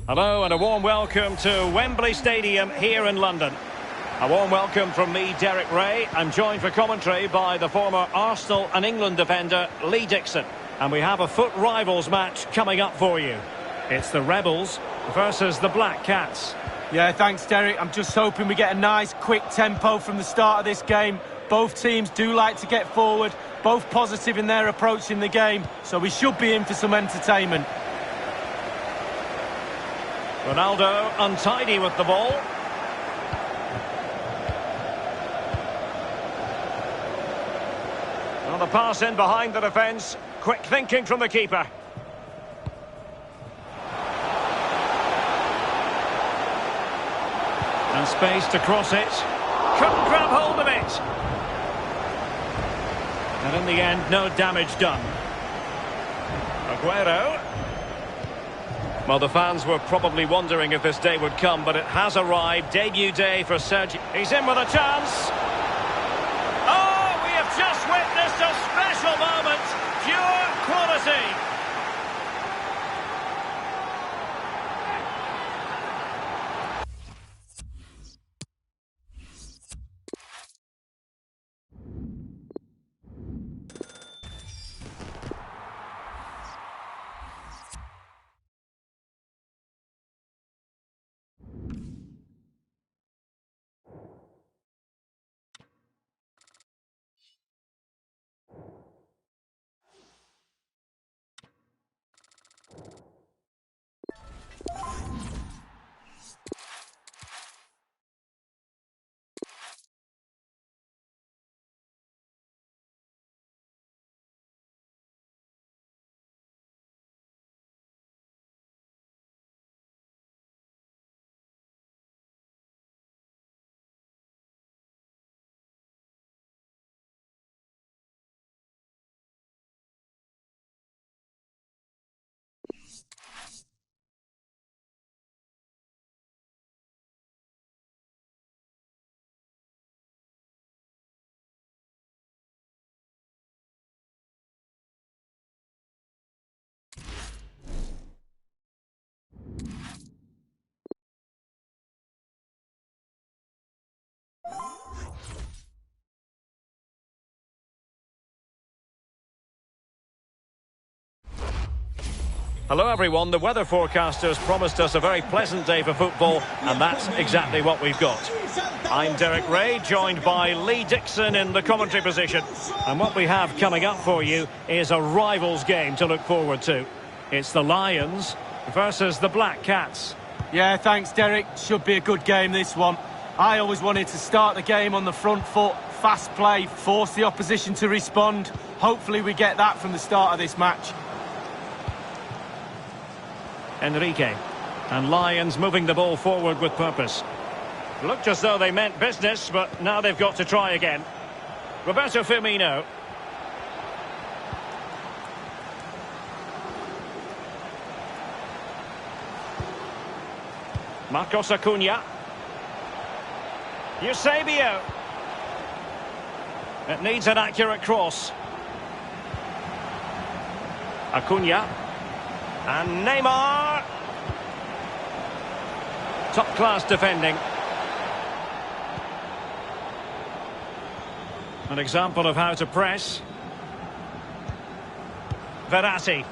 Hello and a warm welcome to Wembley Stadium here in London. A warm welcome from me, Derek Ray. I'm joined for commentary by the former Arsenal and England defender, Lee Dixon. And we have a foot rivals match coming up for you. It's the Rebels versus the Black Cats. Yeah, thanks, Derek. I'm just hoping we get a nice, quick tempo from the start of this game. Both teams do like to get forward, both positive in their approach in the game, so we should be in for some entertainment. Ronaldo untidy with the ball. Well, the pass in behind the defence. Quick thinking from the keeper. And space to cross it. Couldn't grab hold of it. And in the end, no damage done. Aguero. Well, the fans were probably wondering if this day would come, but it has arrived. Debut day for Sergio. He's in with a chance. Oh, we have just witnessed a special moment. Pure quality. Hello everyone, the weather forecasters promised us a very pleasant day for football, and that's exactly what we've got. I'm Derek Ray, joined by Lee Dixon in the commentary position. And what we have coming up for you is a rivals game to look forward to. It's the Lions versus the Black Cats. Yeah, thanks, Derek. Should be a good game, this one. I always wanted to start the game on the front foot, fast play, force the opposition to respond. Hopefully we get that from the start of this match. Enrique. And Lions moving the ball forward with purpose. Looked as though they meant business, but now they've got to try again. Roberto Firmino. Marcos Acuna. Eusebio. It needs an accurate cross. Acuna. And Neymar. Top-class defending. An example of how to press. Verratti.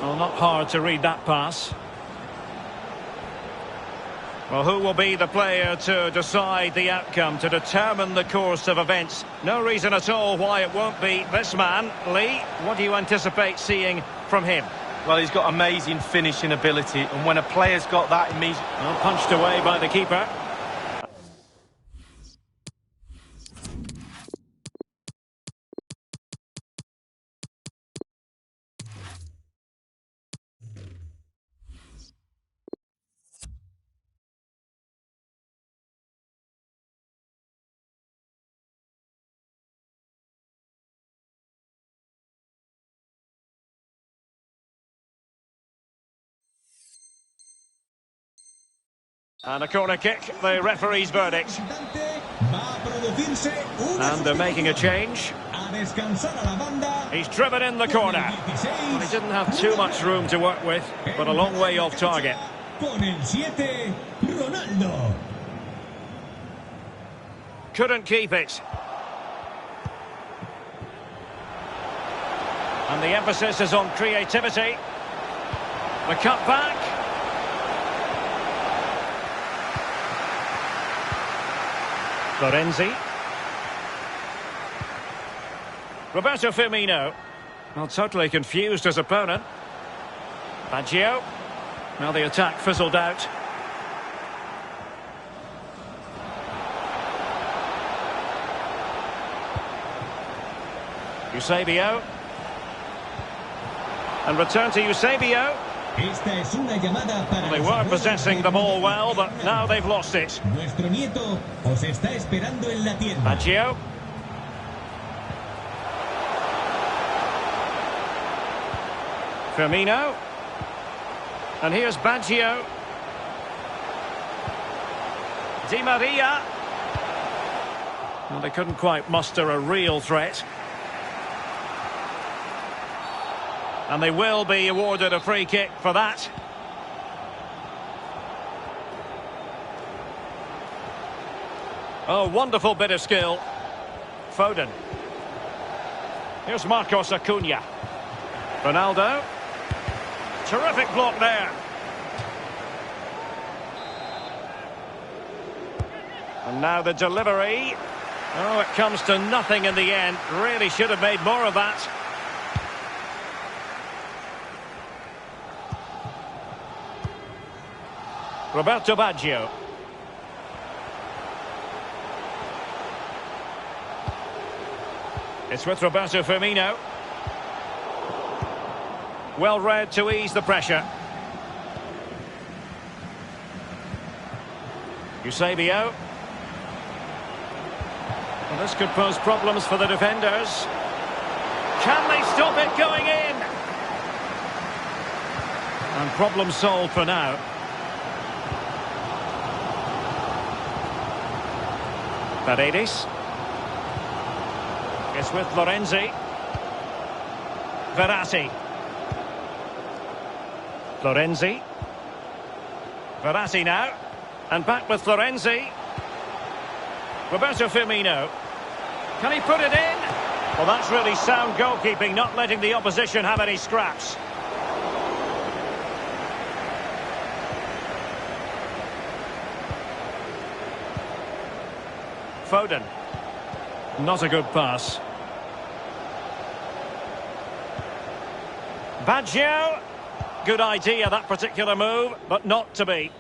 Well, not hard to read that pass. Well, who will be the player to decide the outcome, to determine the course of events? No reason at all why it won't be this man. Lee, what do you anticipate seeing from him? Well, he's got amazing finishing ability, and when a player's got that, it means... Well, punched away by the keeper. And a corner kick, the referee's verdict. And they're making a change. He's driven in the corner. Well, he didn't have too much room to work with, but a long way off target. Couldn't keep it. And the emphasis is on creativity. The cut back. Florenzi. Roberto Firmino. Well, totally confused his opponent. Baggio. Well, the attack fizzled out. Eusebio. And return to Eusebio. Well, they were possessing the ball well, but now they've lost it. Baggio. Firmino. And here's Baggio. Di Maria. Well, they couldn't quite muster a real threat. And they will be awarded a free kick for that. Oh, wonderful bit of skill. Foden. Here's Marcos Acuna. Ronaldo. Terrific block there. And now the delivery. Oh, it comes to nothing in the end. Really should have made more of that. Roberto Baggio. It's with Roberto Firmino. Well read to ease the pressure. Eusebio. Well, this could pose problems for the defenders. Can they stop it going in? And problem solved for now. Paredes. It's with Florenzi. Verratti. Florenzi. Verratti now. And back with Florenzi. Roberto Firmino. Can he put it in? Well, that's really sound goalkeeping, not letting the opposition have any scraps. Foden. Not a good pass. Baggio. Good idea, that particular move, but not to be.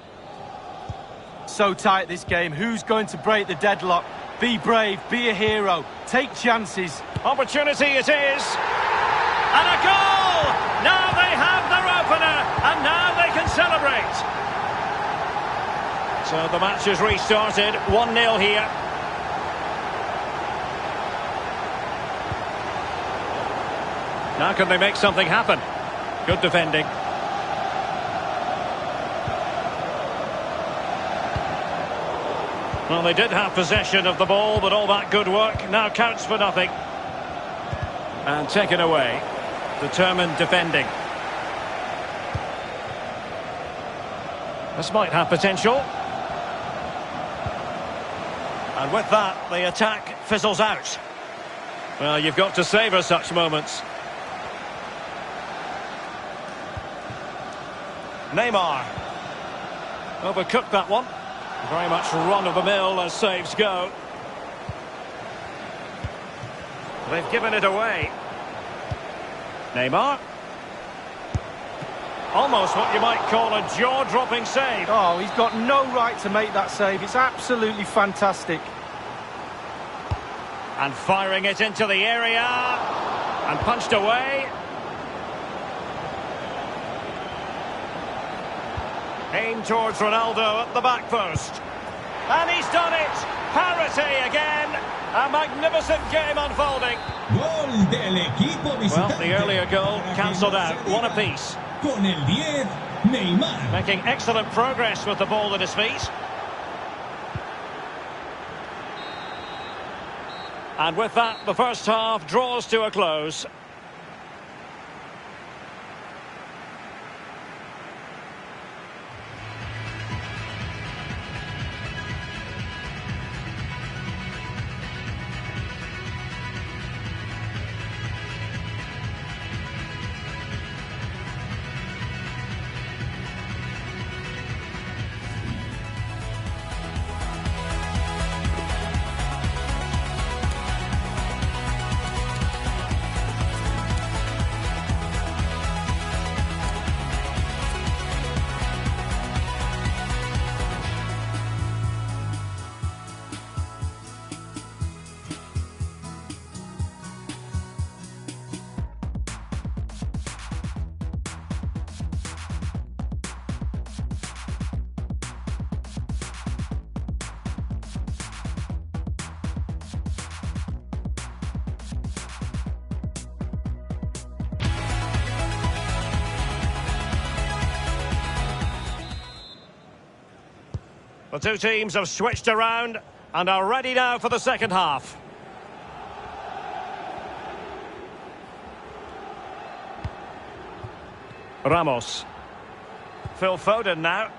So tight this game. Who's going to break the deadlock? Be brave, be a hero, take chances. Opportunity it is. And a goal! Now they have their opener, and now they can celebrate. So the match is restarted, 1-0 here. Now can they make something happen? Good defending. Well, they did have possession of the ball, but all that good work now counts for nothing. And taken away. Determined defending. This might have potential. And with that, the attack fizzles out. Well, you've got to savour such moments. Neymar. Overcooked that one. Very much run-of-the-mill as saves go. They've given it away. Neymar. Almost what you might call a jaw-dropping save. Oh, he's got no right to make that save. It's absolutely fantastic. And firing it into the area. And punched away. Aimed towards Ronaldo at the back post. And he's done it! Parity again! A magnificent game unfolding. Well, the earlier goal cancelled out. One apiece. Con el 10, Neymar. Making excellent progress with the ball at his feet. And with that, the first half draws to a close. The two teams have switched around and are ready now for the second half. Ramos. Phil Foden now.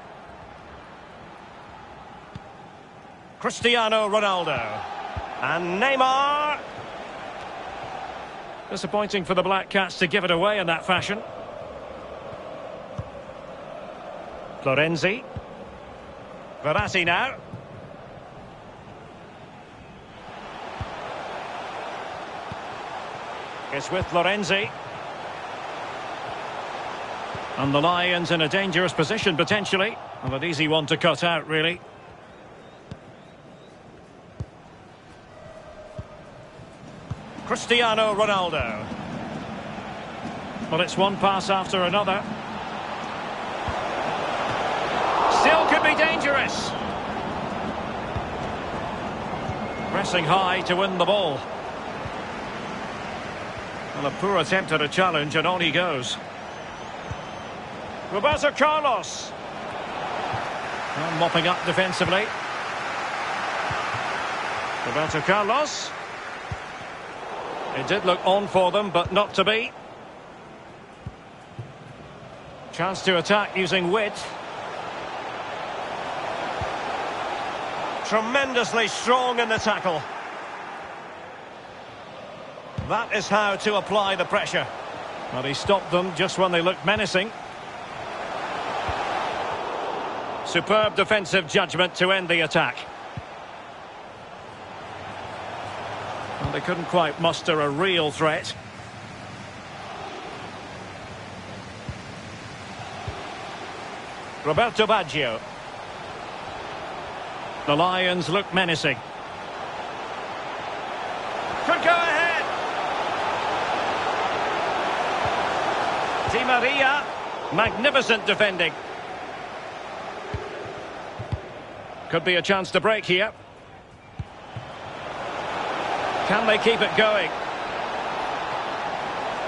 Cristiano Ronaldo. And Neymar. Disappointing for the Black Cats to give it away in that fashion. Florenzi. Verratti now. It's with Florenzi. And the Lions in a dangerous position, potentially. Well, an easy one to cut out, really. Cristiano Ronaldo. Well, it's one pass after another. Still could be dangerous. Pressing high to win the ball. Well, a poor attempt at a challenge, and on he goes. Roberto Carlos. And mopping up defensively. Roberto Carlos. It did look on for them, but not to be. Chance to attack using width. Tremendously strong in the tackle. That is how to apply the pressure. But he stopped them just when they looked menacing. Superb defensive judgment to end the attack. And they couldn't quite muster a real threat. Roberto Baggio. The Lions look menacing. Could go ahead. Di Maria. Magnificent defending. Could be a chance to break here. Can they keep it going?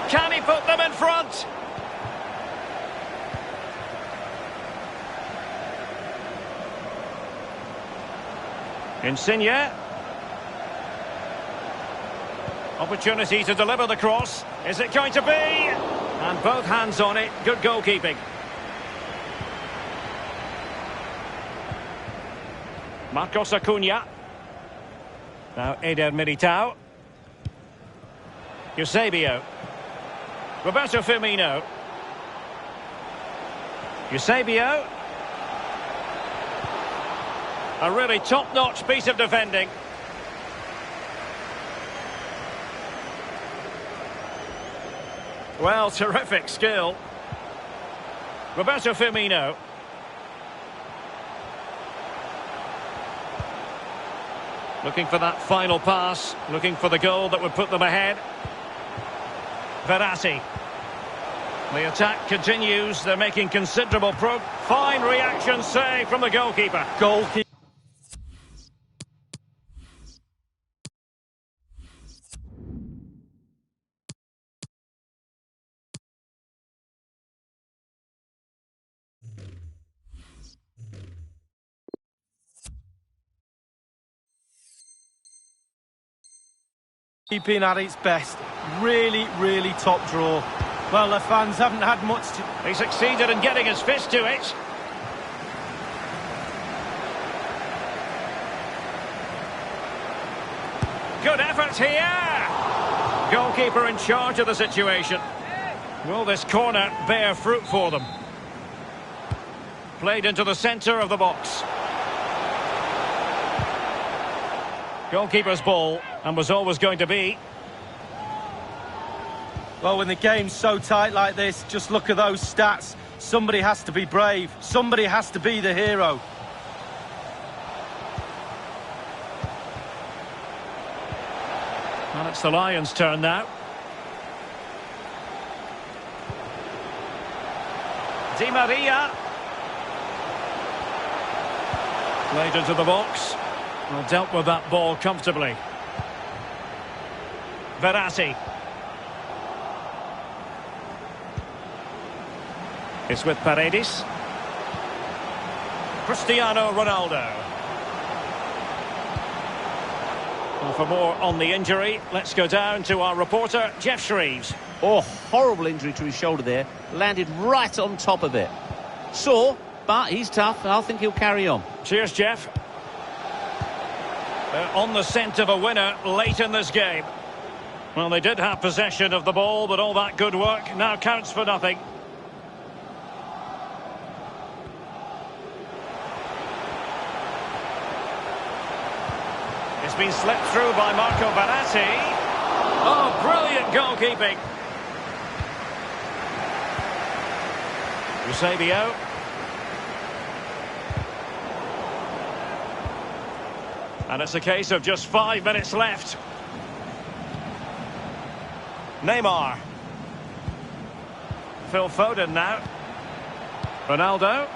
Can he put them in front? Insigne. Opportunity to deliver the cross. Is it going to be? And both hands on it. Good goalkeeping. Marcos Acuna. Now Eder Militao. Eusebio. Roberto Firmino. Eusebio. A really top-notch piece of defending. Well, terrific skill. Roberto Firmino. Looking for that final pass, looking for the goal that would put them ahead. Verratti. The attack continues, they're making considerable progress. Fine reaction save from the goalkeeper. Goalkeeper. Keeping at its best. Really, really top draw. Well, the fans haven't had much to... He succeeded in getting his fist to it. Good effort here. Goalkeeper in charge of the situation. Will this corner bear fruit for them? Played into the centre of the box. Goalkeeper's ball, and was always going to be. Well, when the game's so tight like this, just look at those stats. Somebody has to be brave. Somebody has to be the hero. Well, it's the Lions' turn now. Di Maria. Played into the box. Well, dealt with that ball comfortably. Verratti. It's with Paredes. Cristiano Ronaldo. Well, for more on the injury, let's go down to our reporter, Jeff Shreves. Oh, horrible injury to his shoulder there. Landed right on top of it. Sore, but he's tough, and I think he'll carry on. Cheers, Jeff. On the scent of a winner late in this game. Well, they did have possession of the ball, but all that good work now counts for nothing. It's been slipped through by Marco Verratti. Oh, brilliant goalkeeping. Eusebio. And it's a case of just 5 minutes left. Neymar. Phil Foden now. Ronaldo.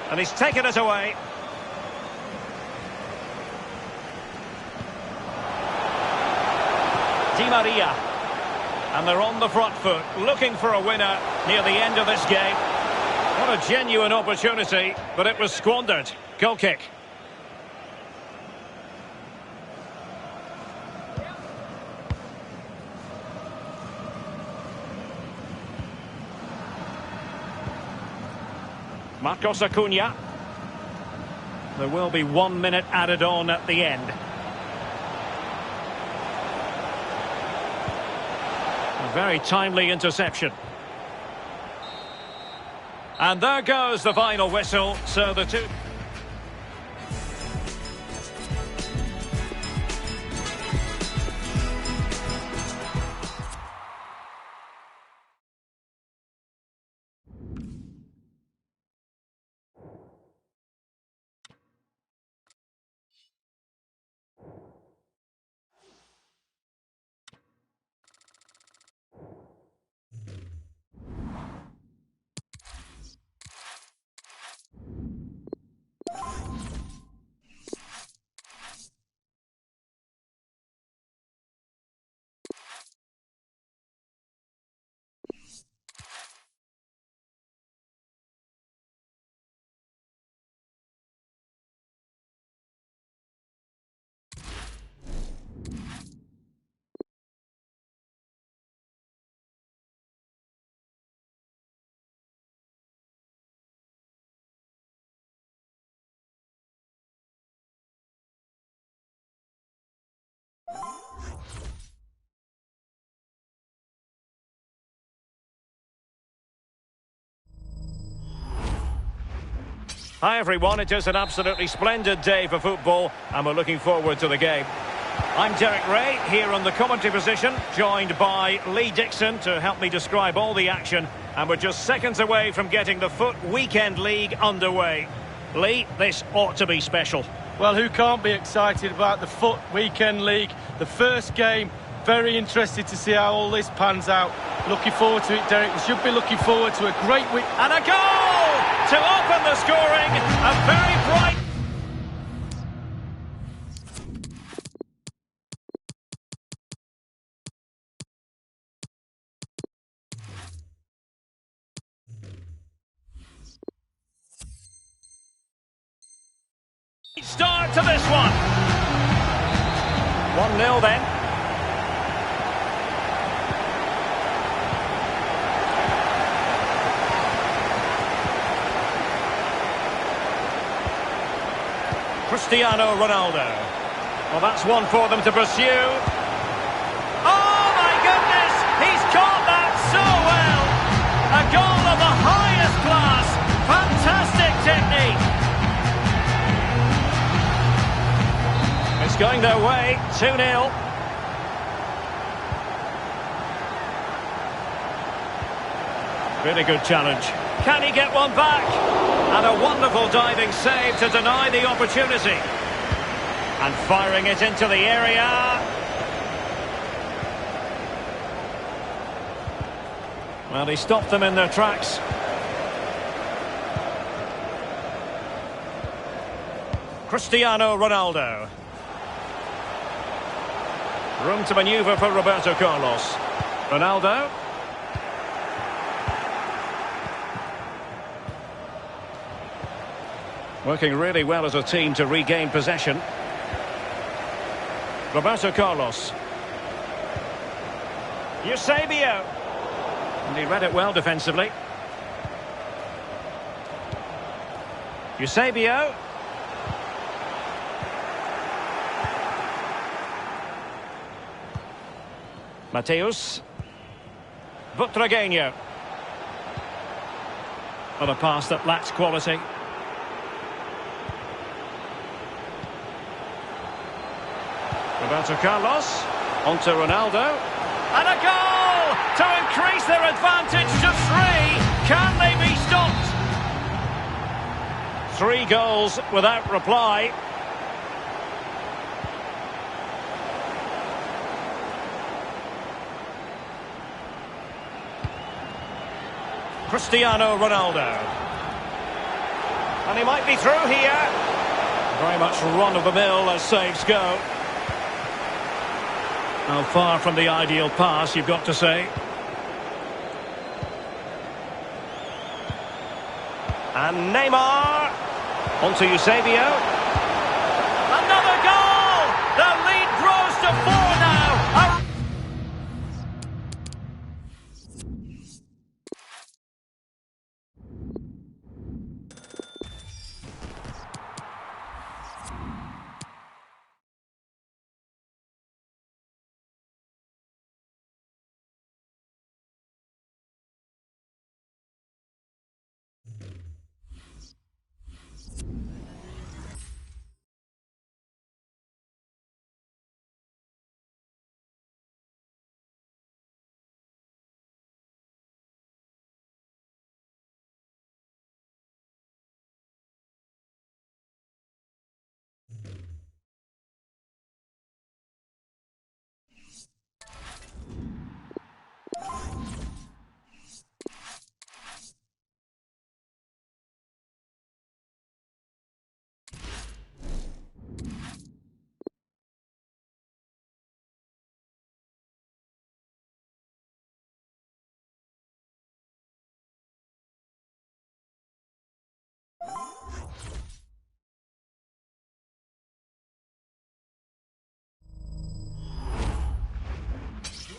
And he's taken it away. Di Maria. And they're on the front foot, looking for a winner near the end of this game. What a genuine opportunity, but it was squandered. Goal kick. Marcos Acuna. There will be 1 minute added on at the end. A very timely interception. And there goes the final whistle. So the two... Hi everyone, it is an absolutely splendid day for football and we're looking forward to the game. I'm Derek Ray, here on the commentary position, joined by Lee Dixon to help me describe all the action, and we're just seconds away from getting the FUT Weekend League underway. Lee, this ought to be special. Well, who can't be excited about the FUT Weekend League? The first game, very interested to see how all this pans out. Looking forward to it, Derek. We should be looking forward to a great week. And a goal to open the scoring. A very bright... start to this one. 1-0 then. Cristiano Ronaldo. Well, that's one for them to pursue. Oh, my goodness! He's caught that so well! A goal of the highest class. Fantastic technique. It's going their way. 2-0. Really good challenge. Can he get one back? And a wonderful diving save to deny the opportunity. And firing it into the area. Well, he stopped them in their tracks. Cristiano Ronaldo. Room to manoeuvre for Roberto Carlos. Ronaldo. Working really well as a team to regain possession. Roberto Carlos. Eusebio. And he read it well defensively. Eusebio. Mateus. Butragueño. Well, a pass that lacks quality. Roberto Carlos, onto Ronaldo, and a goal to increase their advantage to 3. Can they be stopped? 3 goals without reply. Cristiano Ronaldo. And he might be through here. Very much run-of-the-mill as saves go. Now, far from the ideal pass, you've got to say. And Neymar. Onto Eusebio. Another goal! The lead grows to 4 now.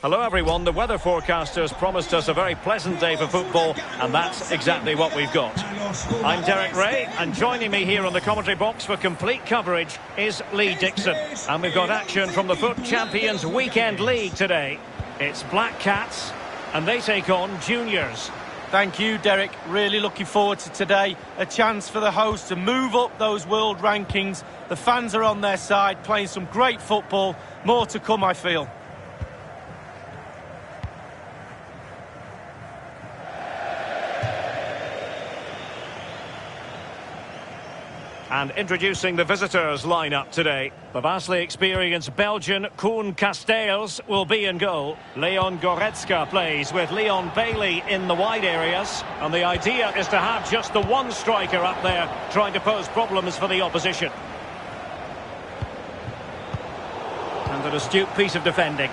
Hello everyone, the weather forecasters promised us a very pleasant day for football, and that's exactly what we've got. I'm Derek Ray, and joining me here on the commentary box for complete coverage is Lee Dixon. And we've got action from the FUT Champions Weekend League today. It's Black Cats, and they take on Juniors. Thank you, Derek. Really looking forward to today. A chance for the host to move up those world rankings. The fans are on their side, playing some great football. More to come, I feel. And introducing the visitors' lineup today. The vastly experienced Belgian Koen Casteels will be in goal. Leon Goretzka plays with Leon Bailey in the wide areas. And the idea is to have just the one striker up there trying to pose problems for the opposition. And an astute piece of defending.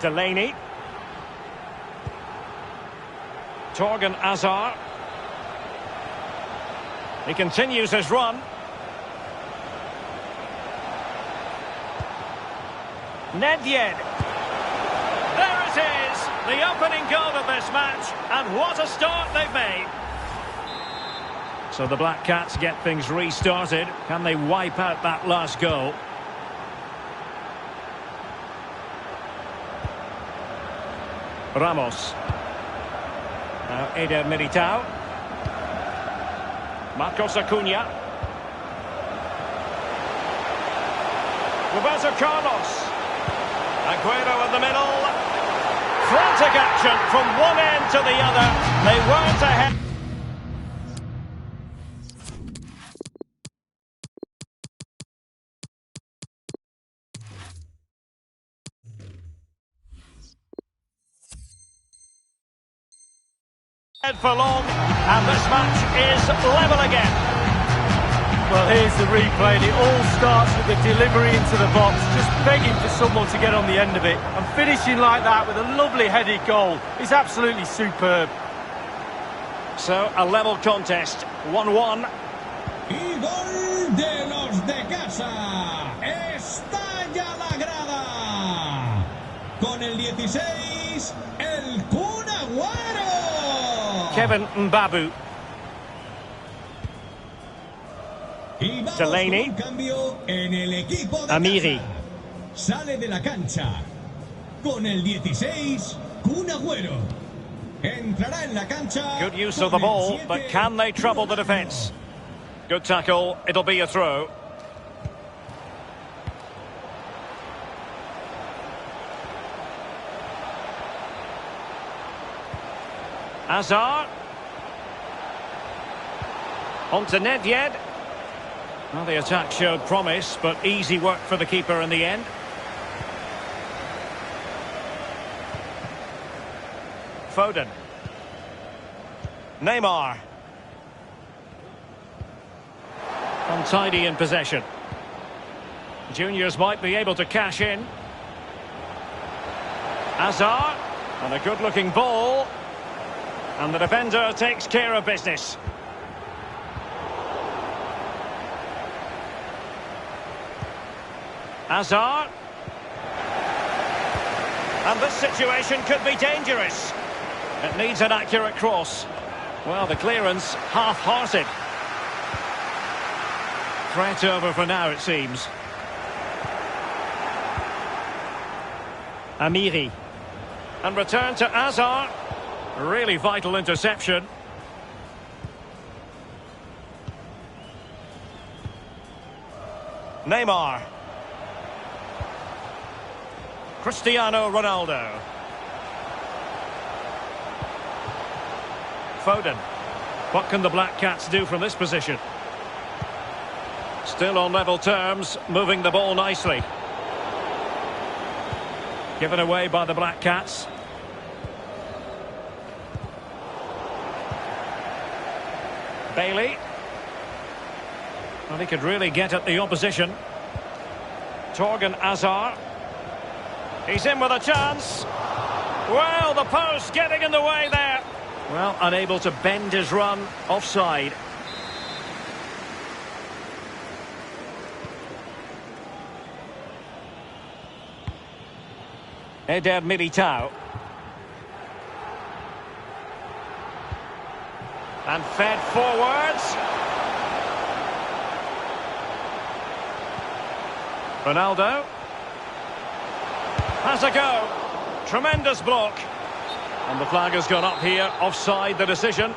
Delaney. Torgan Hazard. He continues his run. Nedved. There it is, the opening goal of this match, and what a start they've made. So the Black Cats get things restarted. Can they wipe out that last goal? Ramos. Now Eder Militao. Marcos Acuna. Roberto Carlos. Aguero in the middle. Frantic action from one end to the other. They weren't ahead. For long, and this match is level again. Well, here's the replay, and it all starts with the delivery into the box, just begging for someone to get on the end of it. And finishing like that with a lovely headed goal is absolutely superb. So, a level contest, 1-1. Y gol de los de casa. Estalla la grada. Con el 16, el Kun Agüero. Kevin Mbabu. Delaney. Amiri. Sale de la cancha. Con el 16, Kun Agüero. Entrará en la cancha. Good use of the ball, but can they trouble the defence? Good tackle, it'll be a throw. Hazard. On to Nedved. Well, the attack showed promise, but easy work for the keeper in the end. Foden. Neymar. Untidy in possession. Juniors might be able to cash in. Hazard. And a good-looking ball. And the defender takes care of business. Hazard. And this situation could be dangerous. It needs an accurate cross. Well, the clearance half-hearted. Threat over for now, it seems. Amiri. And return to Hazard. Really vital interception. Neymar. Cristiano Ronaldo. Foden. What can the Black Cats do from this position? Still on level terms, moving the ball nicely. Given away by the Black Cats. Bailey. Well, he could really get at the opposition. Torgan Hazard. He's in with a chance. Well, the post getting in the way there. Well, unable to bend his run. Offside. Eder Militao. And fed forwards. Ronaldo. Has a go. Tremendous block. And the flag has gone up here. Offside the decision.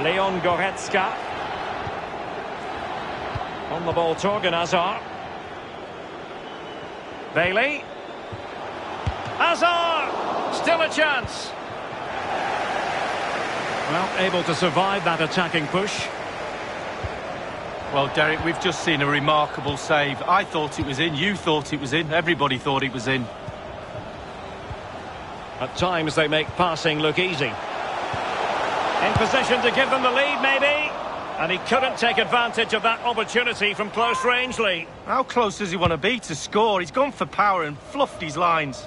Leon Goretzka. On the ball, Torgan Hazard. Bailey. Hazard! Still a chance. Well, able to survive that attacking push. Well, Derek, we've just seen a remarkable save. I thought it was in, you thought it was in, everybody thought it was in. At times they make passing look easy. In position to give them the lead, maybe. And he couldn't take advantage of that opportunity from close range, Lee. How close does he want to be to score? He's gone for power and fluffed his lines.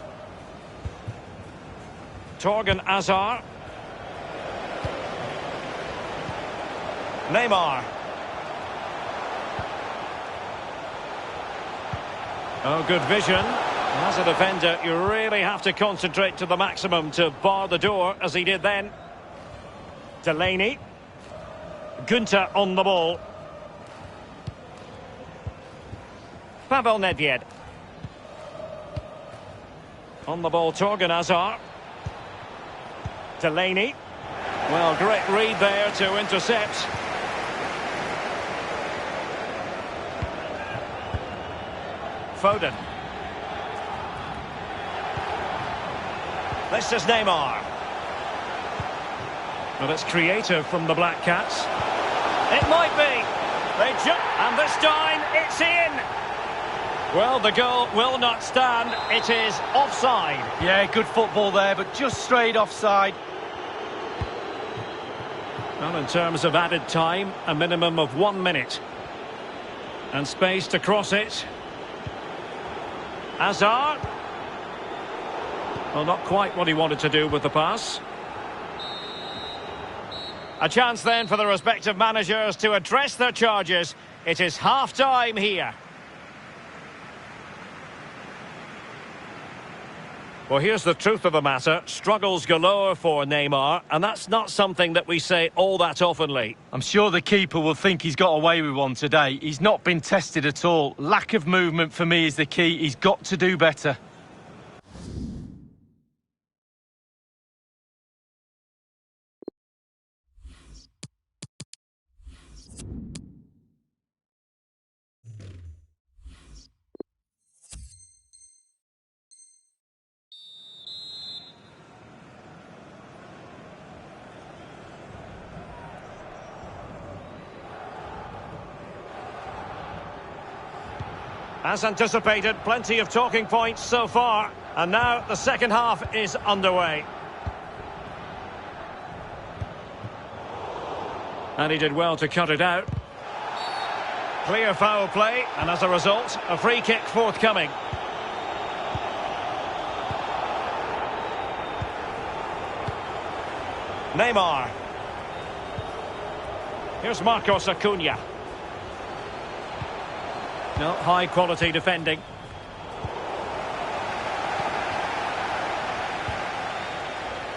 Torgan Hazard. Neymar. Oh, good vision. As a defender, you really have to concentrate to the maximum to bar the door, as he did then. Delaney. Gunter on the ball. Pavel Nedved. On the ball, Torgan Hazard. Delaney. Well, great read there to intercept. Foden. This is Neymar. Well, it's creative from the Black Cats. It might be. They jump, and this time it's in. Well, the goal will not stand. It is offside. Yeah, good football there, but just straight offside. Well, in terms of added time, a minimum of 1 minute. And space to cross it. Hazard. Well, not quite what he wanted to do with the pass. A chance then for the respective managers to address their charges. It is half-time here. Well, here's the truth of the matter. Struggles galore for Neymar, and that's not something that we say all that oftenly. I'm sure the keeper will think he's got away with one today. He's not been tested at all. Lack of movement for me is the key. He's got to do better. As anticipated, plenty of talking points so far. And now the second half is underway. And he did well to cut it out. Clear foul play, and as a result, a free kick forthcoming. Neymar. Here's Marcos Acuna. No, high quality defending.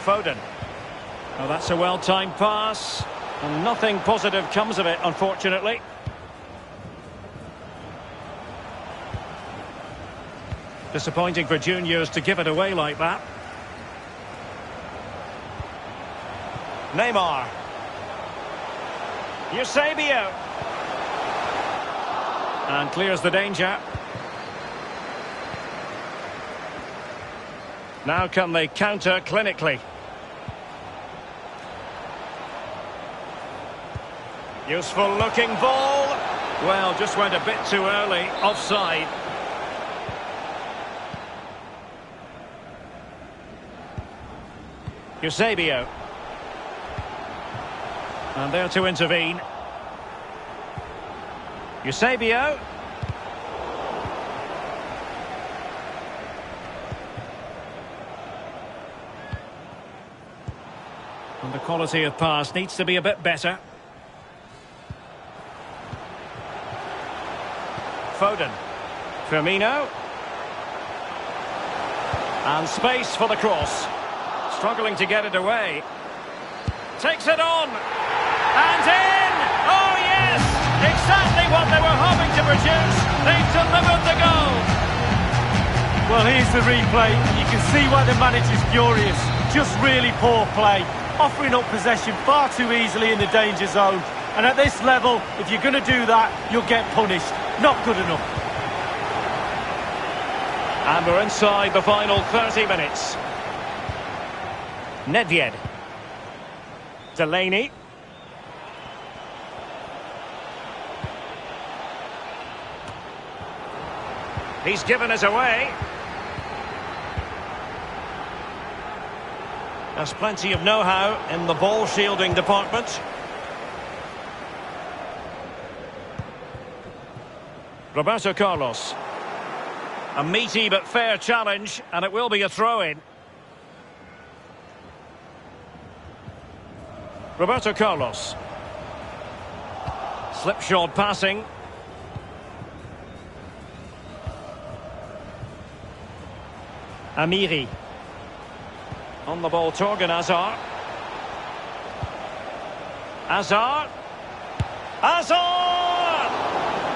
Foden. Oh, that's a well-timed pass. And nothing positive comes of it, unfortunately. Disappointing for juniors to give it away like that. Neymar. Eusebio. And clears the danger. Now can they counter clinically? Useful looking ball. Well, just went a bit too early. Offside. Eusebio. And there to intervene. Eusebio. And the quality of pass needs to be a bit better. Foden. Firmino. And space for the cross. Struggling to get it away. Takes it on. And in! Oh yes! Exactly what they were hoping to produce. They've delivered the goal. Well, here's the replay, and you can see why the manager's furious. Just really poor play. Offering up possession far too easily in the danger zone. And at this level, if you're going to do that, you'll get punished. Not good enough. And we're inside the final 30 minutes. Nedved. Delaney. He's given us away. There's plenty of know-how in the ball shielding department. Roberto Carlos. A meaty but fair challenge, and it will be a throw-in. Roberto Carlos. Slipshod passing. Amiri. On the ball, Torgan Hazard. Hazard. Hazard!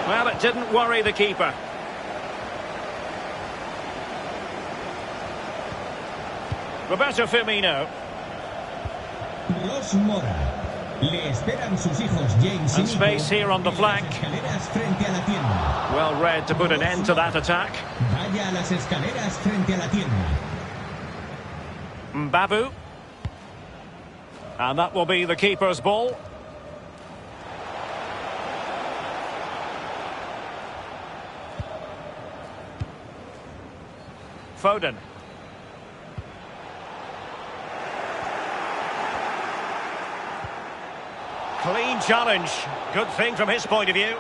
Well, it didn't worry the keeper. Roberto Firmino. Los Mora. Le esperan sus hijos James y And space here on the flank. Escaleras frente a la tienda. Well read to put an end to that attack. Vaya a las escaleras frente a la tienda. Mbabu. And that will be the keeper's ball. Foden. Clean challenge. Good thing from his point of view.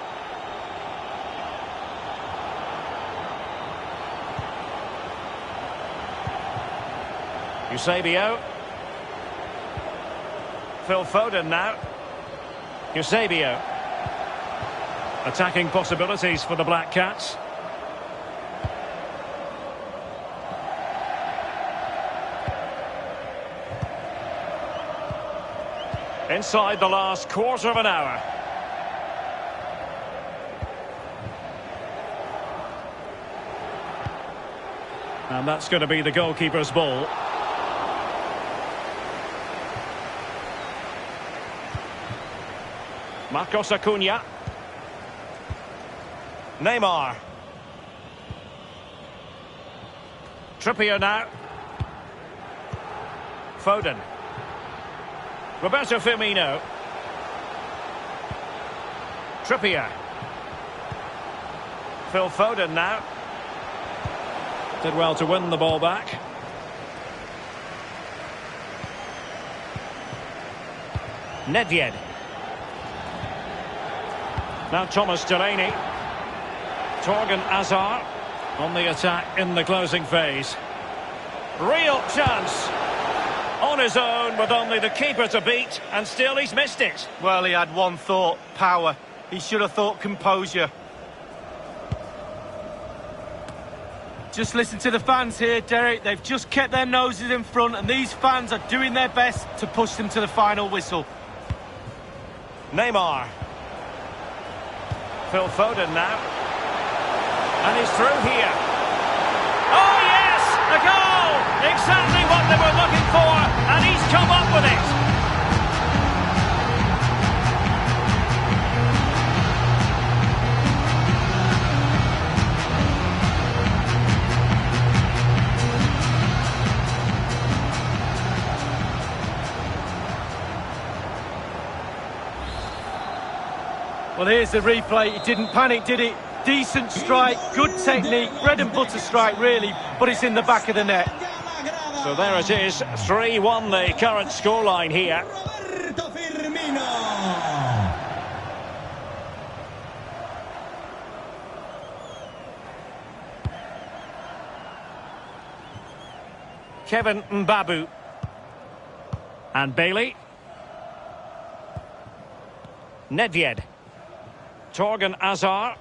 Eusebio. Phil Foden now. Eusebio. Attacking possibilities for the Black Cats. Inside the last quarter of an hour. And that's going to be the goalkeeper's ball. Marcos Acuna. Neymar. Trippier now. Foden. Roberto Firmino. Trippier. Phil Foden now. Did well to win the ball back. Nedved. Now Thomas Delaney. Torgan Hazard on the attack in the closing phase. Real chance. On his own with only the keeper to beat, and still he's missed it. Well, he had one thought, power. He should have thought composure. Just listen to the fans here, Derek. They've just kept their noses in front, and these fans are doing their best to push them to the final whistle. Neymar. Phil Foden now. And he's through here. Oh, yes! A goal! Exactly what they were looking for, and he's come up with it. Well, here's the replay. He didn't panic, did he? Decent strike, good technique, bread and butter strike, really, but it's in the back of the net. So there it is, 3-1 the current scoreline here. Roberto Firmino. Kevin Mbabu. And Bailey. Nedved. Torgan Hazard.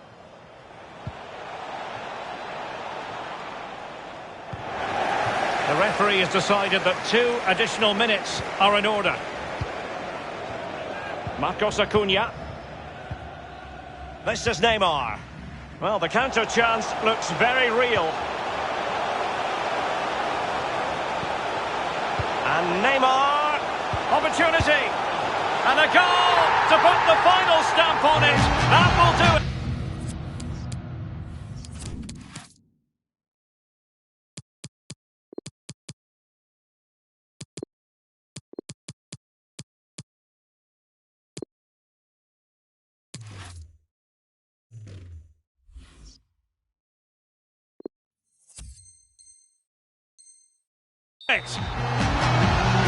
The referee has decided that 2 additional minutes are in order. Marcos Acuna. This is Neymar. Well, the counter chance looks very real. And Neymar, opportunity, and a goal to put the final stamp on it. That will do it.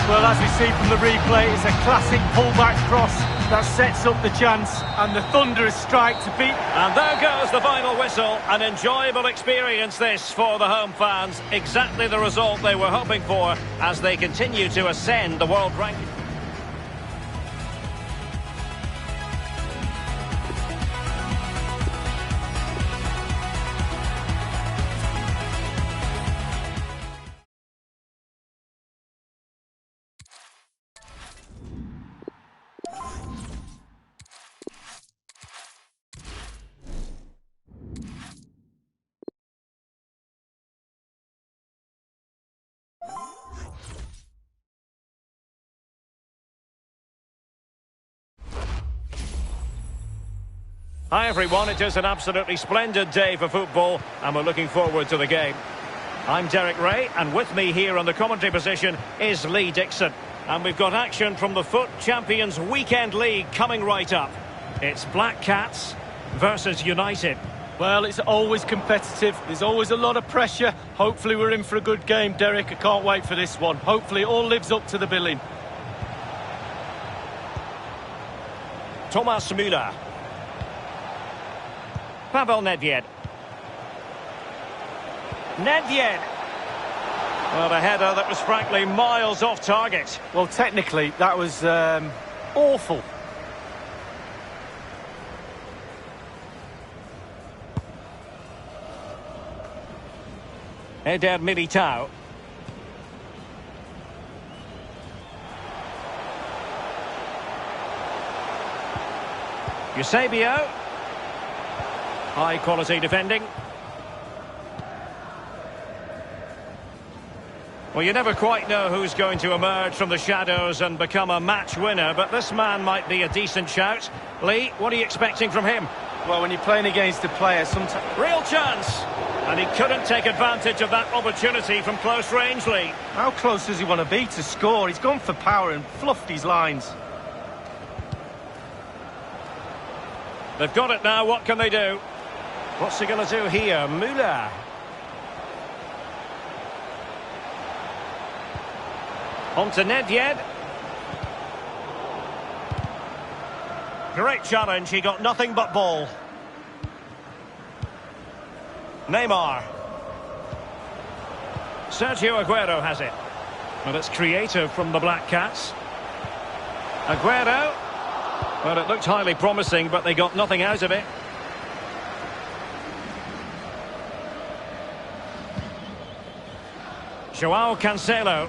Well, as we see from the replay, it's a classic pullback cross that sets up the chance, and the thunderous strike to beat. And there goes the final whistle. An enjoyable experience this for the home fans. Exactly the result they were hoping for as they continue to ascend the world ranking. Hi everyone, it is an absolutely splendid day for football and we're looking forward to the game. I'm Derek Ray and with me here on the commentary position is Lee Dixon. And we've got action from the FUT Champions Weekend League coming right up. It's Black Cats versus United. Well, it's always competitive, there's always a lot of pressure. Hopefully we're in for a good game, Derek. I can't wait for this one. Hopefully it all lives up to the billing. Thomas Müller. Pavel Nedved. Nedved. Well, a header that was frankly miles off target. Well, technically, that was awful. Eder Militao. Eusebio. High quality defending. Well, you never quite know who's going to emerge from the shadows and become a match winner, but this man might be a decent shout. Lee, what are you expecting from him? Well, when you're playing against a player, sometimes... Real chance! And he couldn't take advantage of that opportunity from close range, Lee. How close does he want to be to score? He's gone for power and fluffed his lines. They've got it now, what can they do? What's he going to do here? Müller. On to Nedved. Great challenge, he got nothing but ball. Neymar. Sergio Aguero has it. Well, it's creative from the Black Cats. Aguero. Well, it looked highly promising, but they got nothing out of it. Joao Cancelo.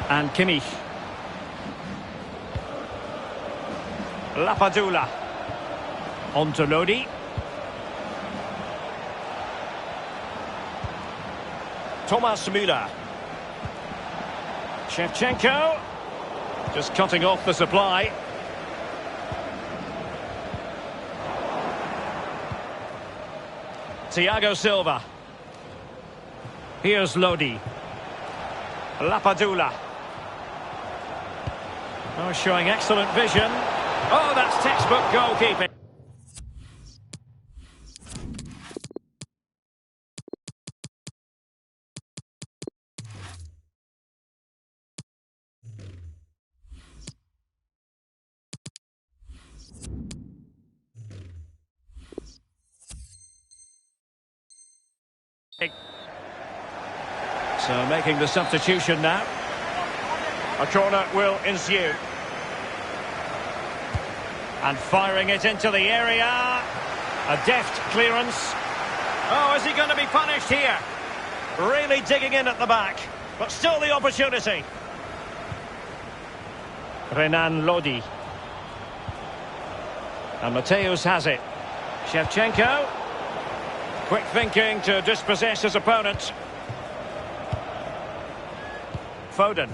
And Kimmich. Lapadula. On to Lodi. Thomas Müller. Shevchenko. Just cutting off the supply. Thiago Silva. Here's Lodi. Lapadula. Oh, showing excellent vision. Oh, that's textbook goalkeeping. So making the substitution now. A corner will ensue. And firing it into the area. A deft clearance. Oh, is he going to be punished here? Really digging in at the back. But still the opportunity. Renan Lodi. And Mateus has it. Shevchenko. Quick thinking to dispossess his opponent. Foden.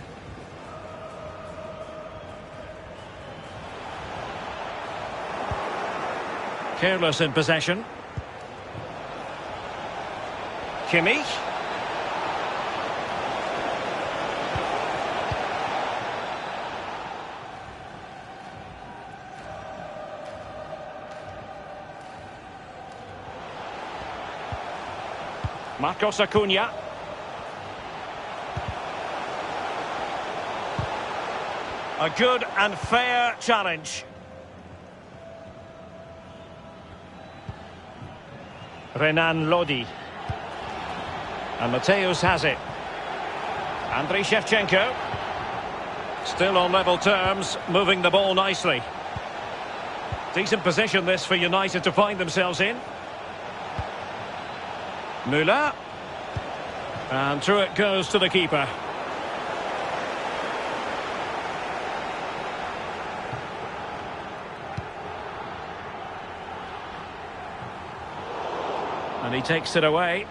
Careless in possession. Kimmich. Marcos Acuna. A good and fair challenge. Renan Lodi. And Mateus has it. Andriy Shevchenko. Still on level terms, moving the ball nicely. Decent position this for United to find themselves in. Müller. And through it goes to the keeper. And he takes it away.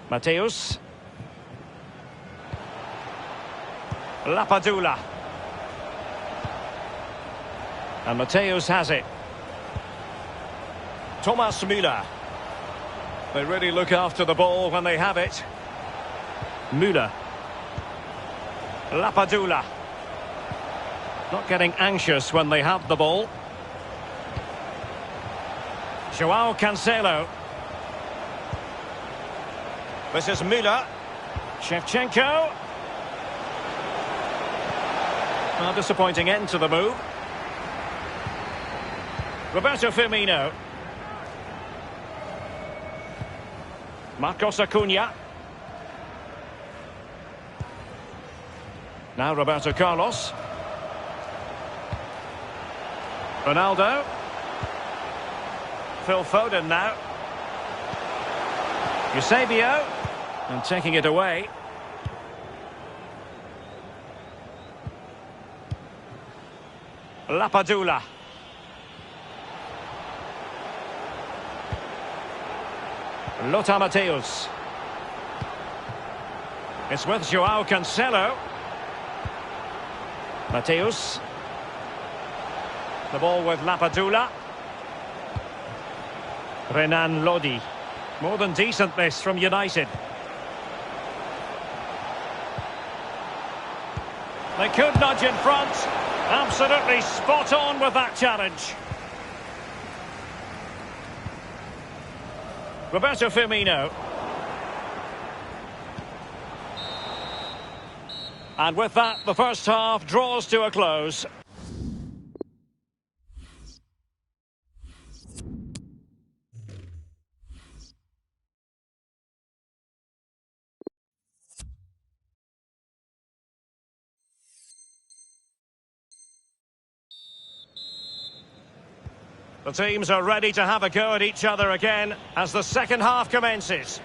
Mateus. Lapadula. And Mateus has it. Thomas Müller. They really look after the ball when they have it. Müller. Lapadula. Not getting anxious when they have the ball. Joao Cancelo. This is Müller. Shevchenko. A disappointing end to the move. Roberto Firmino. Marcos Acuna. Now Roberto Carlos. Ronaldo. Phil Foden now. Eusebio. And taking it away. Lapadula. Lothar Matthäus. It's with Joao Cancelo. Matthäus. The ball with Lapadula. Renan Lodi. More than decent this from United. They could nudge in front. Absolutely spot on with that challenge. Roberto Firmino. And with that, the first half draws to a close. The teams are ready to have a go at each other again as the second half commences.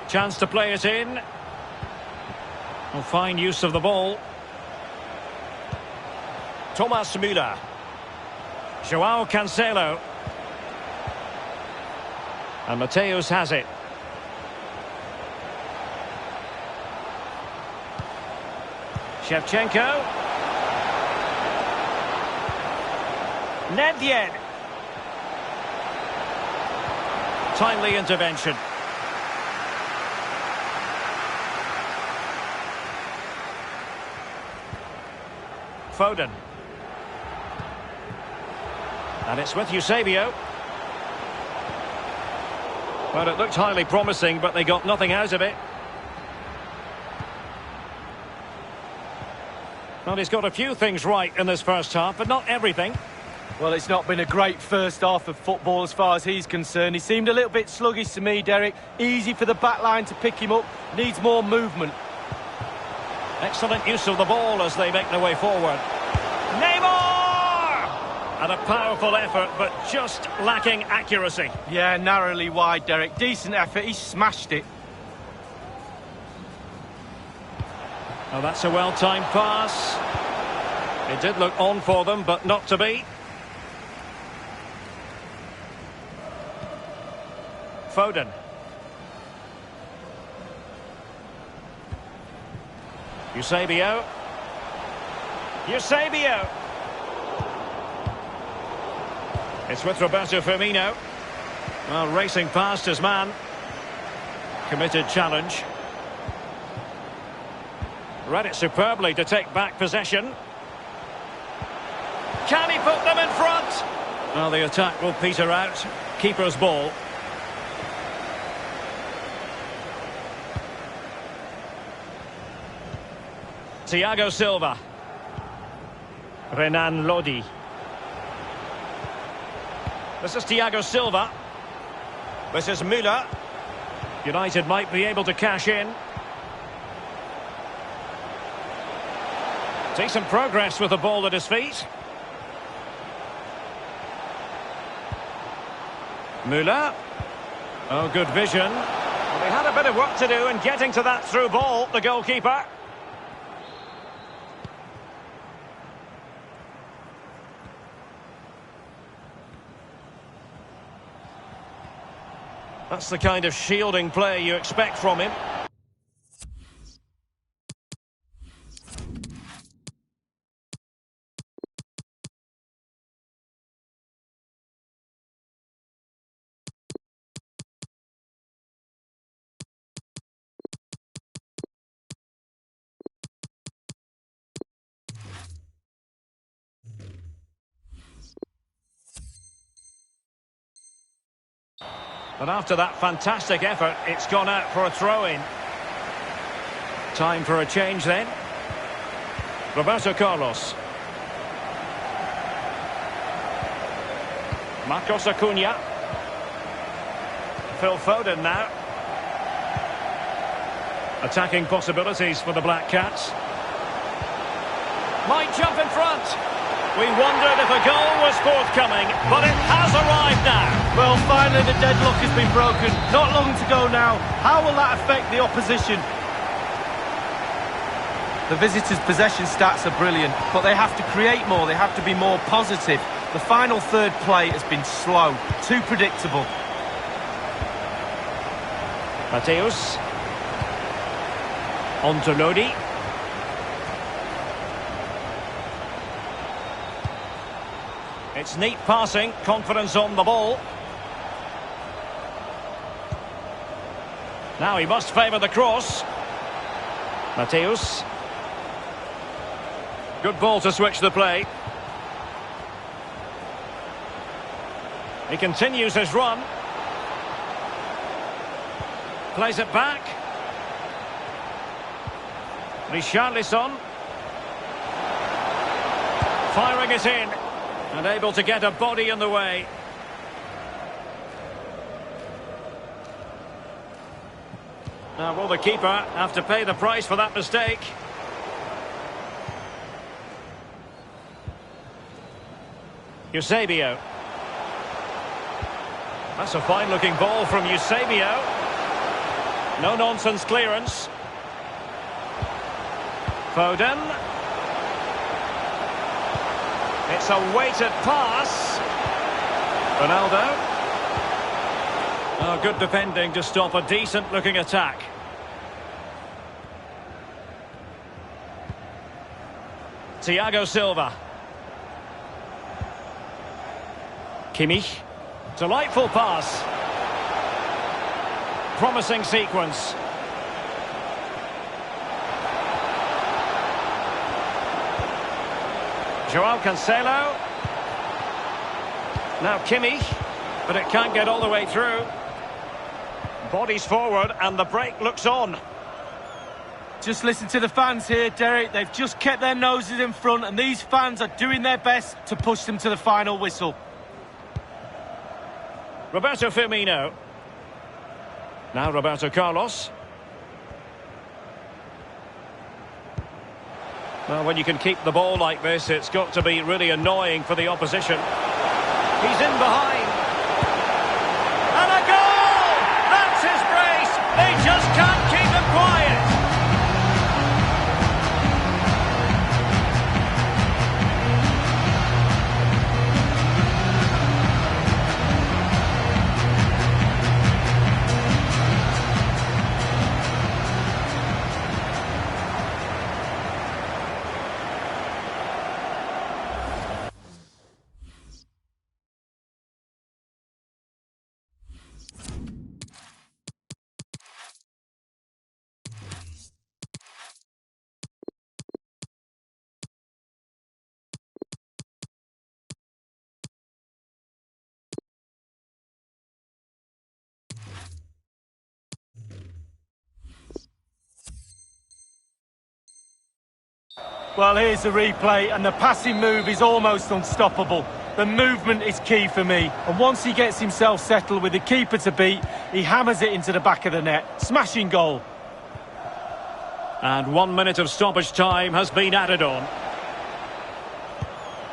Chance to play it in. Oh, fine use of the ball. Thomas Müller. Joao Cancelo. And Mateus has it. Shevchenko. Nedved. Timely intervention. Foden. And it's with Eusebio. Well, it looked highly promising, but they got nothing out of it. Well, he's got a few things right in this first half, but not everything. Well, it's not been a great first half of football as far as he's concerned. He seemed a little bit sluggish to me, Derek. Easy for the back line to pick him up. Needs more movement. Excellent use of the ball as they make their way forward. Neymar! And a powerful effort, but just lacking accuracy. Yeah, narrowly wide, Derek. Decent effort, he smashed it. Oh, that's a well-timed pass. It did look on for them, but not to be. Foden. Eusebio. Eusebio. It's with Roberto Firmino. Well, racing past his man. Committed challenge. Read it superbly to take back possession. Can he put them in front? Well, the attack will peter out. Keeper's ball. Thiago Silva. Renan Lodi. This is Thiago Silva. This is Müller. United might be able to cash in. Decent progress with the ball at his feet. Müller. Oh, good vision. Well, they had a bit of work to do in getting to that through ball, the goalkeeper. That's the kind of shielding play you expect from him. And after that fantastic effort, it's gone out for a throw-in. Time for a change then. Roberto Carlos. Marcos Acuna. Phil Foden now. Attacking possibilities for the Black Cats. Might jump in front. We wondered if a goal was forthcoming, but it has arrived now. Well, finally the deadlock has been broken. Not long to go now. How will that affect the opposition? The visitors' possession stats are brilliant, but they have to create more. They have to be more positive. The final third play has been slow, too predictable. Mateus. On to Lodi. It's neat passing, confidence on the ball. Now he must favour the cross. Mateus. Good ball to switch the play. He continues his run. Plays it back. Richarlison. Firing it in. And able to get a body in the way. Now, will the keeper have to pay the price for that mistake? Eusebio. That's a fine-looking ball from Eusebio. No-nonsense clearance. Foden. It's a weighted pass. Ronaldo. Oh, good defending to stop a decent-looking attack. Thiago Silva. Kimmich. Delightful pass. Promising sequence. Joao Cancelo. Now Kimmich, but it can't get all the way through. Bodies forward and the break looks on. Just listen to the fans here, Derek. They've just kept their noses in front and these fans are doing their best to push them to the final whistle. Roberto Firmino. Now Roberto Carlos. Well, when you can keep the ball like this, it's got to be really annoying for the opposition. He's in behind. And a goal! That's his brace! They just can't keep him quiet! Well, here's the replay, and the passing move is almost unstoppable. The movement is key for me, and once he gets himself settled with the keeper to beat, he hammers it into the back of the net. Smashing goal. And 1 minute of stoppage time has been added on.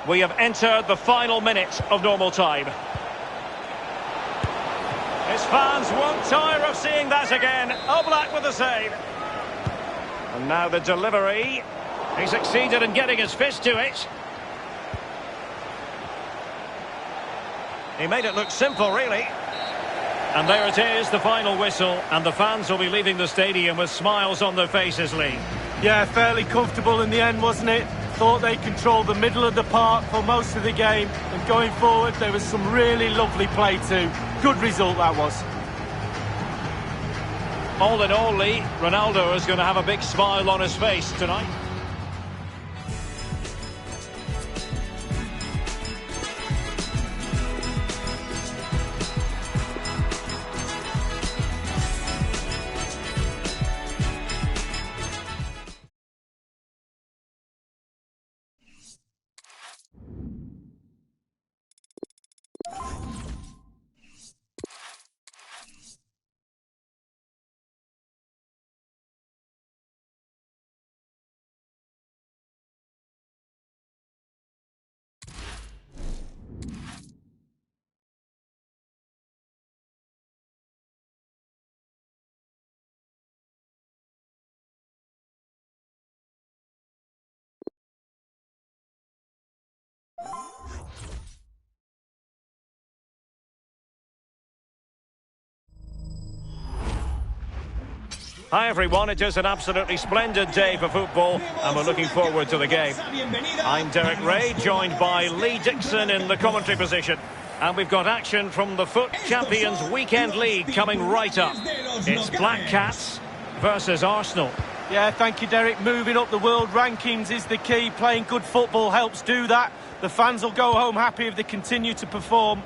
We have entered the final minute of normal time. His fans won't tire of seeing that again. Oblak with the save. And now the delivery. He succeeded in getting his fist to it. He made it look simple, really. And there it is, the final whistle. And the fans will be leaving the stadium with smiles on their faces, Lee. Yeah, fairly comfortable in the end, wasn't it? Thought they controlled the middle of the park for most of the game. And going forward, there was some really lovely play too. Good result, that was. All in all, Lee, Ronaldo is going to have a big smile on his face tonight. Hi everyone, it is an absolutely splendid day for football and we're looking forward to the game. I'm Derek Ray, joined by Lee Dixon in the commentary position. And we've got action from the FUT Champions Weekend League coming right up. It's Black Cats versus Arsenal. Yeah, thank you, Derek. Moving up the world rankings is the key. Playing good football helps do that. The fans will go home happy if they continue to perform.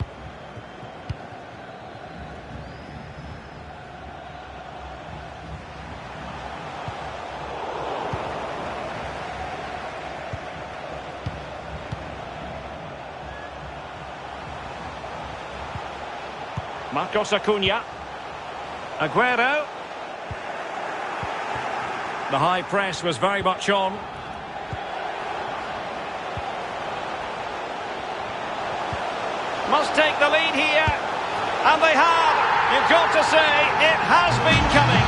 Marcos Acuna. Aguero. The high press was very much on. Must take the lead here. And they have. You've got to say, it has been coming.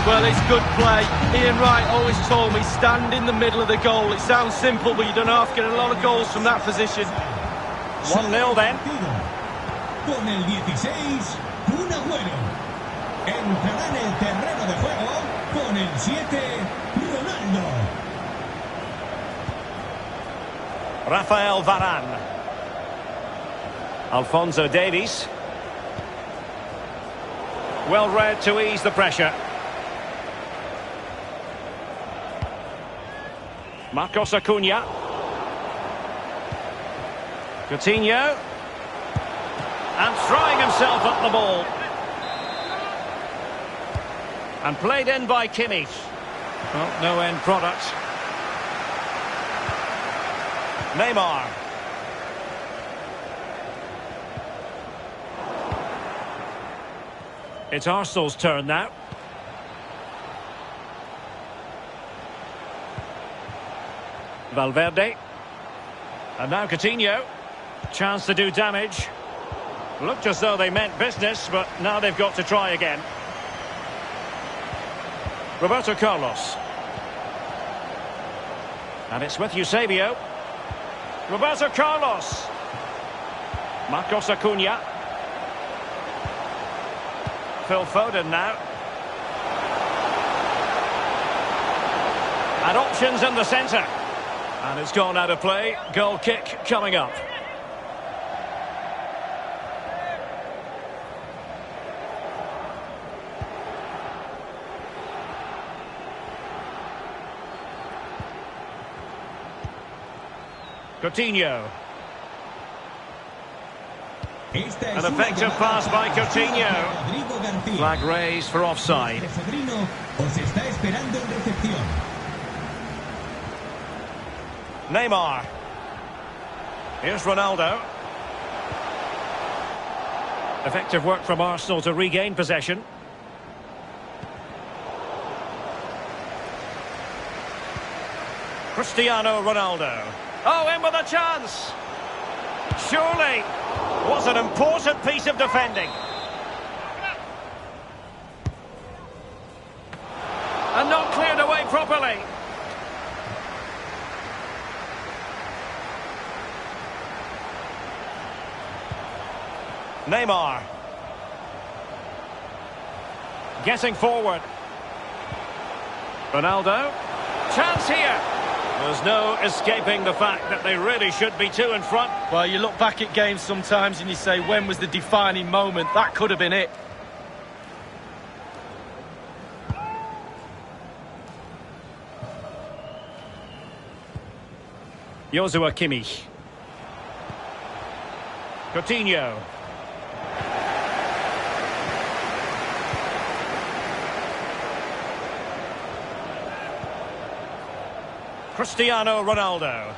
Well, it's good play. Ian Wright always told me, stand in the middle of the goal. It sounds simple, but you don't have to get a lot of goals from that position. 1-0 then. Con el 16, Kun Agüero. Entrará en el terreno de juego con el 7, Ronaldo. Rafael Varane. Alphonso Davies. Well read to ease the pressure. Marcos Acuna. Coutinho. And throwing himself at the ball. And played in by Kimmich. Well, no end product. Neymar. It's Arsenal's turn now. Valverde. And now Coutinho. Chance to do damage. Looked as though they meant business, but now they've got to try again. Roberto Carlos. And it's with Eusebio. Roberto Carlos. Marcos Acuna. Phil Foden now. And options in the centre. And it's gone out of play. Goal kick coming up. Coutinho. An effective pass by Coutinho. Flag raised for offside. Neymar. Here's Ronaldo. Effective work from Arsenal to regain possession. Cristiano Ronaldo. Oh, in with a chance. Surely. Was an important piece of defending. And not cleared away properly. Neymar. Getting forward. Ronaldo. Chance here. There's no escaping the fact that they really should be two in front. Well, you look back at games sometimes and you say, when was the defining moment? That could have been it. Joshua Kimmich. Coutinho. Cristiano Ronaldo.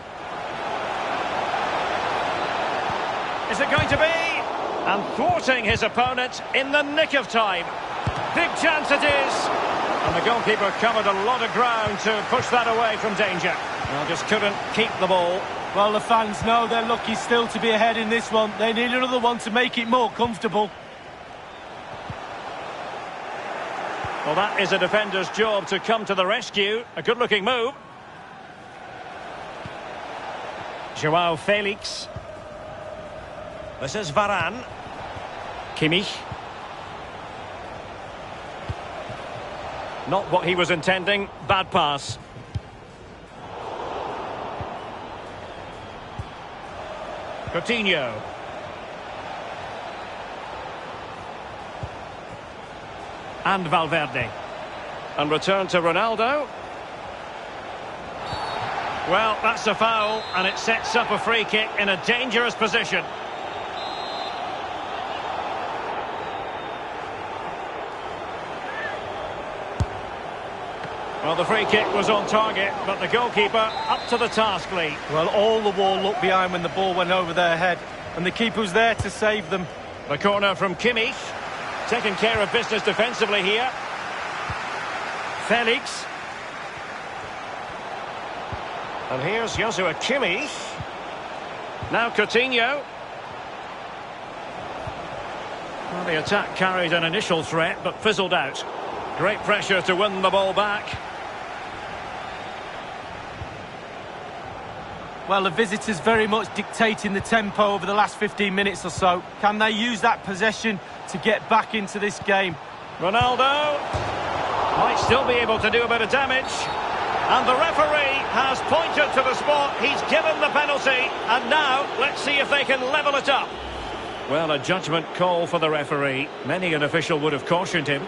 Is it going to be? And thwarting his opponent in the nick of time. Big chance it is. And the goalkeeper covered a lot of ground to push that away from danger. Well, just couldn't keep the ball. Well, the fans know they're lucky still to be ahead in this one. They need another one to make it more comfortable. Well, that is a defender's job to come to the rescue. A good-looking move. Joao Felix. This is Varane. Kimmich. Not what he was intending. Bad pass. Coutinho. And Valverde. And return to Ronaldo. Well, that's a foul, and it sets up a free kick in a dangerous position. Well, the free kick was on target, but the goalkeeper up to the task, Lee. Well, all the wall looked behind when the ball went over their head, and the keeper was there to save them. The corner from Kimmich. Taking care of business defensively here. Felix. And here's Joshua Kimmich. Now Coutinho. Well, the attack carried an initial threat, but fizzled out. Great pressure to win the ball back. Well, the visitors very much dictating the tempo over the last 15 minutes or so. Can they use that possession to get back into this game? Ronaldo might still be able to do a bit of damage. And the referee has pointed to the spot. He's given the penalty. And now, let's see if they can level it up. Well, a judgment call for the referee. Many an official would have cautioned him.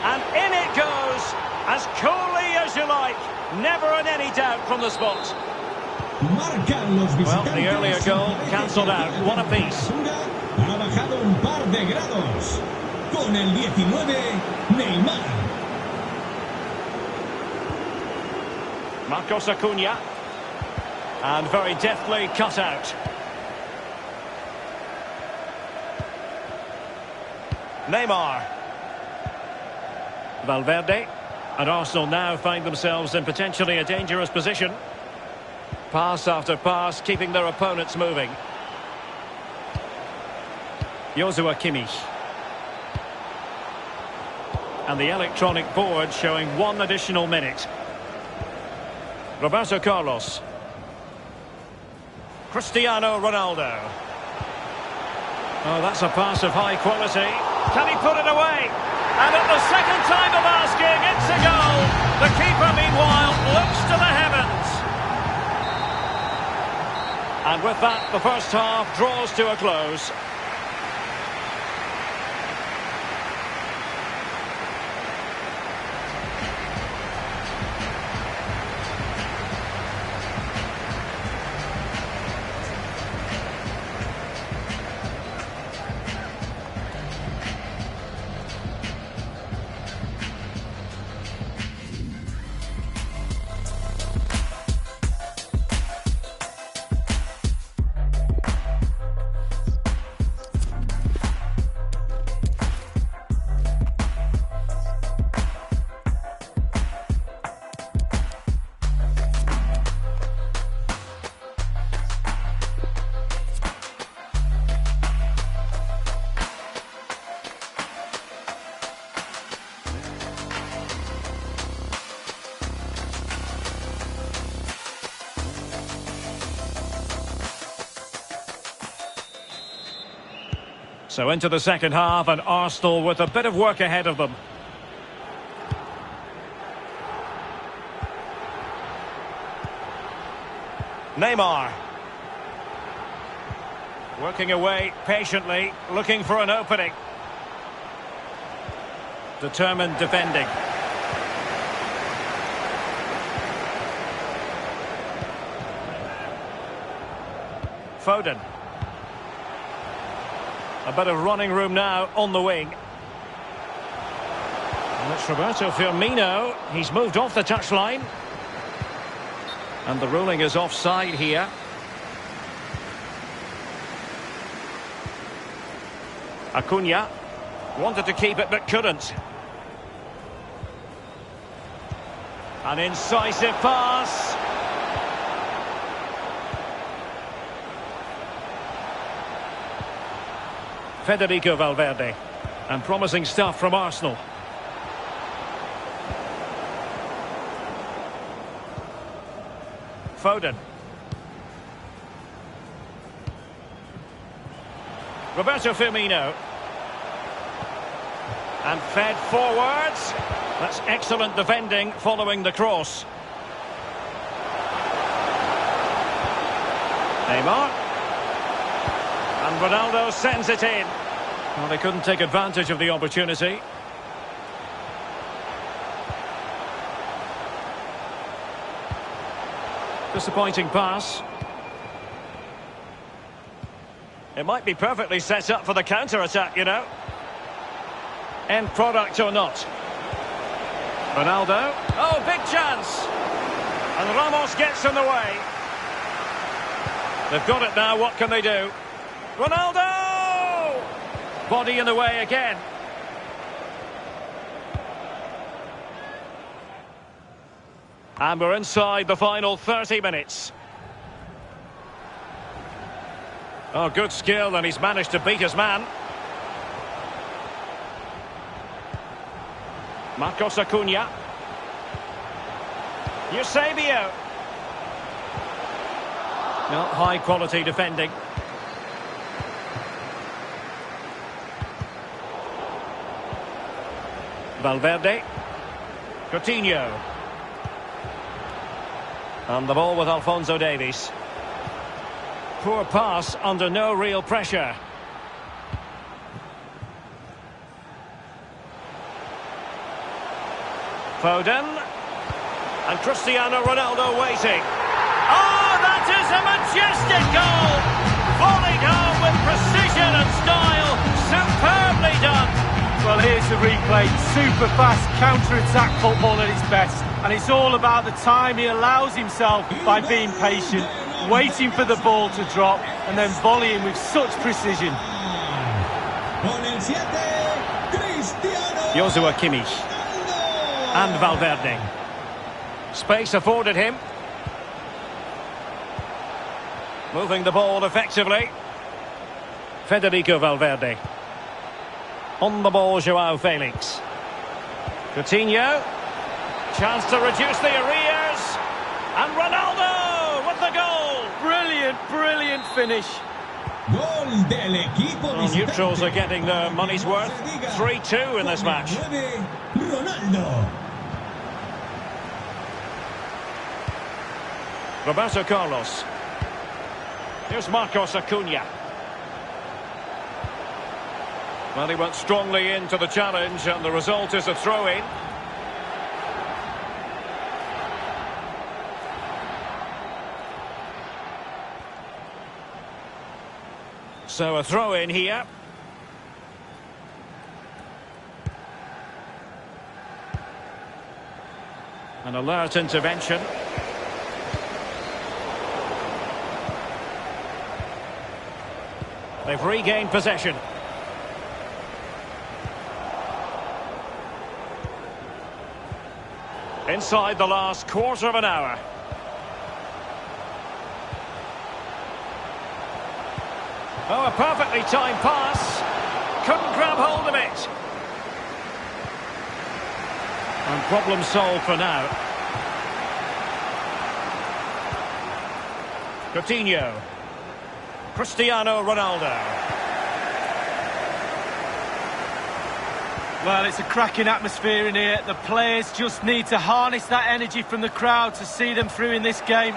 And in it goes, as coolly as you like. Never in any doubt from the spot. Well, the earlier goal cancelled out. One apiece. Ha bajado un par de grados. Con el 19, Neymar. Marcos Acuna. And very deftly cut out. Neymar. Valverde. And Arsenal now find themselves in potentially a dangerous position. Pass after pass, keeping their opponents moving. Joshua Kimmich. And the electronic board showing 1 additional minute. Roberto Carlos. Cristiano Ronaldo. Oh, that's a pass of high quality. Can he put it away? And at the second time of asking, it's a goal. The keeper, meanwhile, looks to the heavens. And with that, the first half draws to a close. So into the second half, and Arsenal with a bit of work ahead of them. Neymar. Working away patiently, looking for an opening. Determined defending. Foden. A bit of running room now on the wing. And it's Roberto Firmino. He's moved off the touchline. And the ruling is offside here. Acuna wanted to keep it but couldn't. An incisive pass. Federico Valverde. And promising stuff from Arsenal. Foden. Roberto Firmino. And fed forwards. That's excellent defending following the cross. Neymar. And Ronaldo sends it in. Well, they couldn't take advantage of the opportunity. Disappointing pass. It might be perfectly set up for the counter-attack, you know. End product or not. Ronaldo. Oh, big chance. And Ramos gets in the way. They've got it now. What can they do? Ronaldo! Body in the way again. And we're inside the final 30 minutes. Oh, good skill, and he's managed to beat his man. Marcos Acuna. Eusebio. No, high quality defending. Valverde. Coutinho. And the ball with Alphonso Davies. Poor pass under no real pressure. Foden. And Cristiano Ronaldo waiting. Oh, that is a majestic goal! Volleyed home with precision and style. Superbly done. Well, here's the replay. Super fast counter-attack football at its best. And it's all about the time he allows himself by being patient, waiting for the ball to drop, and then volleying with such precision. Joshua Kimmich. And Valverde. Space afforded him. Moving the ball effectively. Federico Valverde. On the ball, Joao Felix. Coutinho. Chance to reduce the arrears. And Ronaldo with the goal. Brilliant, brilliant finish. Well, neutrals are getting their money's worth. 3-2 in this match. Ronaldo. Roberto Carlos. Here's Marcos Acuna. Well, he went strongly into the challenge, and the result is a throw-in. So a throw-in here. An alert intervention. They've regained possession. Inside the last quarter of an hour. Oh, a perfectly timed pass. Couldn't grab hold of it. And problem solved for now. Coutinho. Cristiano Ronaldo. Well, it's a cracking atmosphere in here. The players just need to harness that energy from the crowd to see them through in this game.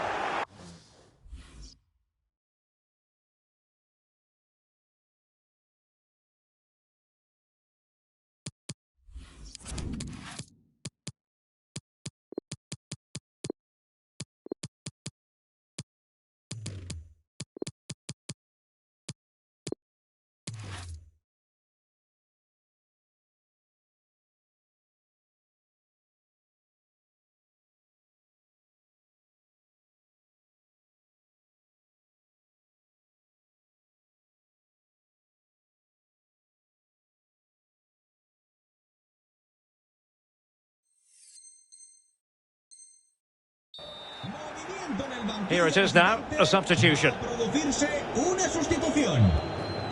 Here it is now, a substitution. Producirse una sustitución.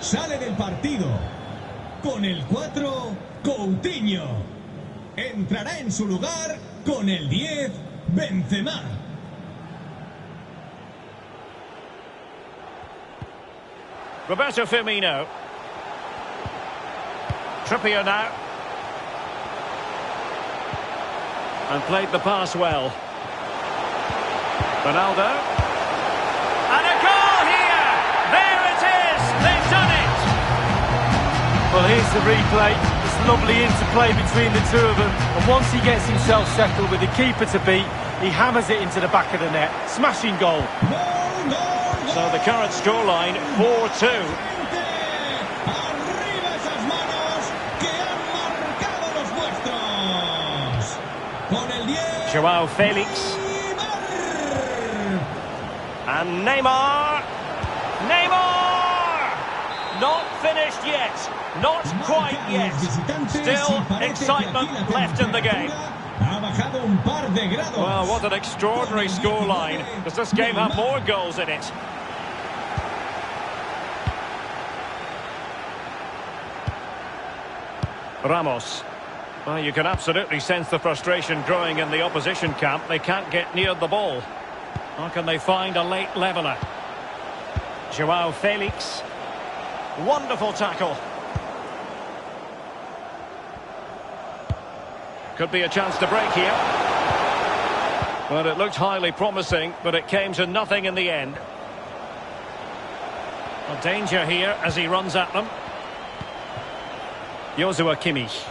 Sale del partido con el 4, Coutinho. Entrará en su lugar con el 10, Benzema. Roberto Firmino. Trippier now. And played the pass well. Ronaldo. And a goal here! There it is! They've done it! Well, here's the replay. It's lovely interplay between the two of them. And once he gets himself settled with the keeper to beat, he hammers it into the back of the net. Smashing goal. So the current scoreline, 4-2. Arriba esas manos que han marcado los vuestros. Con el 10. Joao Felix. And Neymar. Neymar! Not finished yet. Not quite yet. Still excitement left in the game. Well, what an extraordinary scoreline. Does this game have more goals in it? Ramos. Well, you can absolutely sense the frustration growing in the opposition camp. They can't get near the ball. How can they find a late leveller? Joao Felix. Wonderful tackle. Could be a chance to break here. Well, it looked highly promising, but it came to nothing in the end. A danger here as he runs at them. Joshua Kimmich.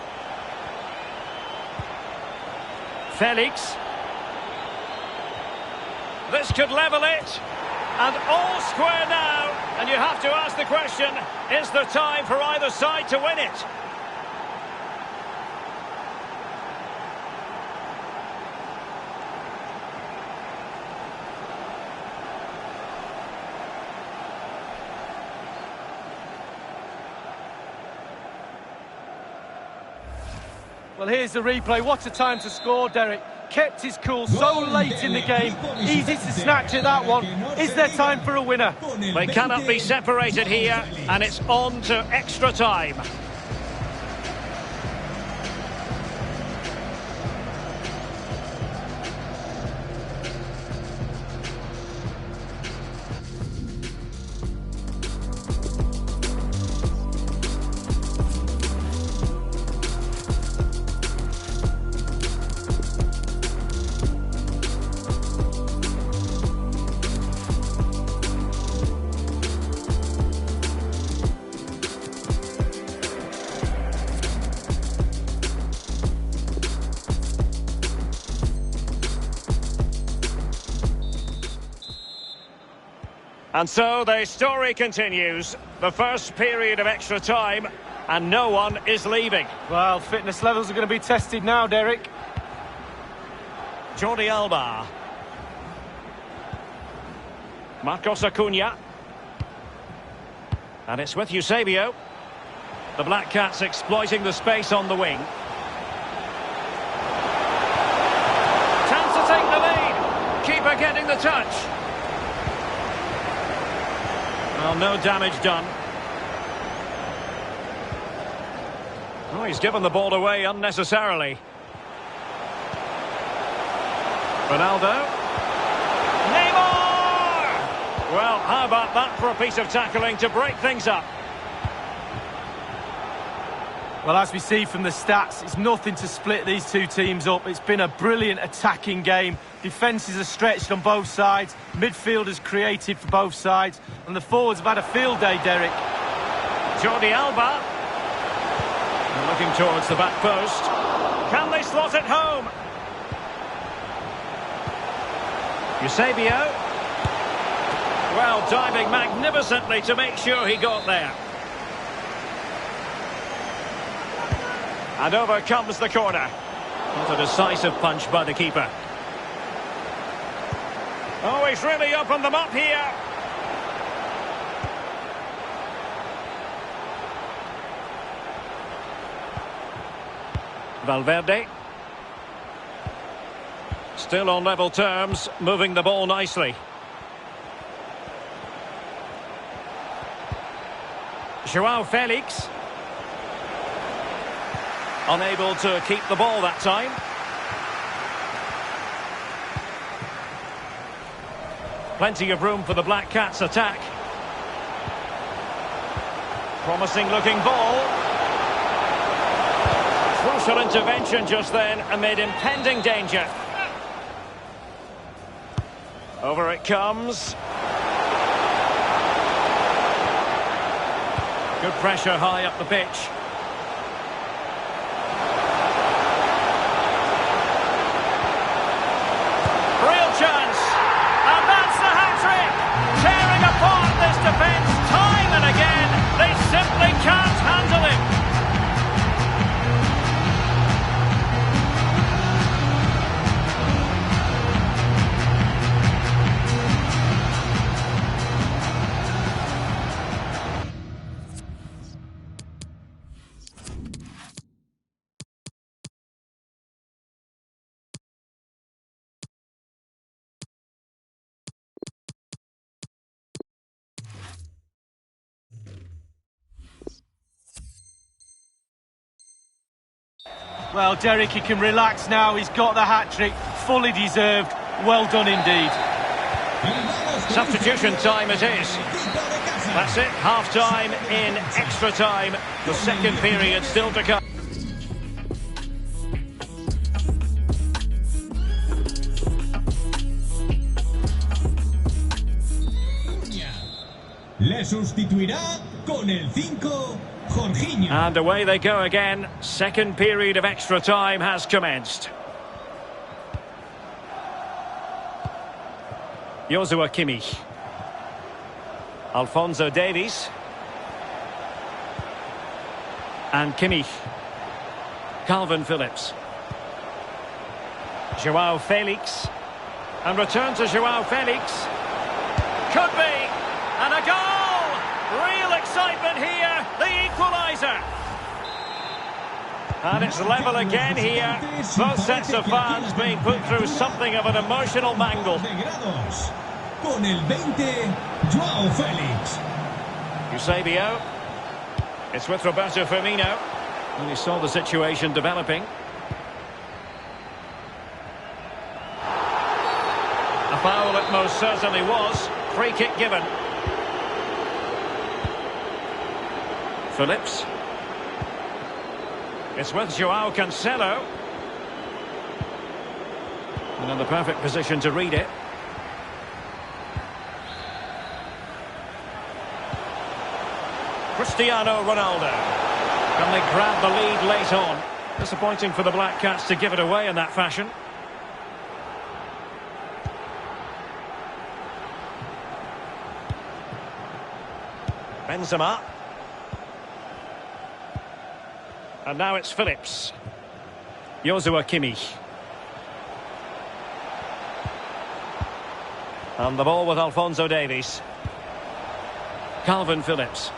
Felix. This could level it. And all square now. And you have to ask the question, is there time for either side to win it? Well, here's the replay. What a time to score, Derek. Kept his cool so late in the game. Easy to snatch at that one. Is there time for a winner? They cannot be separated here, and it's on to extra time. And so the story continues. The first period of extra time, and no one is leaving. Well, fitness levels are going to be tested now, Derek. Jordi Alba. Marcos Acuna. And it's with Eusebio. The Black Cats exploiting the space on the wing. Chance to take the lead. Keeper getting the touch. Well, no damage done. Oh, he's given the ball away unnecessarily. Ronaldo. Neymar! Well, how about that for a piece of tackling to break things up? Well, as we see from the stats, it's nothing to split these two teams up. It's been a brilliant attacking game. Defences are stretched on both sides. Midfielders created for both sides. And the forwards have had a field day, Derek. Jordi Alba. And looking towards the back post. Can they slot it home? Eusebio. Well, diving magnificently to make sure he got there. And over comes the corner. Not a decisive punch by the keeper. Oh, he's really opened them up here. Valverde. Still on level terms, moving the ball nicely. João Felix. Unable to keep the ball that time. Plenty of room for the Black Cats' attack. Promising looking ball. Crucial intervention just then amid impending danger. Over it comes. Good pressure high up the pitch. Real chance. And that's the hat-trick. Tearing apart this defence time and again. They simply can't handle him. Well, Derek, he can relax now. He's got the hat-trick. Fully deserved. Well done indeed. Substitution time it is. That's it, half-time in extra time. The second period still to come. Le sustituirá con el 5, Jorginho. And away they go again. Second period of extra time has commenced. Joshua Kimmich. Alphonso Davies. And Kimmich. Calvin Phillips. Joao Felix. And return to Joao Felix. Could be. And a goal! Real excitement here. The equaliser. And it's level again here. Both sets of fans being put through something of an emotional mangle. Con el 20, Joao Felix. Eusebio. It's with Roberto Firmino. And he saw the situation developing. A foul it most certainly was. Free kick given. Phillips. It's with Joao Cancelo. And in the perfect position to read it. Cristiano Ronaldo. Can they grab the lead late on? Disappointing for the Black Cats to give it away in that fashion. Benzema. And now it's Phillips. Joshua Kimmich. And the ball with Alphonso Davies. Calvin Phillips.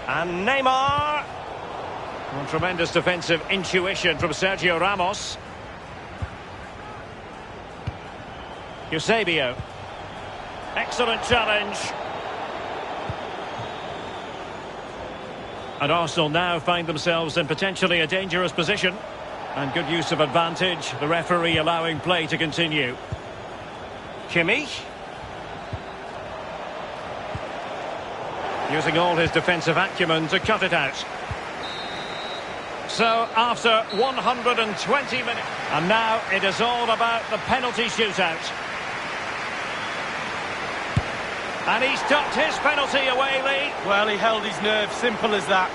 And Neymar. And tremendous defensive intuition from Sergio Ramos. Eusebio. Excellent challenge. And Arsenal now find themselves in potentially a dangerous position. And good use of advantage. The referee allowing play to continue. Kimmich. Using all his defensive acumen to cut it out. So, after 120 minutes... And now it is all about the penalty shootout. And he's ducked his penalty away, Lee. Well, he held his nerve, simple as that.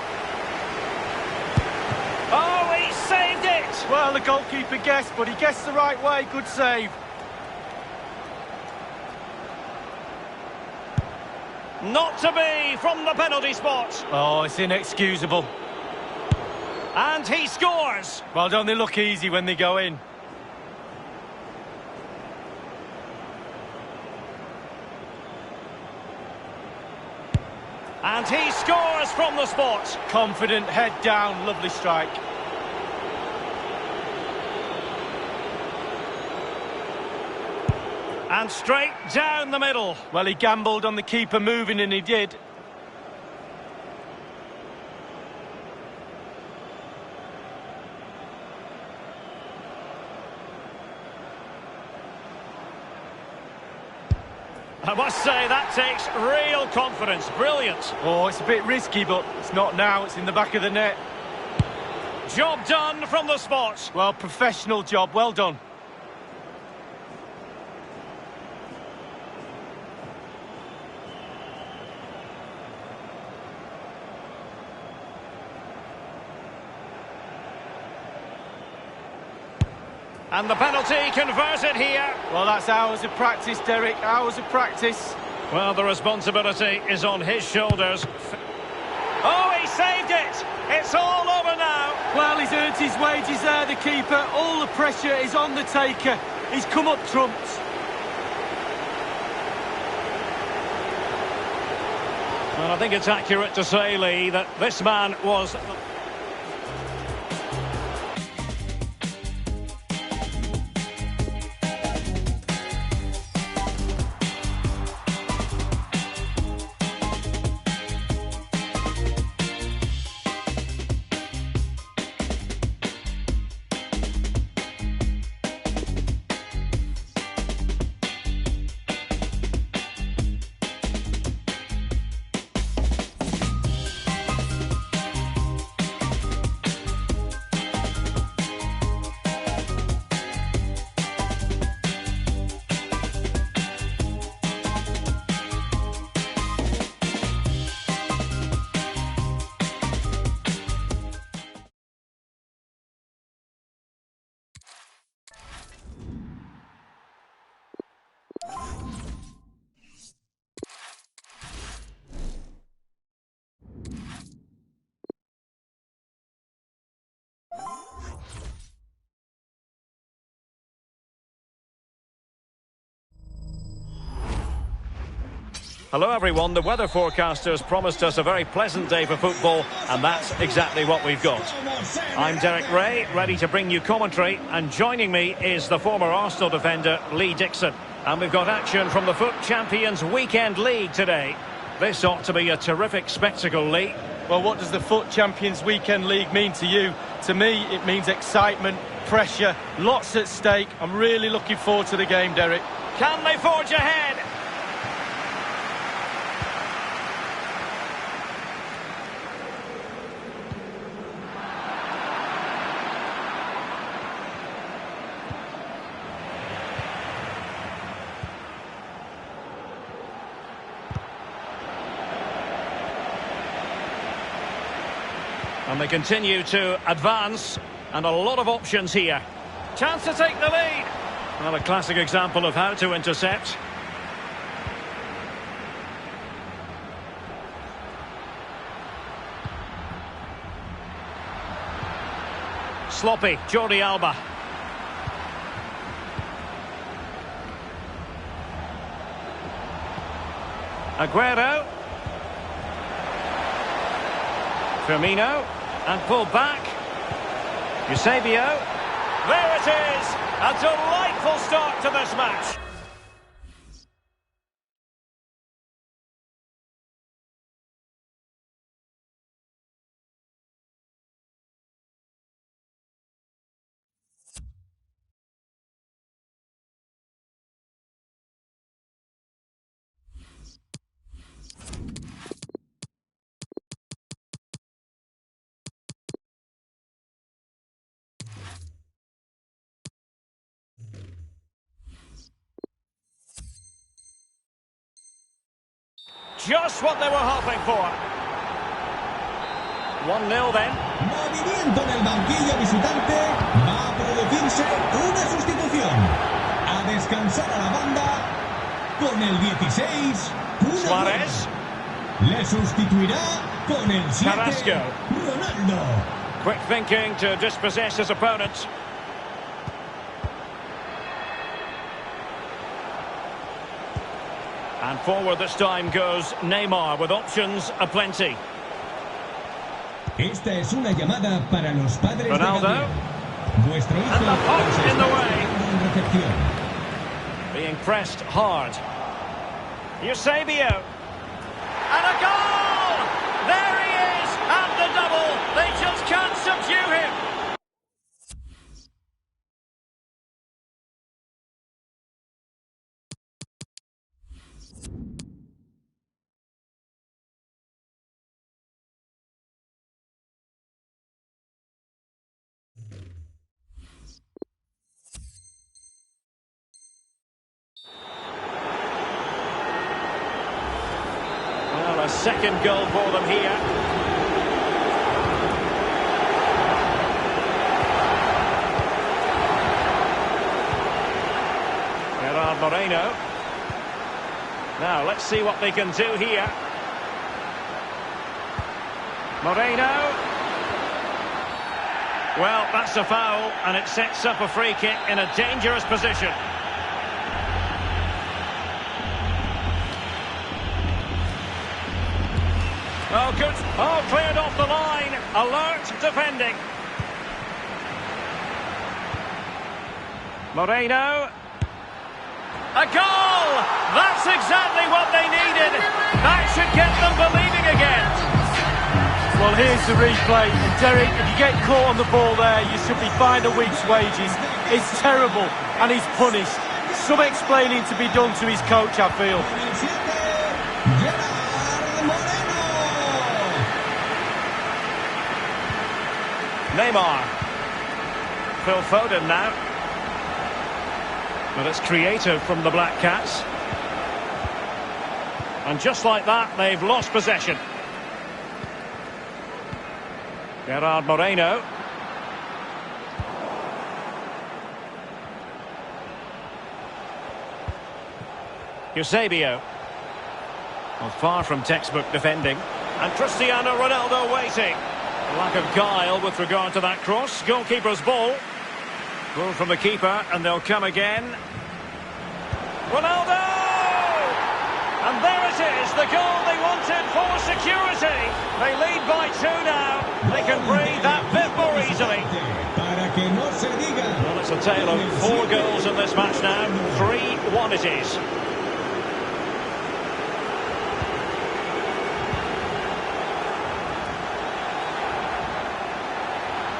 Oh, he saved it! Well, the goalkeeper guessed, but he guessed the right way. Good save. Not to be from the penalty spot. Oh, it's inexcusable. And he scores. Well, don't they look easy when they go in? And he scores from the spot. Confident, head down, lovely strike. And straight down the middle. Well, he gambled on the keeper moving, and he did. I must say, that takes real confidence. Brilliant. Oh, it's a bit risky, but it's not now. It's in the back of the net. Job done from the spot. Well, professional job. Well done. And the penalty converted here. Well, that's hours of practice, Derek. Hours of practice. Well, the responsibility is on his shoulders. Oh, he saved it! It's all over now. Well, he's earned his wages there, the keeper. All the pressure is on the taker. He's come up trumps. Well, I think it's accurate to say, Lee, that this man was... Hello everyone, the weather forecasters promised us a very pleasant day for football, and that's exactly what we've got. I'm Derek Ray, ready to bring you commentary, and joining me is the former Arsenal defender Lee Dixon. And we've got action from the FUT Champions Weekend League today. This ought to be a terrific spectacle, Lee. Well, what does the FUT Champions Weekend League mean to you? To me, it means excitement, pressure, lots at stake. I'm really looking forward to the game, Derek. Can they forge ahead? And they continue to advance, and a lot of options here. Chance to take the lead. Well, a classic example of how to intercept. Sloppy, Jordi Alba. Aguero. Firmino. And pulled back. Eusebio. There it is! A delightful start to this match. Just what they were hoping for. 1-0 then. Movimiento en el banquillo visitante. Va a producirse una sustitución. A descansar a la banda con el 16. Suárez. Le sustituirá con el 7. Carrasco. Ronaldo. Quick thinking to dispossess his opponent. And forward this time goes Neymar with options aplenty. Esta es una llamada para los padres Ronaldo. de Gabriel. Vuestro hijo And the punch os in the está way. esperando en recepción. Being pressed hard. Eusebio. And a goal! There he is! And the double! They just can't subdue him! Well, a second goal for them here. Gerard Moreno. Now, let's see what they can do here. Moreno. Well, that's a foul, and it sets up a free kick in a dangerous position. Oh, good. Oh, cleared off the line. Alert defending. Moreno. A goal! That's exactly what they needed. That should get them believing again. Well, here's the replay. And Derek, if you get caught on the ball there, you should be fined a week's wages. It's terrible, and he's punished. Some explaining to be done to his coach, I feel. Con el 7. Gerard Moreno. Neymar. Phil Foden now. But it's creative from the Black Cats. And just like that, they've lost possession. Gerard Moreno. Eusebio. Well, far from textbook defending. And Cristiano Ronaldo waiting. A lack of guile with regard to that cross. Goalkeeper's ball. Goal from the keeper, and they'll come again. Ronaldo! And there it is, the goal they wanted for security. They lead by 2 now. They can breathe that bit more easily. Para que no se diga. Well, it's a tale of 4 goals in this match now. 3-1 it is.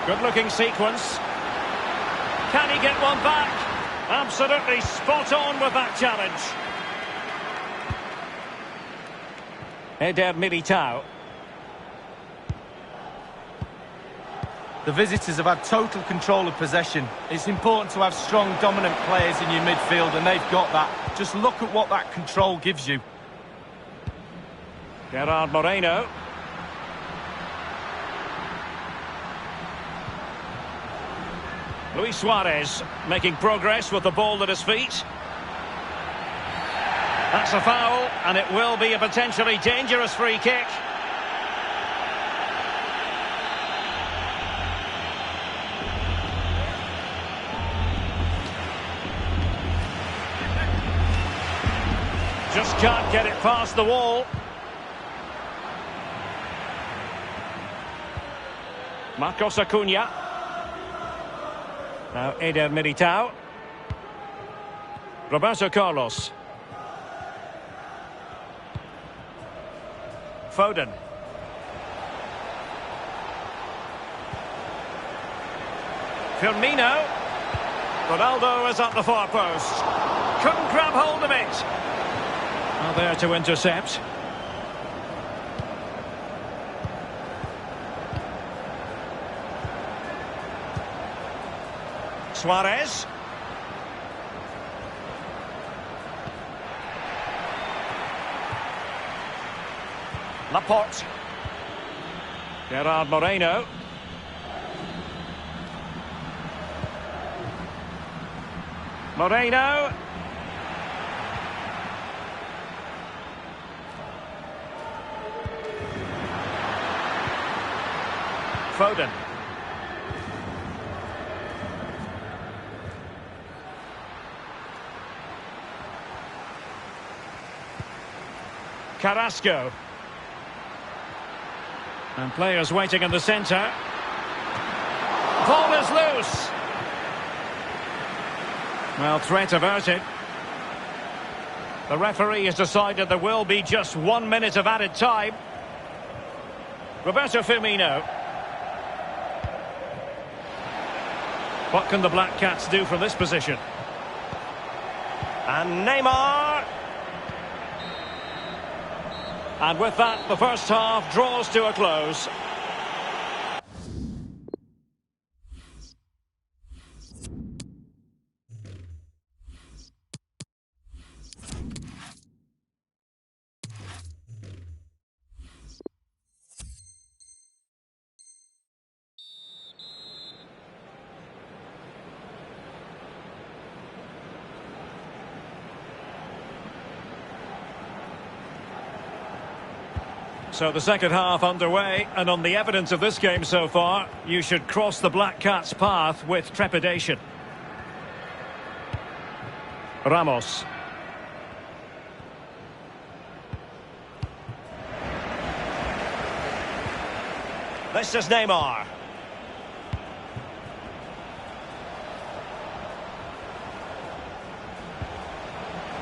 Good-looking sequence. Can he get one back? Absolutely spot on with that challenge. Eder Militao. The visitors have had total control of possession. It's important to have strong, dominant players in your midfield, and they've got that. Just look at what that control gives you. Gerard Moreno. Luis Suarez making progress with the ball at his feet. That's a foul, and it will be a potentially dangerous free kick. Just can't get it past the wall. Marcos Acuna. Now Eder Militao. Roberto Carlos. Foden. Firmino. Ronaldo is at the far post. Couldn't grab hold of it. Well, there to intercept. Suarez. Laporte. Gerard Moreno. Moreno. Foden. Carrasco. And players waiting in the centre. Ball is loose. Well, threat averted. The referee has decided there will be just 1 minute of added time. Roberto Firmino. What can the Black Cats do from this position? And Neymar. And with that, the first half draws to a close. So the second half underway, and on the evidence of this game so far, you should cross the Black Cats' path with trepidation. Ramos. This is Neymar.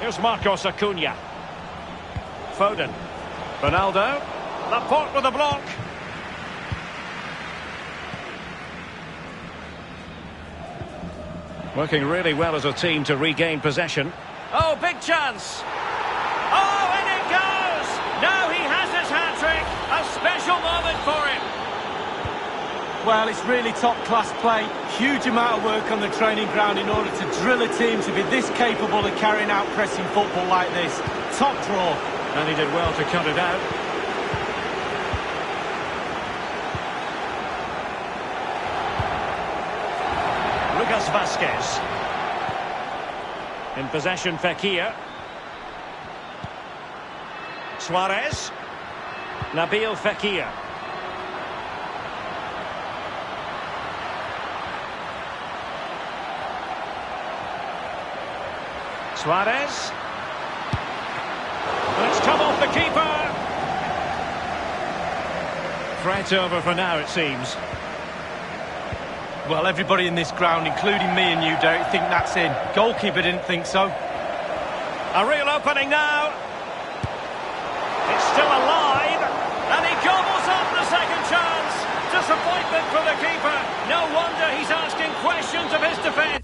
Here's Marcos Acuna. Foden. Ronaldo. Laporte with a block. Working really well as a team to regain possession. Oh, big chance. Oh, and it goes. Now he has his hat-trick. A special moment for him. Well, it's really top-class play. Huge amount of work on the training ground in order to drill a team to be this capable of carrying out pressing football like this. Top draw. And he did well to cut it out. Lucas Vazquez. In possession, Fekir. Suarez. Nabil Fekir. Suarez. And it's come off the keeper. Threat over for now, it seems. Well, everybody in this ground, including me and you, Derek, think that's in. Goalkeeper didn't think so. A real opening now. It's still alive, and he gobbles up the second chance. Disappointment for the keeper. No wonder he's asking questions of his defence.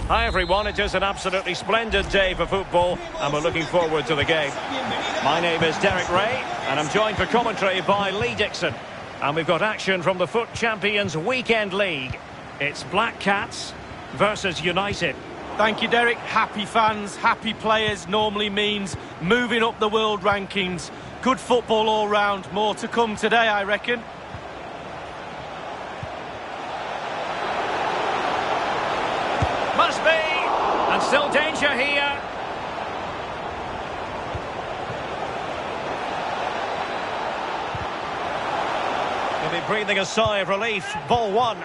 Hi everyone, it is an absolutely splendid day for football and we're looking forward to the game. My name is Derek Ray and I'm joined for commentary by Lee Dixon. And we've got action from the FUT Champions Weekend League. It's Black Cats versus United. Thank you, Derek. Happy fans, happy players normally means moving up the world rankings. Good football all round. More to come today, I reckon. Must be! And still danger here. He'll be breathing a sigh of relief. Ball one.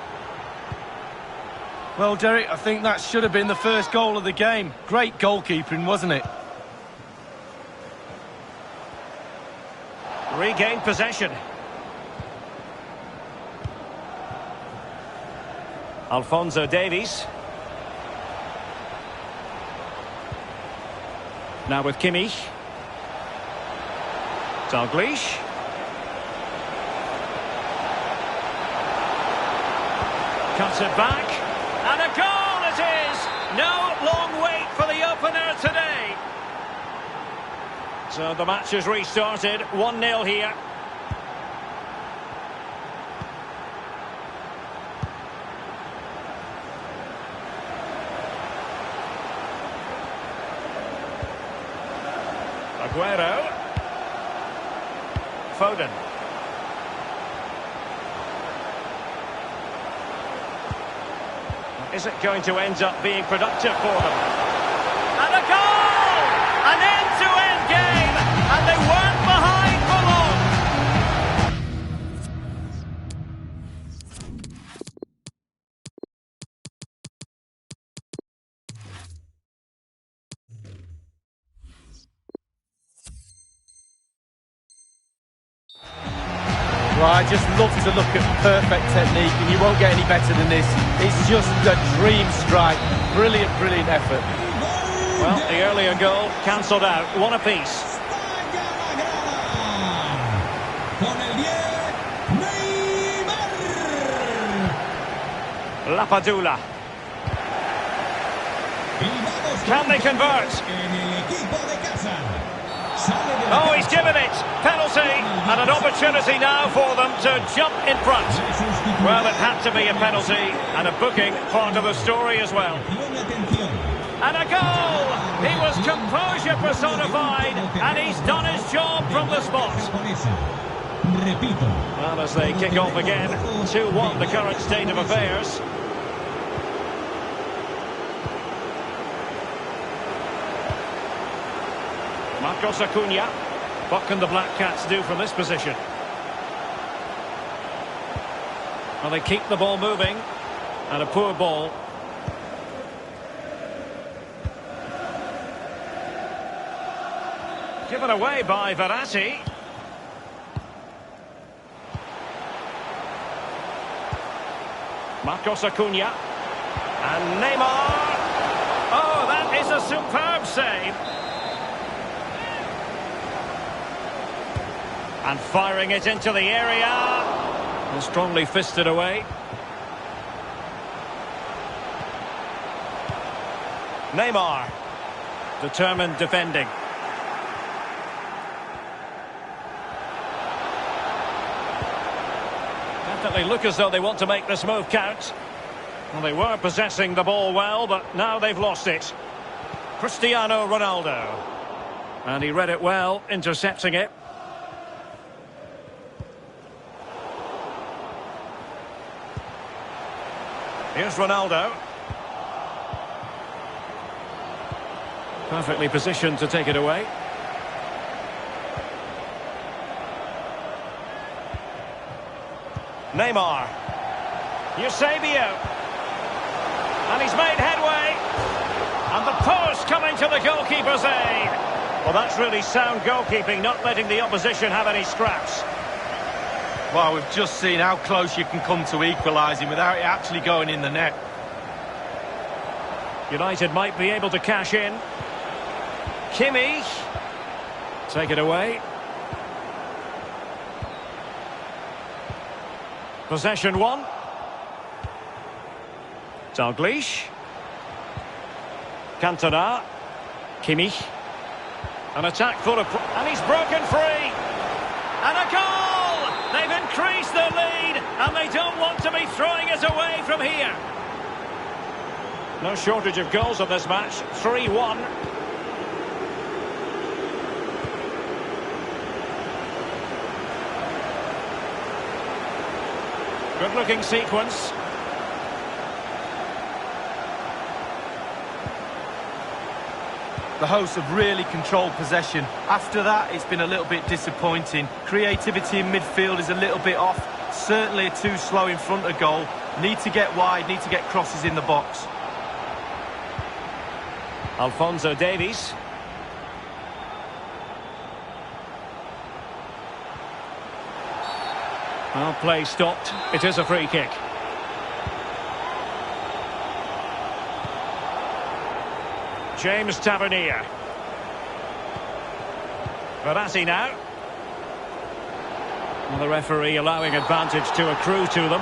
Well, Derek, I think that should have been the first goal of the game. Great goalkeeping, wasn't it? Regained possession. Alphonso Davies. Now with Kimmich. Dalglish. Cuts it back. And a goal it is! No long wait for the opener today. So the match has restarted. 1-0 here. Aguero. Foden. Is it going to end up being productive for them? And a goal! An end-to-end game! And they weren't behind for long! Well, I just love to look at perfect technique, and you won't get any better than this. It's just a dream strike. Brilliant, brilliant effort. Well, the earlier goal cancelled out. One apiece. Lapadula. Can they convert? Oh, he's given it. Penalty. And an opportunity now for them to jump in front. Well, it had to be a penalty. And a booking part of the story as well. And a goal! He was composure personified. And he's done his job from the spot. Well, as they kick off again. 2-1 the current state of affairs. Marcos Acuna. What can the Black Cats do from this position? Well, they keep the ball moving. And a poor ball. Given away by Verratti. Marcos Acuna. And Neymar. Oh, that is a superb save. And firing it into the area. And strongly fisted away. Neymar. Determined defending. Definitely look as though they want to make this move count. Well, they were possessing the ball well, but now they've lost it. Cristiano Ronaldo. And he read it well, intercepting it. Here's Ronaldo. Perfectly positioned to take it away. Neymar. Eusebio. And he's made headway. And the post coming to the goalkeeper's aid. Well, that's really sound goalkeeping, not letting the opposition have any scraps. Well, we've just seen how close you can come to equalising without it actually going in the net. United might be able to cash in. Kimmich. Take it away. Possession one. Dalglish. Cantona. Kimmich. An attack full of... And he's broken free. And a goal! They've increased their lead, and they don't want to be throwing it away from here. No shortage of goals in this match. 3-1. Good-looking sequence. The hosts have really controlled possession. After that, it's been a little bit disappointing. Creativity in midfield is a little bit off. Certainly too slow in front of goal. Need to get wide, need to get crosses in the box. Alphonso Davies. Well, play stopped. It is a free kick. James Tavernier. Verratti now. Well, the referee allowing advantage to accrue to them.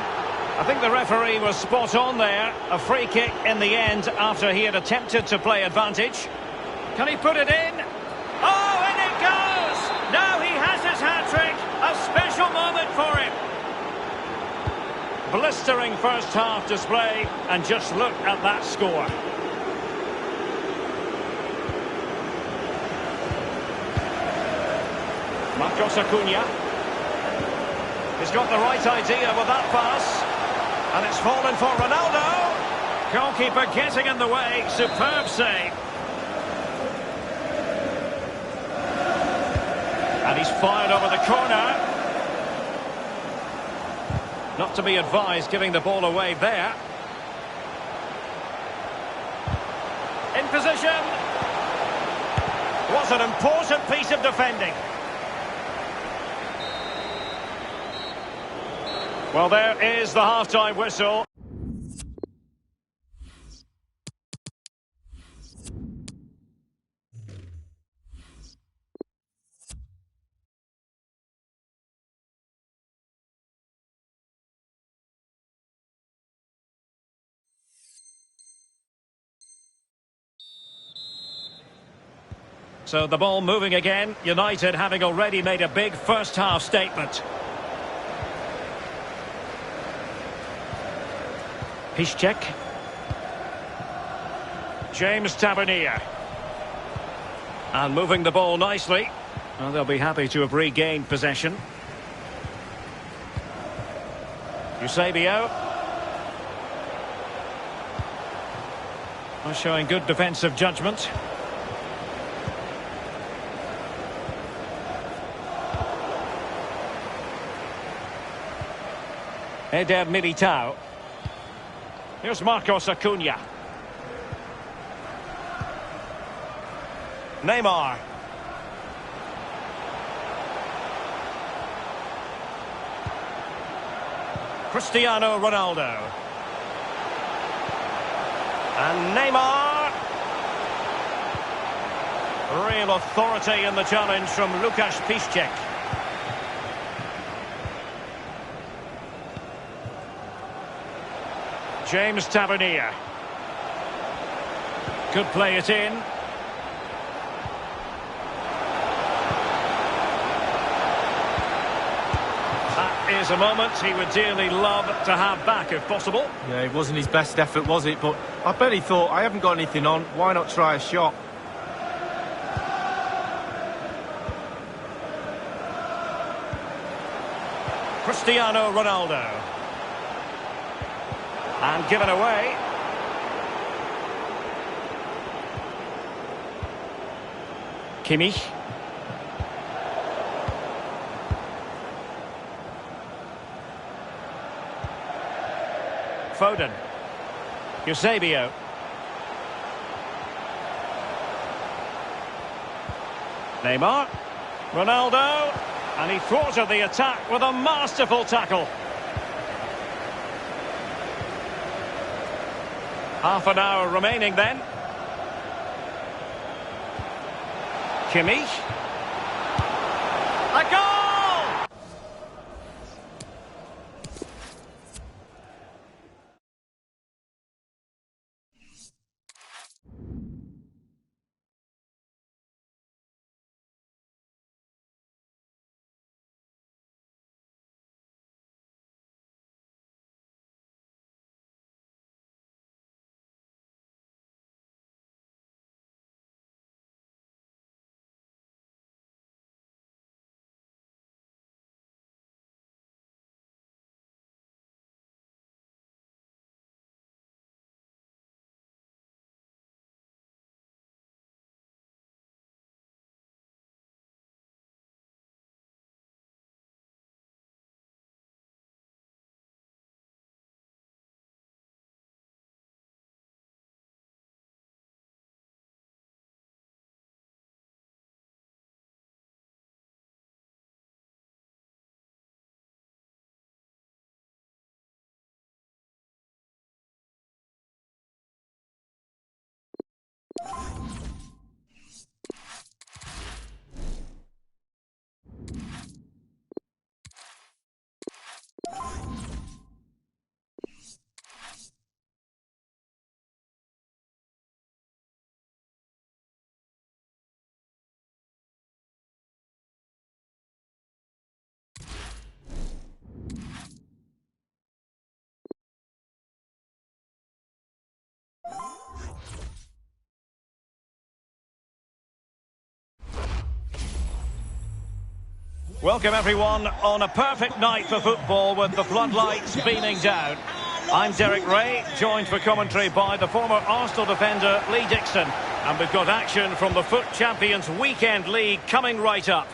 I think the referee was spot on there. A free kick in the end after he had attempted to play advantage. Can he put it in? Oh, in it goes! Now he has his hat-trick. A special moment for him. Blistering first half display, and just look at that score. Marcos Acuna. He's got the right idea with that pass. And it's fallen for Ronaldo. Goalkeeper getting in the way. Superb save. And he's fired over the corner. Not to be advised giving the ball away there. In position. Was an important piece of defending. Well, there is the half-time whistle. So the ball moving again. United having already made a big first-half statement. Piszczek. James Tavernier. And moving the ball nicely. Well, they'll be happy to have regained possession. Eusebio. Well, showing good defensive judgment. Eder Militao. Here's Marcos Acuna. Neymar. Cristiano Ronaldo. And Neymar. Real authority in the challenge from Łukasz Piszczek. James Tavernier. Could play it in. That is a moment he would dearly love to have back if possible. Yeah, it wasn't his best effort, was it? But I bet he thought, I haven't got anything on, why not try a shot? Cristiano Ronaldo. And given away. Kimmich. Foden. Eusebio. Neymar. Ronaldo. And he thwarted the attack with a masterful tackle. Half an hour remaining then. Kimmich. A goal! Welcome everyone on a perfect night for football with the floodlights beaming down. I'm Derek Ray, joined for commentary by the former Arsenal defender Lee Dixon. And we've got action from the FUT Champions Weekend League coming right up.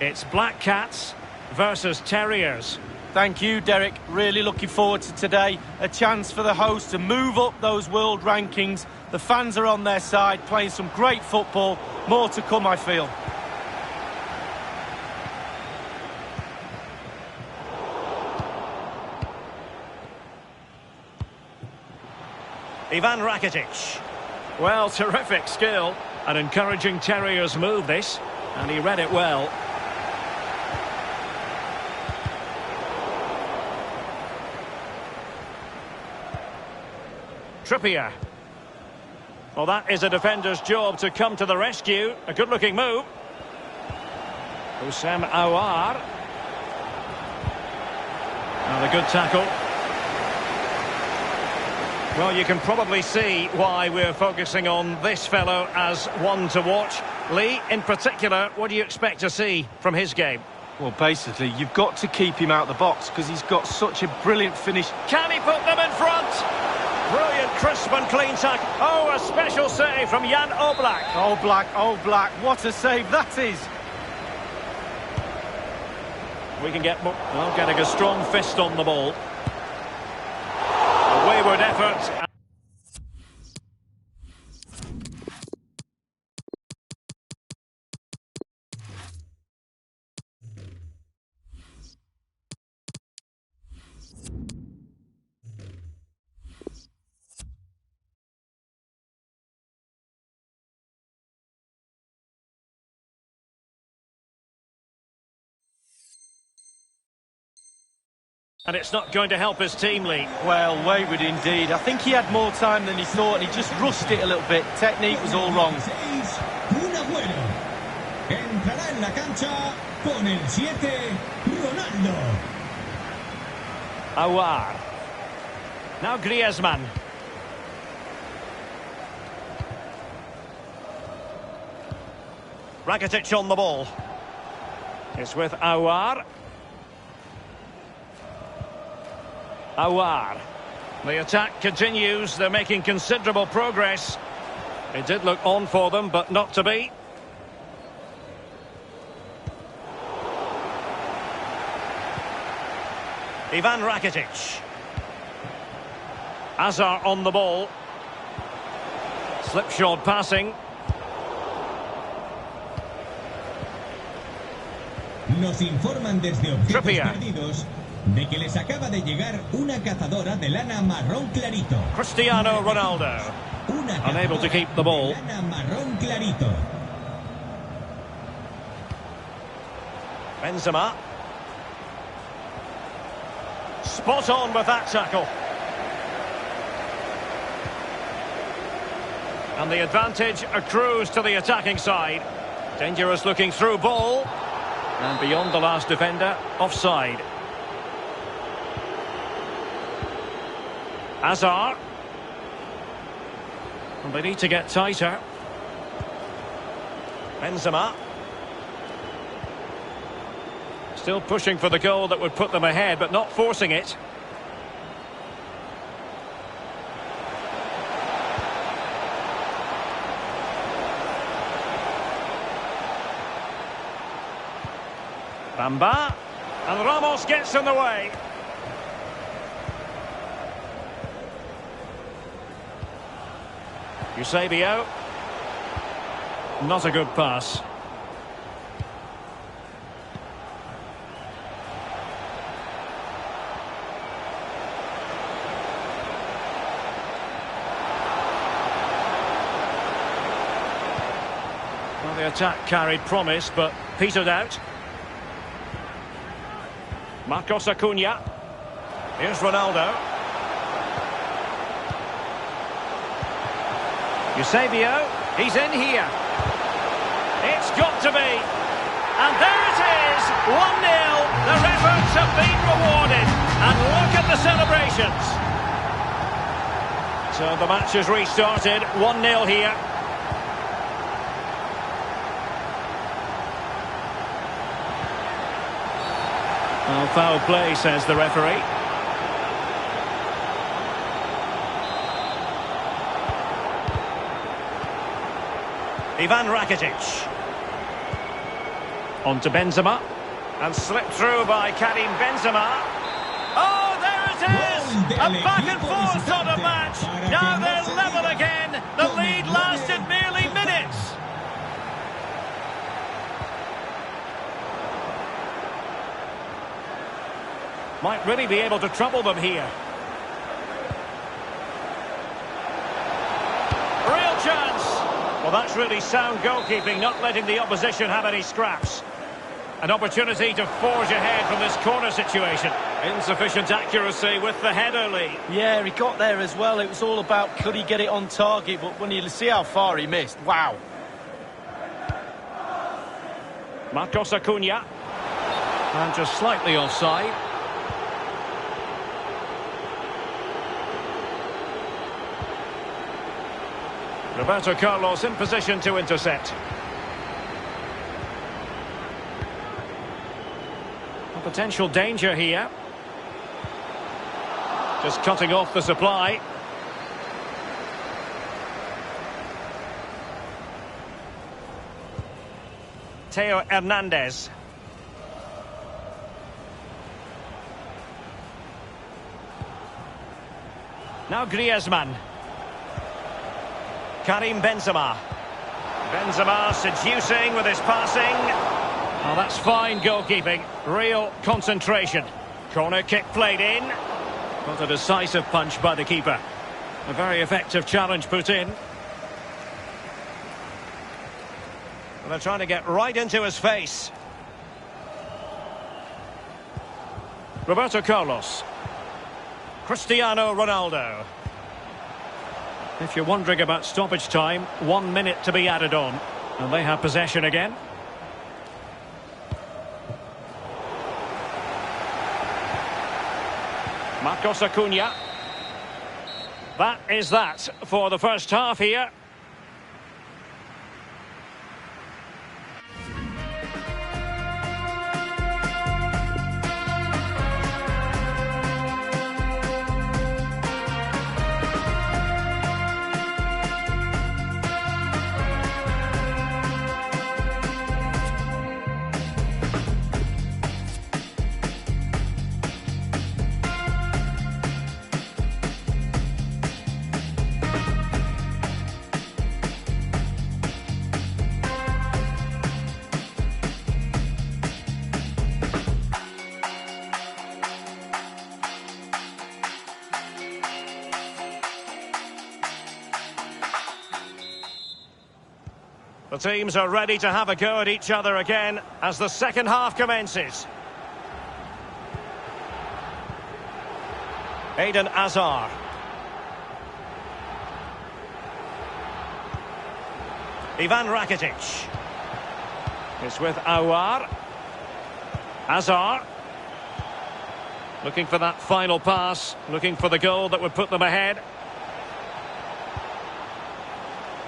It's Black Cats versus Terriers. Thank you, Derek. Really looking forward to today. A chance for the host to move up those world rankings. The fans are on their side, playing some great football. More to come, I feel. Ivan Rakitic. Well, terrific skill. An encouraging Terriers move, this. And he read it well. Trippier. Well, that is a defender's job to come to the rescue. A good-looking move. Houssem Aouar. And a good tackle. Well, you can probably see why we're focusing on this fellow as one to watch. Lee, in particular, what do you expect to see from his game? Well, basically, you've got to keep him out of the box because he's got such a brilliant finish. Can he put them in front? Brilliant, crisp and clean tackle. Oh, a special save from Jan Oblak. Oblak, what a save that is. We can get more. Well, getting a strong fist on the ball. A wayward effort. And it's not going to help his team, Lee. Well, wayward indeed. I think he had more time than he thought, and he just rushed it a little bit. Technique was all wrong. Entrará en la cancha con el 7, Ronaldo. Aouar. Now Griezmann. Rakitic on the ball. It's with Aouar. Aouar. The attack continues. They're making considerable progress. It did look on for them, but not to be. Ivan Rakitic. Hazard on the ball. Slipshod passing. Nos informan desde objetos Trippier. perdidos de que les acaba de llegar una cazadora de lana marrón clarito. Cristiano Ronaldo. Una Unable to keep the ball. de lana marrón clarito. Benzema. Spot on with that tackle. And the advantage accrues to the attacking side. Dangerous looking through ball. And beyond the last defender, offside. Hazard. And they need to get tighter. Benzema. Still pushing for the goal that would put them ahead, but not forcing it. Bamba. And Ramos gets in the way. Eusebio. Not a good pass. Well, the attack carried promise, but petered out. Marcos Acuna. Here's Ronaldo. Eusebio. He's in here. It's got to be. And there it is. 1-0. Their efforts have been rewarded. And look at the celebrations. So the match has restarted. 1-0 here. Well, foul play, says the referee. Ivan Rakitic. On to Benzema. And slipped through by Karim Benzema. Oh, there it is! A back and forth sort of match. Now they're level again. The lead lasted merely minutes. Might really be able to trouble them here. Real chance. Well, that's really sound goalkeeping, not letting the opposition have any scraps. An opportunity to forge ahead from this corner situation. Insufficient accuracy with the header, Lee. Yeah, he got there as well. It was all about could he get it on target, but when you see how far he missed, wow. Marcos Acuna. And just slightly offside. Roberto Carlos in position to intercept. A potential danger here. Just cutting off the supply. Theo Hernandez. Now Griezmann. Karim Benzema. Benzema seducing with his passing. Oh, that's fine goalkeeping. Real concentration. Corner kick played in. Not a decisive punch by the keeper. A very effective challenge put in. And they're trying to get right into his face. Roberto Carlos. Cristiano Ronaldo. If you're wondering about stoppage time, 1 minute to be added on. And they have possession again. Marcos Acuna. That is that for the first half here. The teams are ready to have a go at each other again as the second half commences. Eden Hazard. Ivan Rakitic. It's with Aouar. Hazard. Looking for that final pass. Looking for the goal that would put them ahead.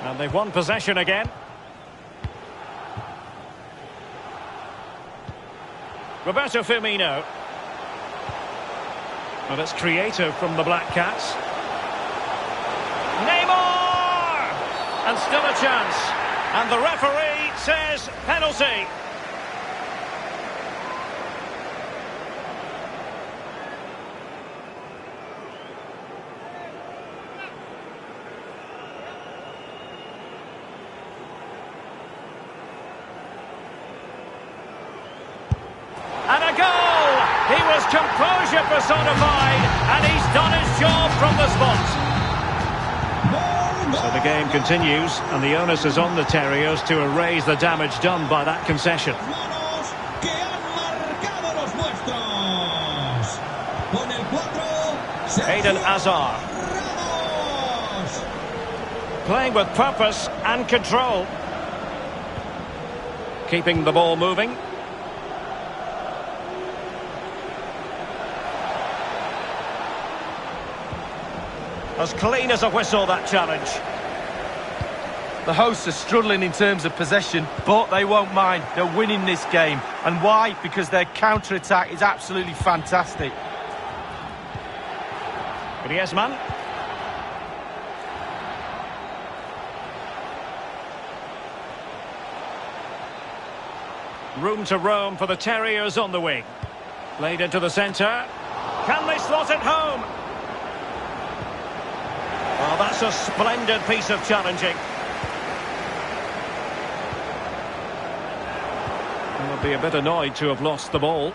And they've won possession again. Roberto Firmino. Well, it's creative from the Black Cats. Neymar! And still a chance. And the referee says penalty. And a goal! He was composure personified, and he's done his job from the spot. So the game continues, and the onus is on the Terriers to erase the damage done by that concession. Eden Hazard. Playing with purpose and control. Keeping the ball moving. As clean as a whistle, that challenge. The hosts are struggling in terms of possession, but they won't mind. They're winning this game. And why? Because their counter-attack is absolutely fantastic. Griezmann. Room to roam for the Terriers on the wing. Played into the centre. Can they slot it home? Well, that's a splendid piece of challenging. They'll be a bit annoyed to have lost the ball.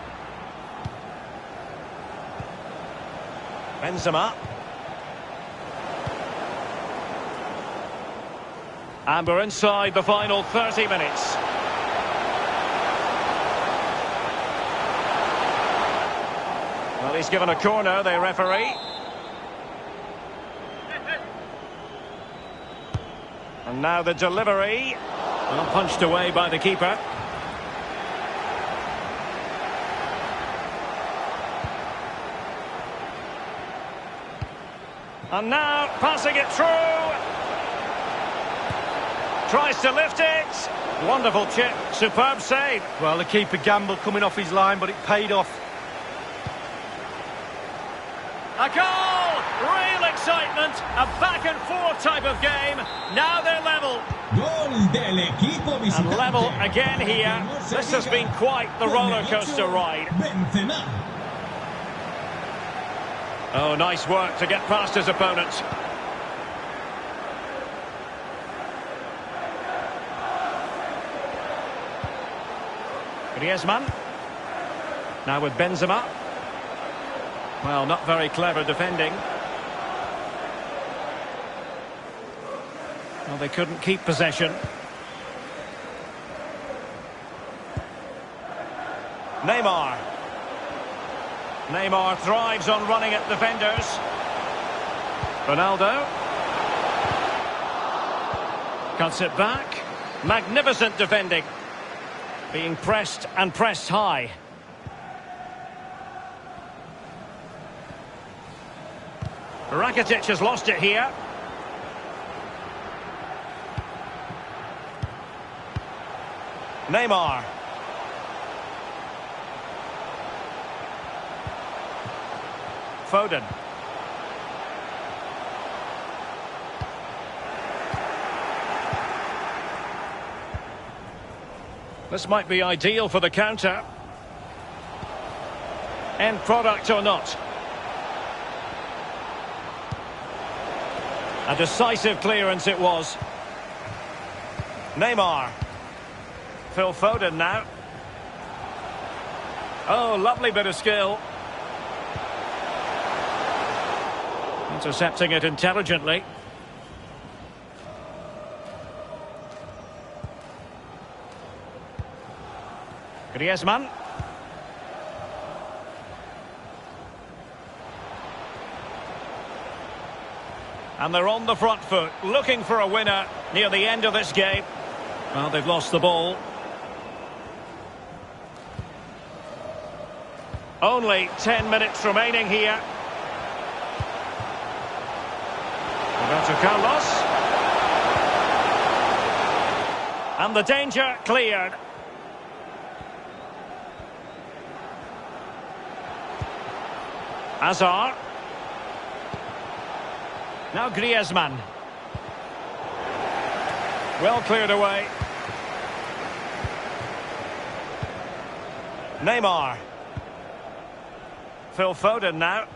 Benzema. And we're inside the final 30 minutes. Well, he's given a corner, the referee. And now the delivery. Well, punched away by the keeper. And now passing it through. Tries to lift it. Wonderful chip. Superb save. Well, the keeper gambled coming off his line, but it paid off. A goal! Real excitement. A back-and-forth type of game. Now they're level. Gol del equipo visitante. And level again here. This has been quite the roller coaster ride. Benzema. Oh, nice work to get past his opponents. Griezmann. Now with Benzema. Well, not very clever defending. Well, they couldn't keep possession. Neymar. Neymar thrives on running at defenders. Ronaldo. Cuts it back. Magnificent defending. Being pressed and pressed high. Rakitic has lost it here. Neymar. Foden. This might be ideal for the counter. End product or not. A decisive clearance it was. Neymar. Phil Foden now. Oh, lovely bit of skill. Intercepting it intelligently. Griezmann. And they're on the front foot, looking for a winner near the end of this game. Well, they've lost the ball. Only 10 minutes remaining here. Roberto Carlos. And the danger cleared. Hazard. Now Griezmann. Well cleared away. Neymar. Phil Foden now.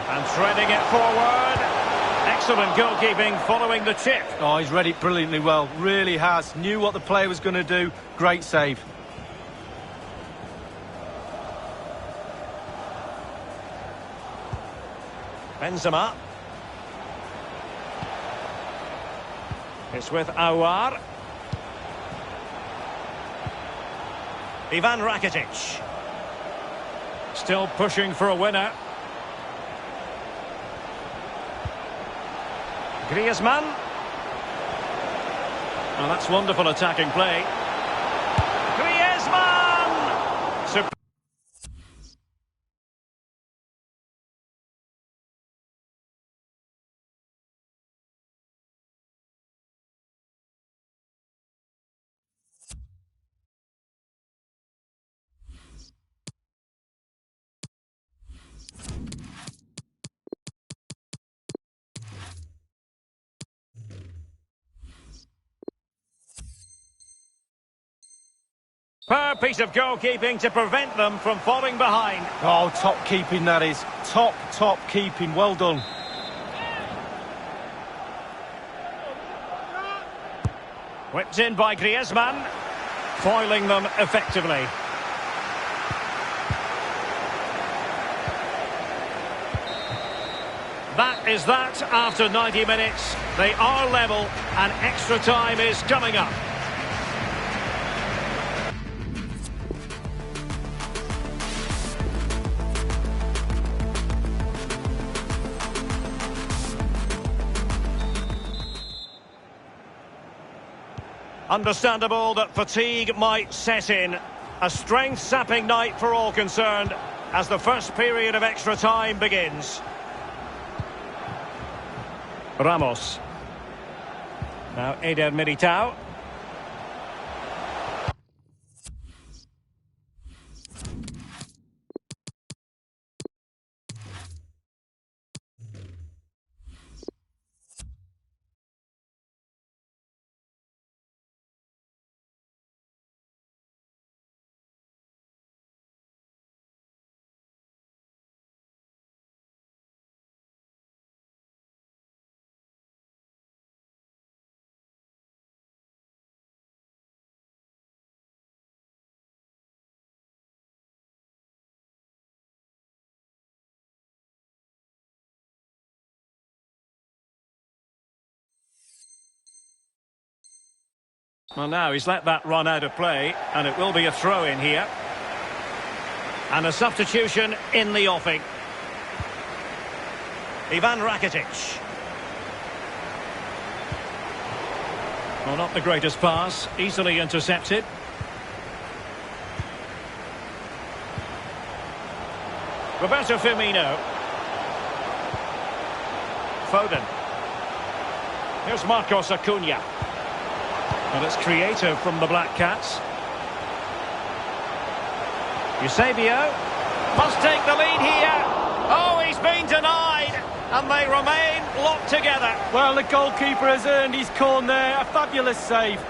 And threading it forward. Excellent goalkeeping following the chip. Oh, he's read it brilliantly well. Really has. Knew what the player was going to do. Great save. Benzema. It's with Aouar. Ivan Rakitic. Still pushing for a winner. Griezmann. Oh, that's wonderful attacking play. Griezmann! Superb piece of goalkeeping to prevent them from falling behind. Oh, top keeping that is. Top keeping. Well done. Whipped in by Griezmann, foiling them effectively. That is that after 90 minutes. They are level and extra time is coming up. Understandable that fatigue might set in. A strength-sapping night for all concerned as the first period of extra time begins. Ramos. Now Eder Militao. Well, now he's let that run out of play, and it will be a throw-in here. And a substitution in the offing. Ivan Rakitic. Well, not the greatest pass, easily intercepted. Roberto Firmino. Foden. Here's Marcos Acuna. And it's creative from the Black Cats. Eusebio must take the lead here. Oh, he's been denied. And they remain locked together. Well, the goalkeeper has earned his corner there. A fabulous save.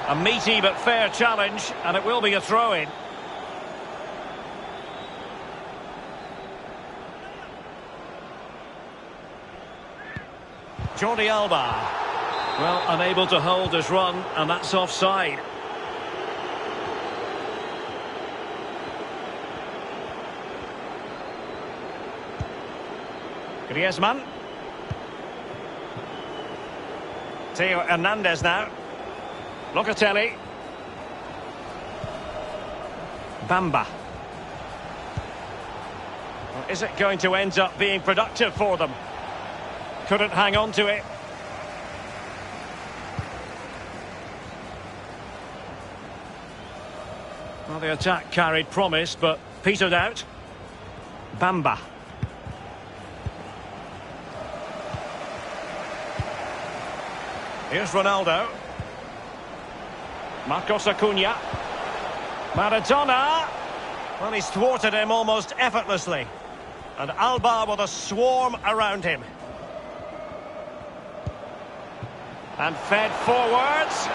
A meaty but fair challenge, and it will be a throw-in. Jordi Alba. Well, unable to hold his run, and that's offside. Griezmann. Theo Hernandez now. Locatelli. Bamba. Well, is it going to end up being productive for them? Couldn't hang on to it. Well, the attack carried promise, but petered out. Bamba. Here's Ronaldo. Marcos Acuna. Maradona. Well, he's thwarted him almost effortlessly. And Alba with a swarm around him. And fed forwards.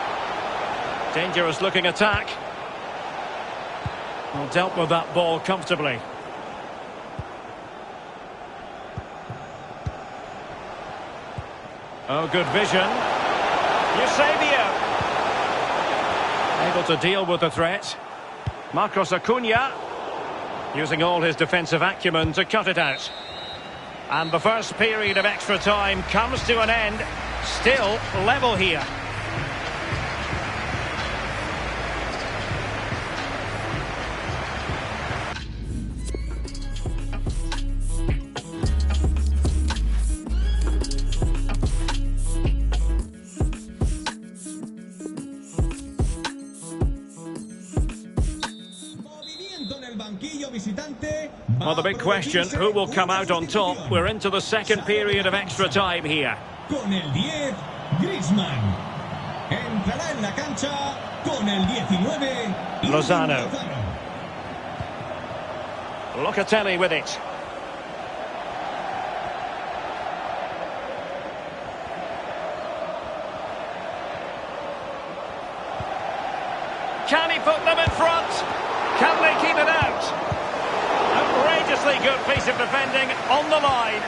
Dangerous looking attack. Well, dealt with that ball comfortably. Oh, good vision. Eusebio. Able to deal with the threat. Marcos Acuna. Using all his defensive acumen to cut it out. And the first period of extra time comes to an end. Still level here. Well, the big question, who will come out on top? We're into the second period of extra time here. Con el 10, Griezmann. Entrará en la cancha con el 19, Lozano. Locatelli with it. Can he put them in front? Can they keep it out? Outrageously good piece of defending on the line.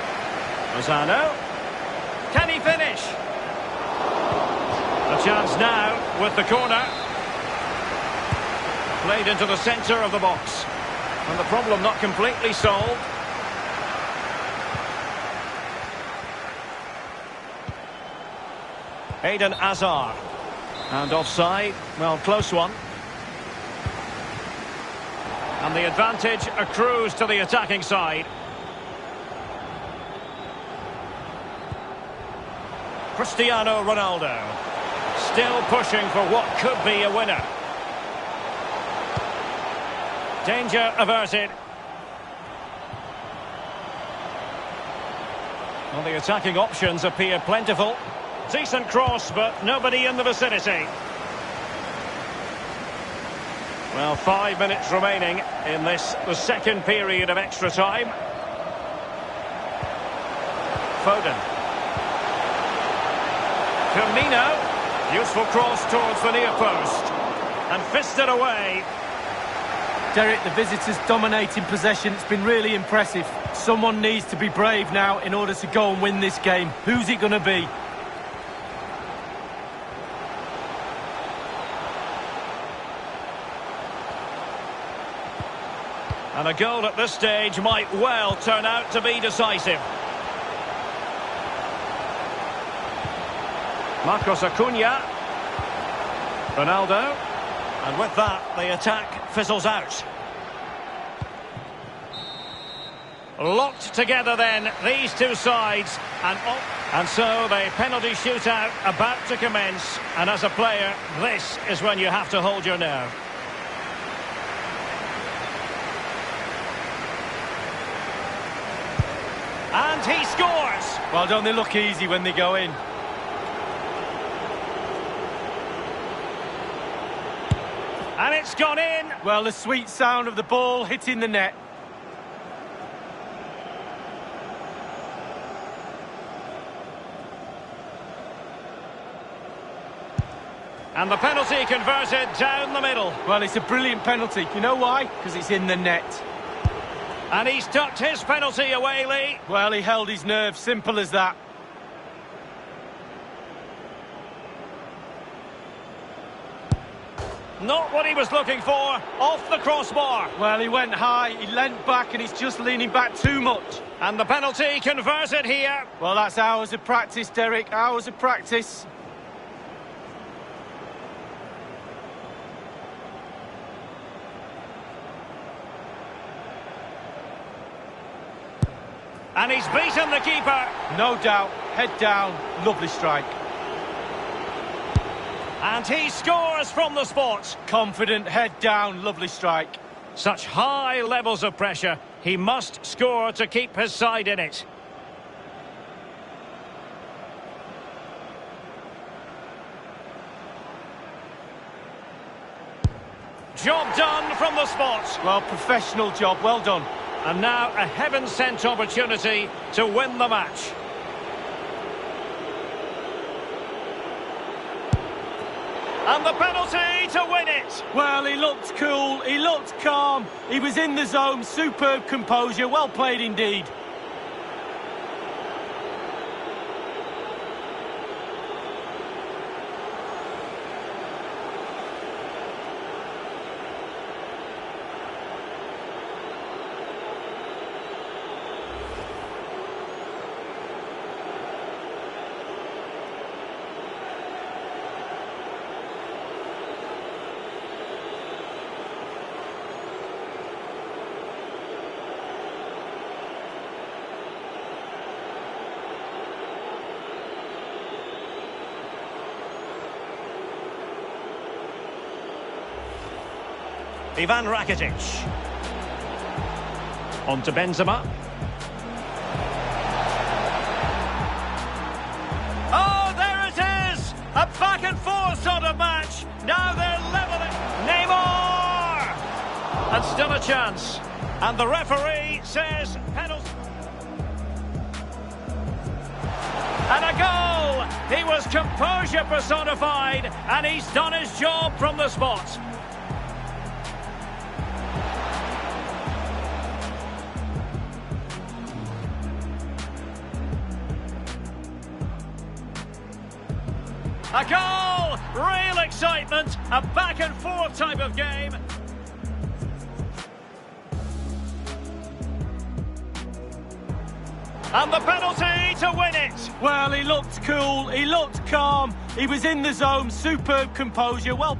Lozano. Can he finish? A chance now with the corner. Played into the centre of the box. And the problem not completely solved. Eden Hazard. And offside. Well, close one. And the advantage accrues to the attacking side. Cristiano Ronaldo. Still pushing for what could be a winner. Danger averted. Well, the attacking options appear plentiful. Decent cross, but nobody in the vicinity. Well, 5 minutes remaining in this, the second period of extra time. Foden. Firmino. Useful cross towards the near post. And fisted away. Derek, the visitors dominating possession. It's been really impressive. Someone needs to be brave now in order to go and win this game. Who's it going to be? And a goal at this stage might well turn out to be decisive. Marcos Acuna. Ronaldo. And with that, the attack fizzles out. Locked together then, these two sides. And so the penalty shootout about to commence. And as a player, this is when you have to hold your nerve. And he scores! Well, don't they look easy when they go in? And it's gone in! Well, the sweet sound of the ball hitting the net. And the penalty converted down the middle. Well, it's a brilliant penalty. You know why? Because it's in the net. And he's tucked his penalty away, Lee. Well, he held his nerve, simple as that. Not what he was looking for, off the crossbar. Well, he went high, he leant back, and he's just leaning back too much. And the penalty converted here. Well, that's hours of practice, Derek, hours of practice. And he's beaten the keeper. No doubt, head down, lovely strike. And he scores from the spot. Confident, head down, lovely strike. Such high levels of pressure. He must score to keep his side in it. Job done from the spot. Well, professional job, well done. And now a heaven-sent opportunity to win the match. And the penalty to win it. Well, he looked cool, he looked calm, he was in the zone, superb composure, well played indeed. Ivan Rakitic. On to Benzema. Oh, there it is! A back and forth sort of match. Now they're leveling. Neymar! And still a chance. And the referee says penalty. And a goal! He was composure personified, and he's done his job from the spot. A goal! Real excitement. A back and forth type of game. And the penalty to win it. Well, he looked cool, he looked calm, he was in the zone, superb composure, well...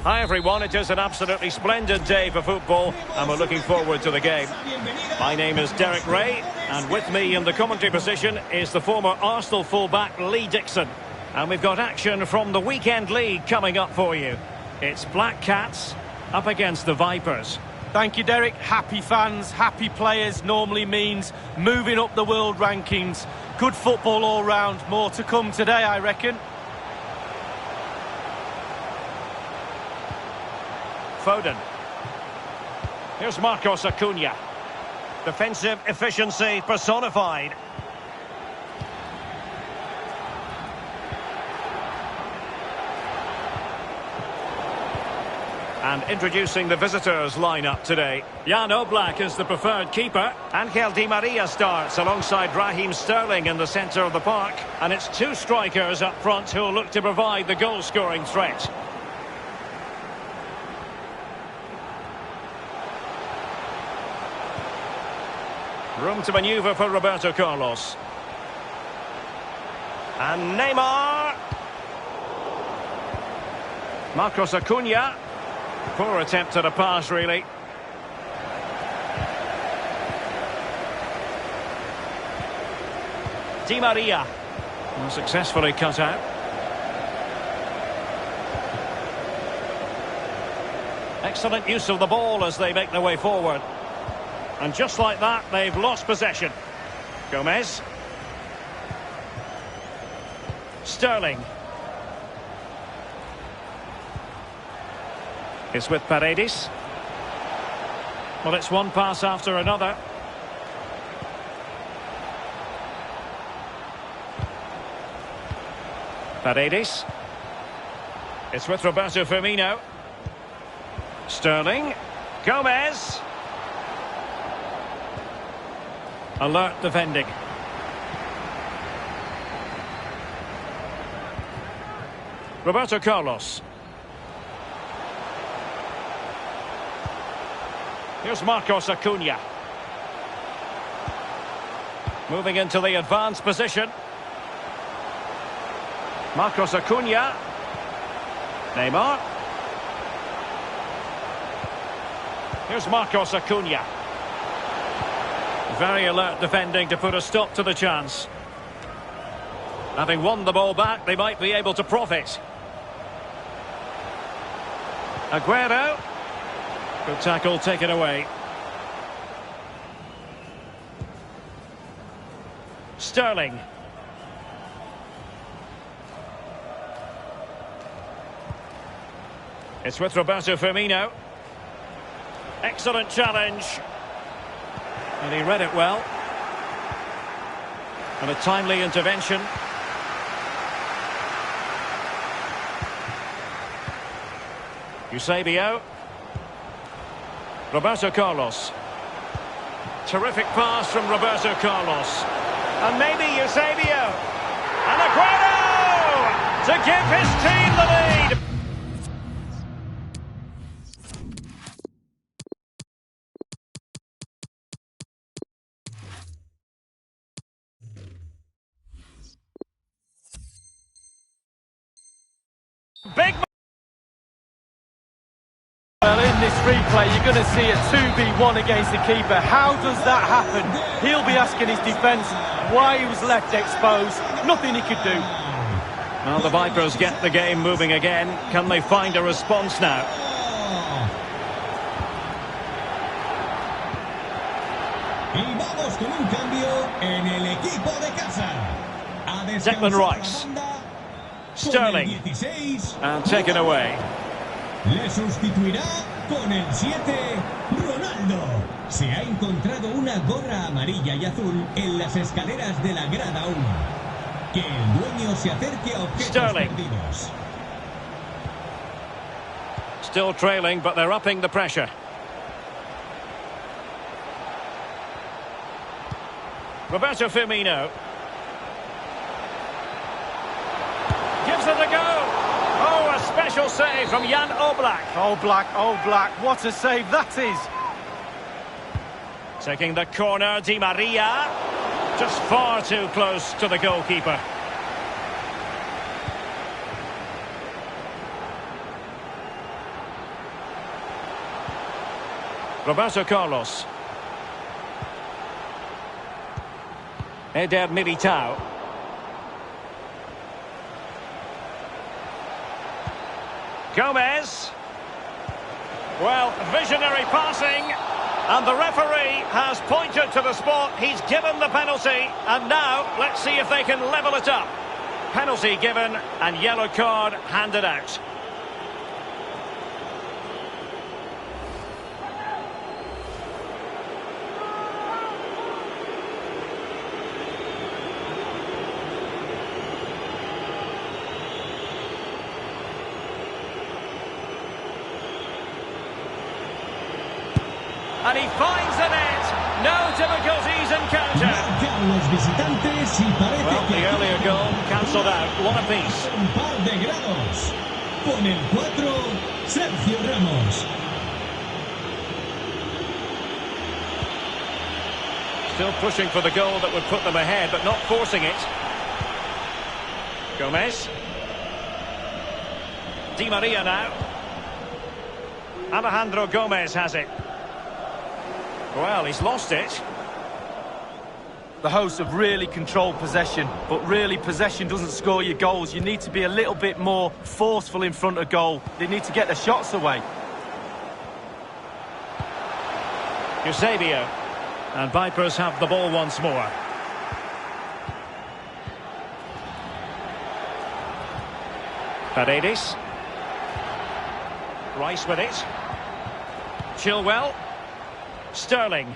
Hi everyone, it is an absolutely splendid day for football and we're looking forward to the game. My name is Derek Ray and with me in the commentary position is the former Arsenal fullback Lee Dixon. And we've got action from the Weekend League coming up for you. It's Black Cats up against the Vipers. Thank you, Derek. Happy fans, happy players normally means moving up the world rankings. Good football all round. More to come today, I reckon. Foden. Here's Marcos Acuna. Defensive efficiency personified. And introducing the visitors lineup today. Jan Oblak is the preferred keeper. Angel Di Maria starts alongside Raheem Sterling in the centre of the park. And it's two strikers up front who'll look to provide the goal-scoring threat. Room to manoeuvre for Roberto Carlos. And Neymar. Marcos Acuna. Poor attempt at a pass, really. Di Maria. Well, successfully cut out. Excellent use of the ball as they make their way forward. And just like that, they've lost possession. Gomez. Sterling. It's with Paredes. Well, it's one pass after another. Paredes. It's with Roberto Firmino. Sterling. Gomez. Alert defending. Roberto Carlos. Here's Marcos Acuna. Moving into the advanced position. Marcos Acuna. Neymar. Here's Marcos Acuna. Very alert defending to put a stop to the chance. Having won the ball back, they might be able to profit. Aguero. Good tackle, taken away. Sterling. It's with Roberto Firmino. Excellent challenge. And he read it well. And a timely intervention. Eusebio. Roberto Carlos. Terrific pass from Roberto Carlos. And maybe Eusebio. And Aguero! To give his team the lead. Big. Well, in this replay, you're going to see a 2v1 against the keeper. How does that happen? He'll be asking his defence why he was left exposed. Nothing he could do. Well, the Vipers get the game moving again. Can they find a response now? Y vamos con un cambio en el equipo de casa. Declan Rice. Sterling. And taken away. Le sustituirá con el 7, Ronaldo. Se ha encontrado una gorra amarilla y azul en las escaleras de la grada 1. Que el dueño se acerque a objetos perdidos. Still trailing, but they're upping the pressure. Roberto Firmino. Gives it a go. Oh, a special save from Jan Oblak. Oblak, what a save that is. Taking the corner, Di Maria. Just far too close to the goalkeeper. Roberto Carlos. Eder Militao. Gomez. Well, visionary passing. And the referee has pointed to the spot. He's given the penalty. And now, let's see if they can level it up. Penalty given and yellow card handed out. And he finds the net. No difficulties encountered. Los visitantes y parece Well, the earlier goal cancelled out. One apiece. un par de grados. Con el 4, Sergio Ramos. Still pushing for the goal that would put them ahead, but not forcing it. Gomez. Di Maria now. Alejandro Gomez has it. Well, he's lost it. The hosts have really controlled possession, but really possession doesn't score you goals. You need to be a little bit more forceful in front of goal. They need to get the shots away. Eusebio. And Vipers have the ball once more. Paredes. Rice with it. Chilwell. Sterling.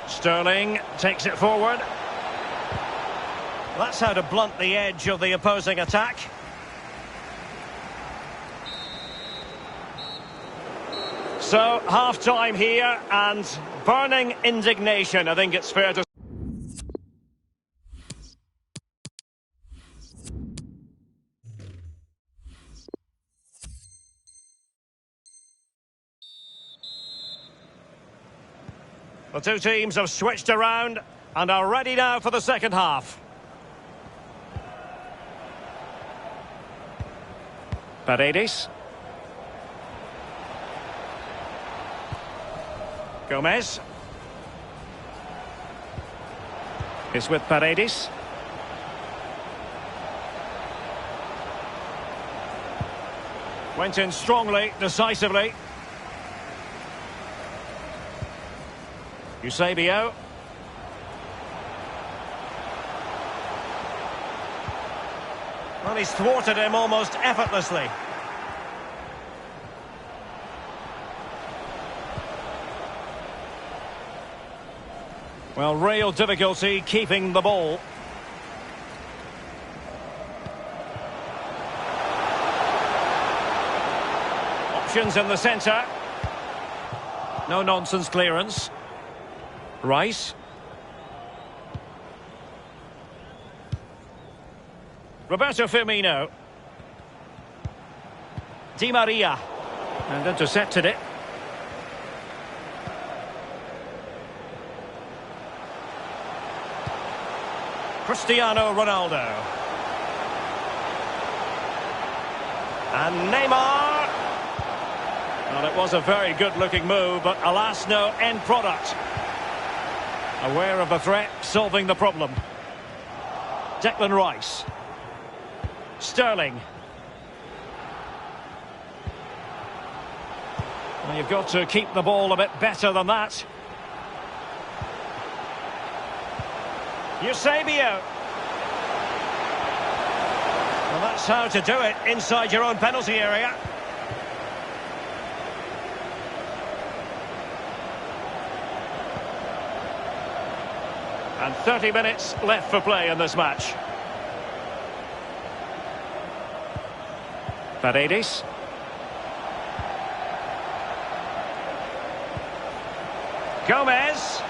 Sterling takes it forward. That's how to blunt the edge of the opposing attack. So, half-time here, and burning indignation, I think it's fair to... The two teams have switched around and are ready now for the second half. Paredes. Gomez. Is with Paredes. Went in strongly, decisively. Eusebio. Well, he's thwarted him almost effortlessly. Well, real difficulty keeping the ball. Options in the centre. No-nonsense clearance. Rice. Roberto Firmino. Di Maria. And intercepted it. Cristiano Ronaldo. And Neymar. Well, it was a very good-looking move, but alas, no end product. Aware of the threat, solving the problem. Declan Rice. Sterling. Well, you've got to keep the ball a bit better than that. Eusebio. Well, that's how to do it inside your own penalty area. And 30 minutes left for play in this match. Paredes. Gomez.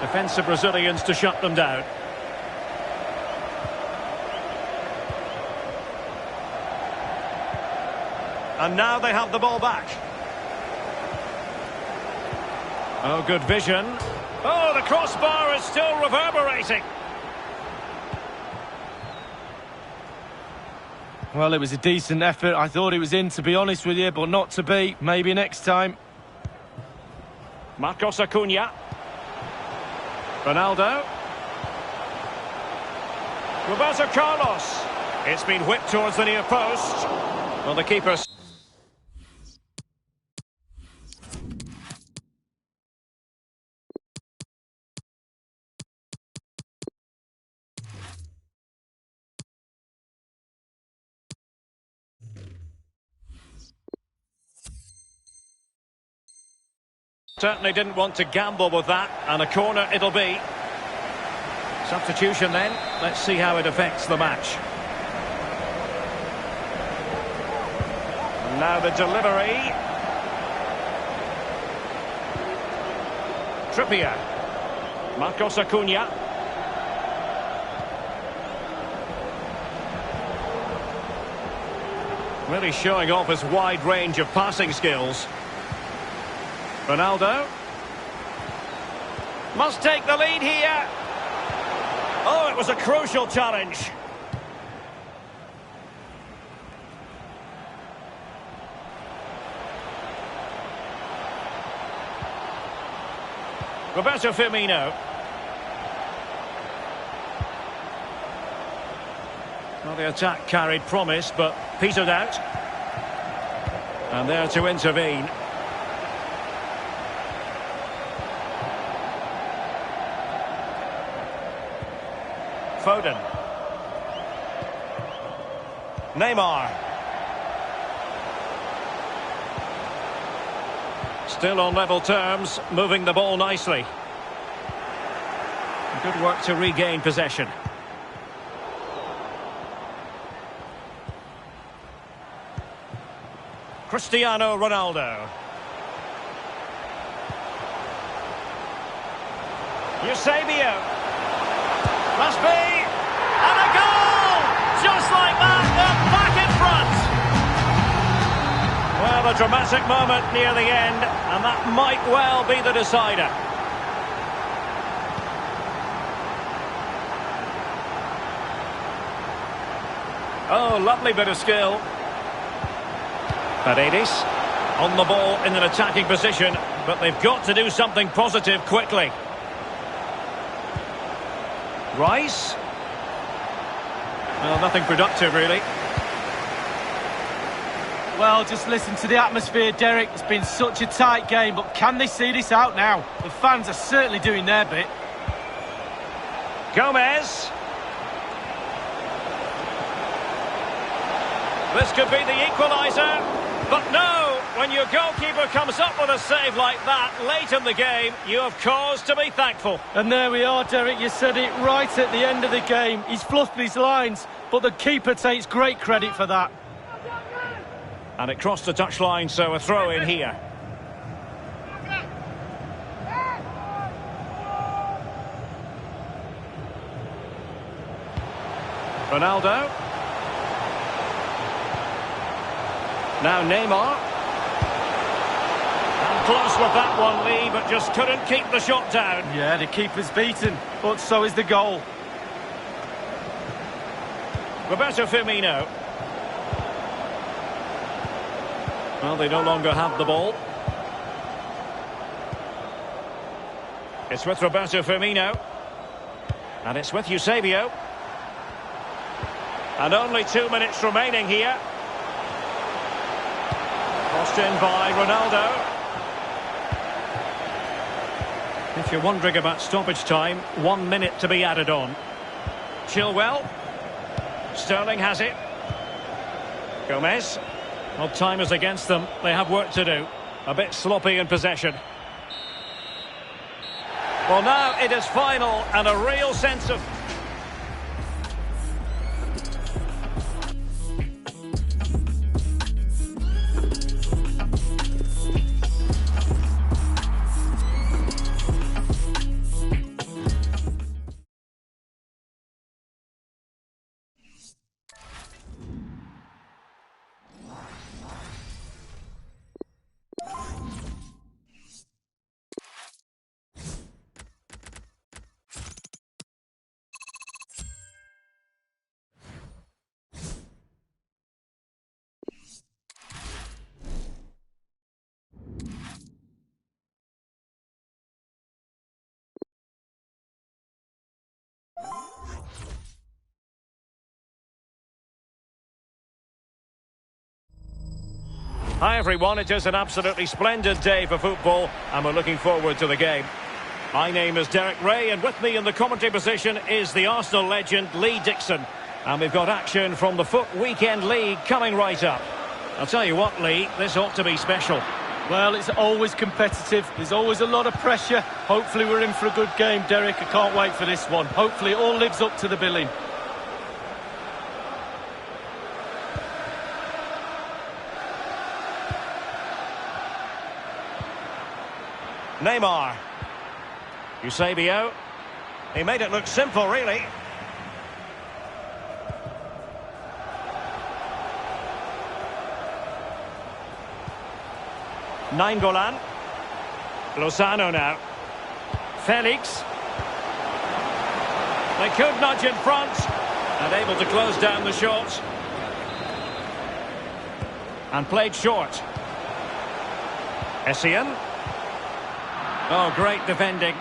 Defensive Brazilians to shut them down. And now they have the ball back. Oh, good vision. Oh, the crossbar is still reverberating. Well, it was a decent effort. I thought it was in, to be honest with you, but not to be. Maybe next time. Marcos Acuna. Ronaldo. Roberto Carlos. It's been whipped towards the near post. Well, the keeper... Certainly didn't want to gamble with that, and a corner it'll be. Substitution then. Let's see how it affects the match. And now the delivery. Trippier. Marcos Acuna. Really showing off his wide range of passing skills. Ronaldo. Must take the lead here. Oh, it was a crucial challenge. Roberto Firmino. Well, the attack carried promise, but petered out. And there to intervene. Foden. Neymar. Still on level terms, moving the ball nicely. Good work to regain possession. Cristiano Ronaldo. Eusebio. Must be. And a goal! Just like that, they're back in front. Well, a dramatic moment near the end, and that might well be the decider. Oh, lovely bit of skill. Paredes on the ball in an attacking position, but they've got to do something positive quickly. Rice. Well, nothing productive, really. Well, just listen to the atmosphere, Derek. It's been such a tight game, but can they see this out now? The fans are certainly doing their bit. Gomez. This could be the equaliser. But no, when your goalkeeper comes up with a save like that late in the game, you have cause to be thankful. And there we are, Derek. You said it right at the end of the game. He's fluffed his lines, but the keeper takes great credit for that. And it crossed the touchline, so a throw in here. Ronaldo. Now Neymar. And close with that one, Lee, but just couldn't keep the shot down. Yeah, the keeper's beaten, but so is the goal. Roberto Firmino. Well, they no longer have the ball. It's with Roberto Firmino. And it's with Eusebio. And only 2 minutes remaining here. Crossed in by Ronaldo. If you're wondering about stoppage time, 1 minute to be added on. Chilwell. Sterling has it. Gomez. Well, time is against them. They have work to do. A bit sloppy in possession. Well, now it is final and a real sense of... Hi everyone, it is an absolutely splendid day for football and we're looking forward to the game. My name is Derek Ray and with me in the commentary position is the Arsenal legend Lee Dixon. And we've got action from the FUT Weekend League coming right up. I'll tell you what, Lee, this ought to be special. Well, it's always competitive. There's always a lot of pressure. Hopefully we're in for a good game, Derek. I can't wait for this one. Hopefully it all lives up to the billing. Neymar. Eusebio. He made it look simple, really. Nainggolan. Lozano now. Felix. They could nudge in front and able to close down the shot. And played short. Essien. Oh, great defending.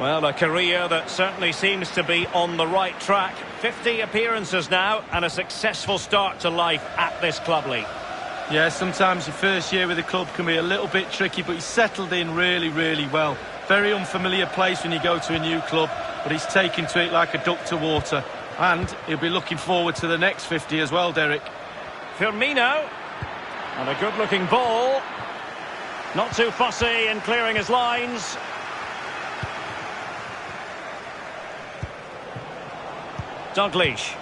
Well, a career that certainly seems to be on the right track. 50 appearances now and a successful start to life at this club league. Yeah, sometimes your first year with the club can be a little bit tricky, but he's settled in really, really well. Very unfamiliar place when you go to a new club, but he's taken to it like a duck to water. And he'll be looking forward to the next 50 as well, Derek. Firmino. And a good-looking ball. Not too fussy in clearing his lines. Dalglish.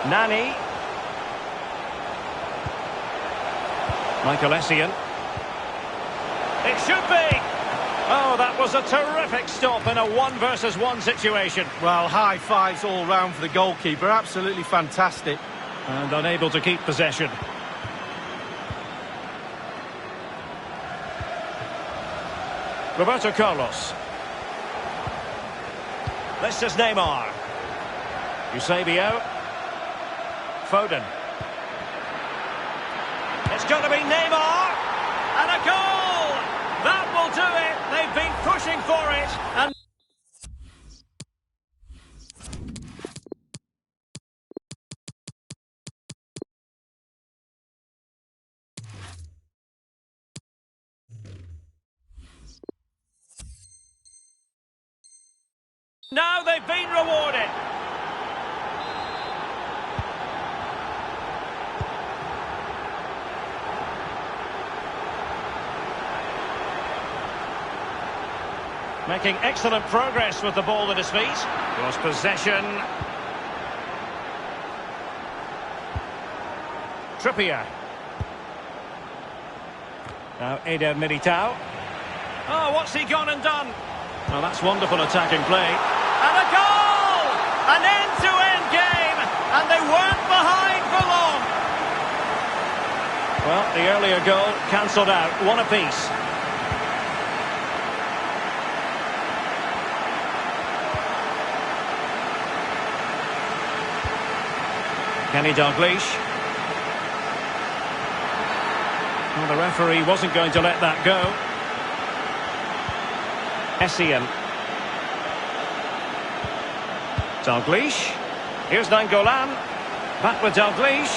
Nani. Michael Essien. It should be. Oh, that was a terrific stop in a 1-versus-1 situation. Well, high fives all round for the goalkeeper. Absolutely fantastic. And unable to keep possession. Roberto Carlos. This is Neymar. Eusebio. Foden. It's got to be Neymar. And a goal! That will do it. They've been pushing for it. And now they've been rewarded. Making excellent progress with the ball at his feet. Lost possession. Trippier. Now Eder Militao. Oh, what's he gone and done? Well, that's wonderful attacking play. And a goal! An end-to-end game, and they weren't behind for long. Well, the earlier goal cancelled out, one apiece. Kenny Dalglish. Well, the referee wasn't going to let that go. Essien. Dalglish. Here's Nainggolan. Back with Dalglish.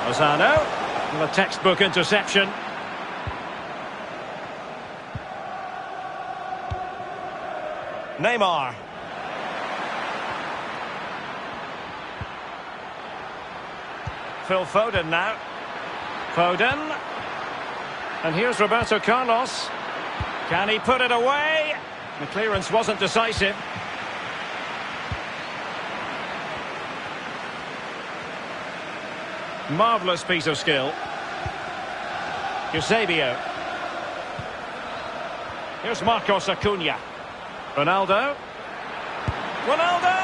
Lozano. And a textbook interception. Neymar. Phil Foden now. Foden. And here's Roberto Carlos. Can he put it away? The clearance wasn't decisive. Marvellous piece of skill. Eusebio. Here's Marcos Acuna. Ronaldo. Ronaldo!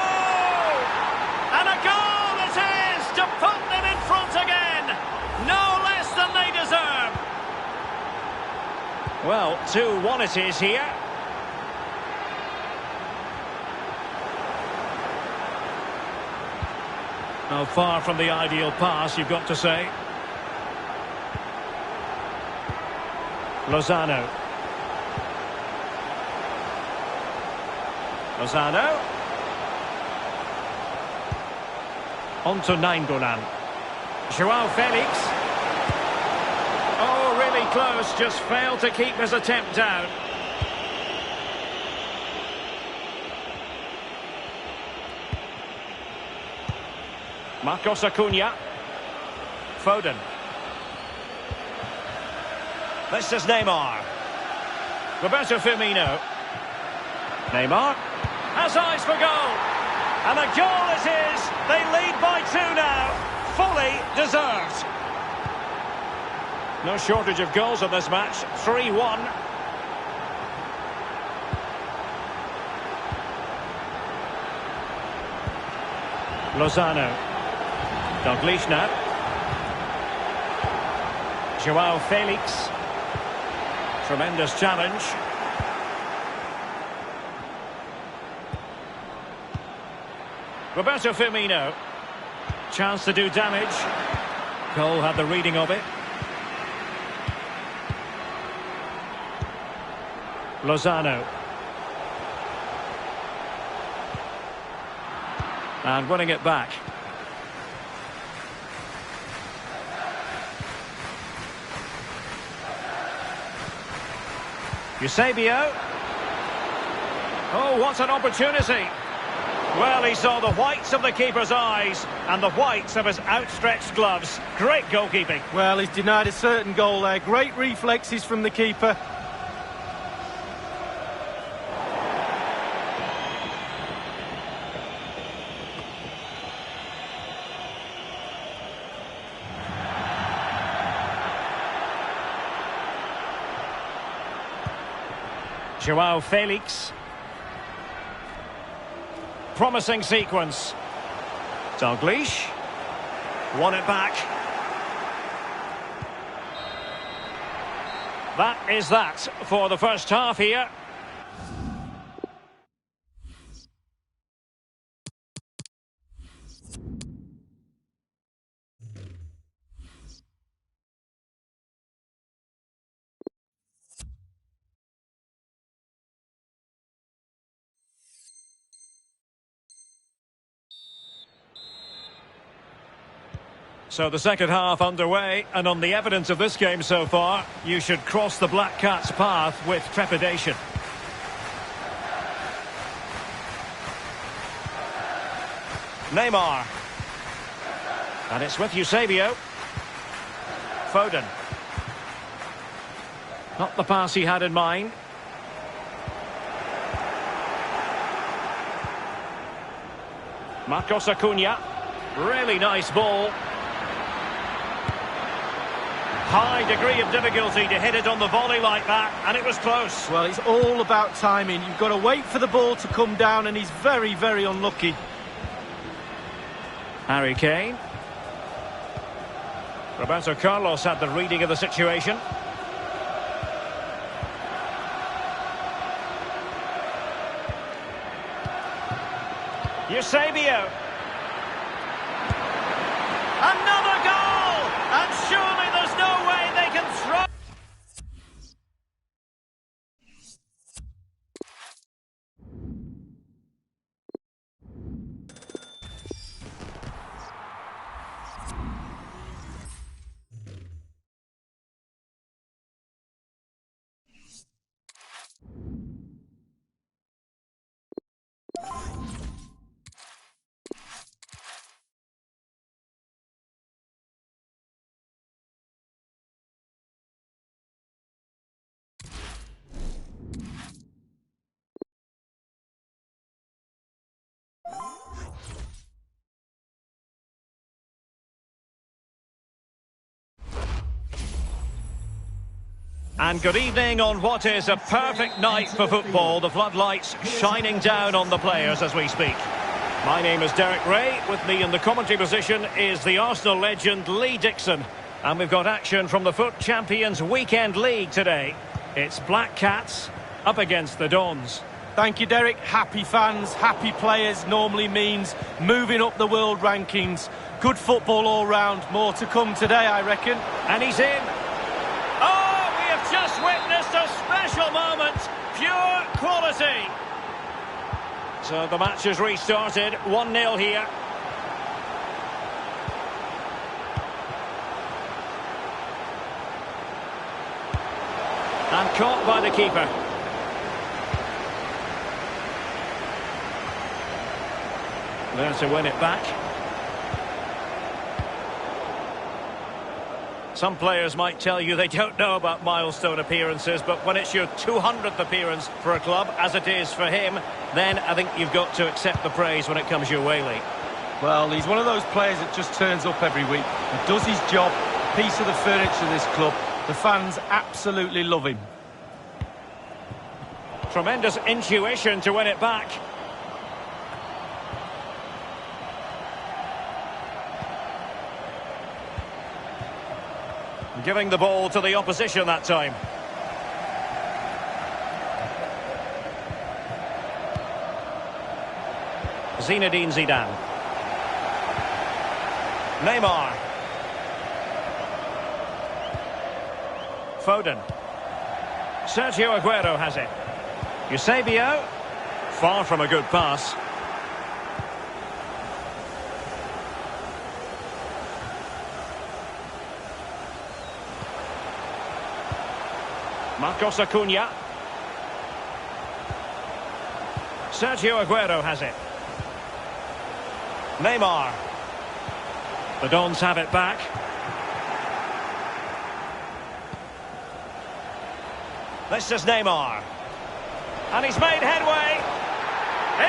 And a goal it is to put them in front again. No less than they deserve. Well, 2-1 it is here. Now, far from the ideal pass, you've got to say. Lozano. Lozano. On to Nainggolan. Joao Felix. Oh, really close, just failed to keep his attempt down. Marcos Acuna. Foden. This is Neymar. Roberto Firmino. Neymar has eyes for goal. And a goal it is. They lead by 2 now. Fully deserved. No shortage of goals in this match. 3-1. Lozano. Dalglish now. Joao Felix. Tremendous challenge. Roberto Firmino. Chance to do damage. Cole had the reading of it. Lozano. And winning it back. Eusebio. Oh, what an opportunity. Well, he saw the whites of the keeper's eyes and the whites of his outstretched gloves. Great goalkeeping. Well, he's denied a certain goal there. Great reflexes from the keeper. Joao Felix. Promising sequence. Dalglish. Won it back. That is that for the first half here. So the second half underway, and on the evidence of this game so far, you should cross the Black Cats' path with trepidation. Neymar. And it's with Eusebio. Foden. Not the pass he had in mind. Marcos Acuna. Really nice ball. High degree of difficulty to hit it on the volley like that, and it was close. Well, it's all about timing. You've got to wait for the ball to come down, and he's very, very unlucky. Harry Kane. Roberto Carlos had the reading of the situation. Eusebio. Another goal! And surely there's no way they can throw... And good evening on what is a perfect night for football. The floodlights shining down on the players as we speak. My name is Derek Ray. With me in the commentary position is the Arsenal legend Lee Dixon. And we've got action from the FUT Champions Weekend League today. It's Black Cats up against the Dons. Thank you, Derek. Happy fans, happy players normally means moving up the world rankings. Good football all round. More to come today, I reckon. And he's in. Oh! Just witnessed a special moment, pure quality. So the match has restarted, 1-0 here. And caught by the keeper. There to win it back. Some players might tell you they don't know about milestone appearances, but when it's your 200th appearance for a club, as it is for him, then I think you've got to accept the praise when it comes your way, Lee. Well, he's one of those players that just turns up every week. He does his job, a piece of the furniture of this club. The fans absolutely love him. Tremendous intuition to win it back. Giving the ball to the opposition that time. Zinedine Zidane. Neymar. Foden. Sergio Aguero has it. Eusebio. Far from a good pass. Marcos Acuna. Sergio Aguero has it. Neymar. The Dons have it back. This is Neymar. And he's made headway.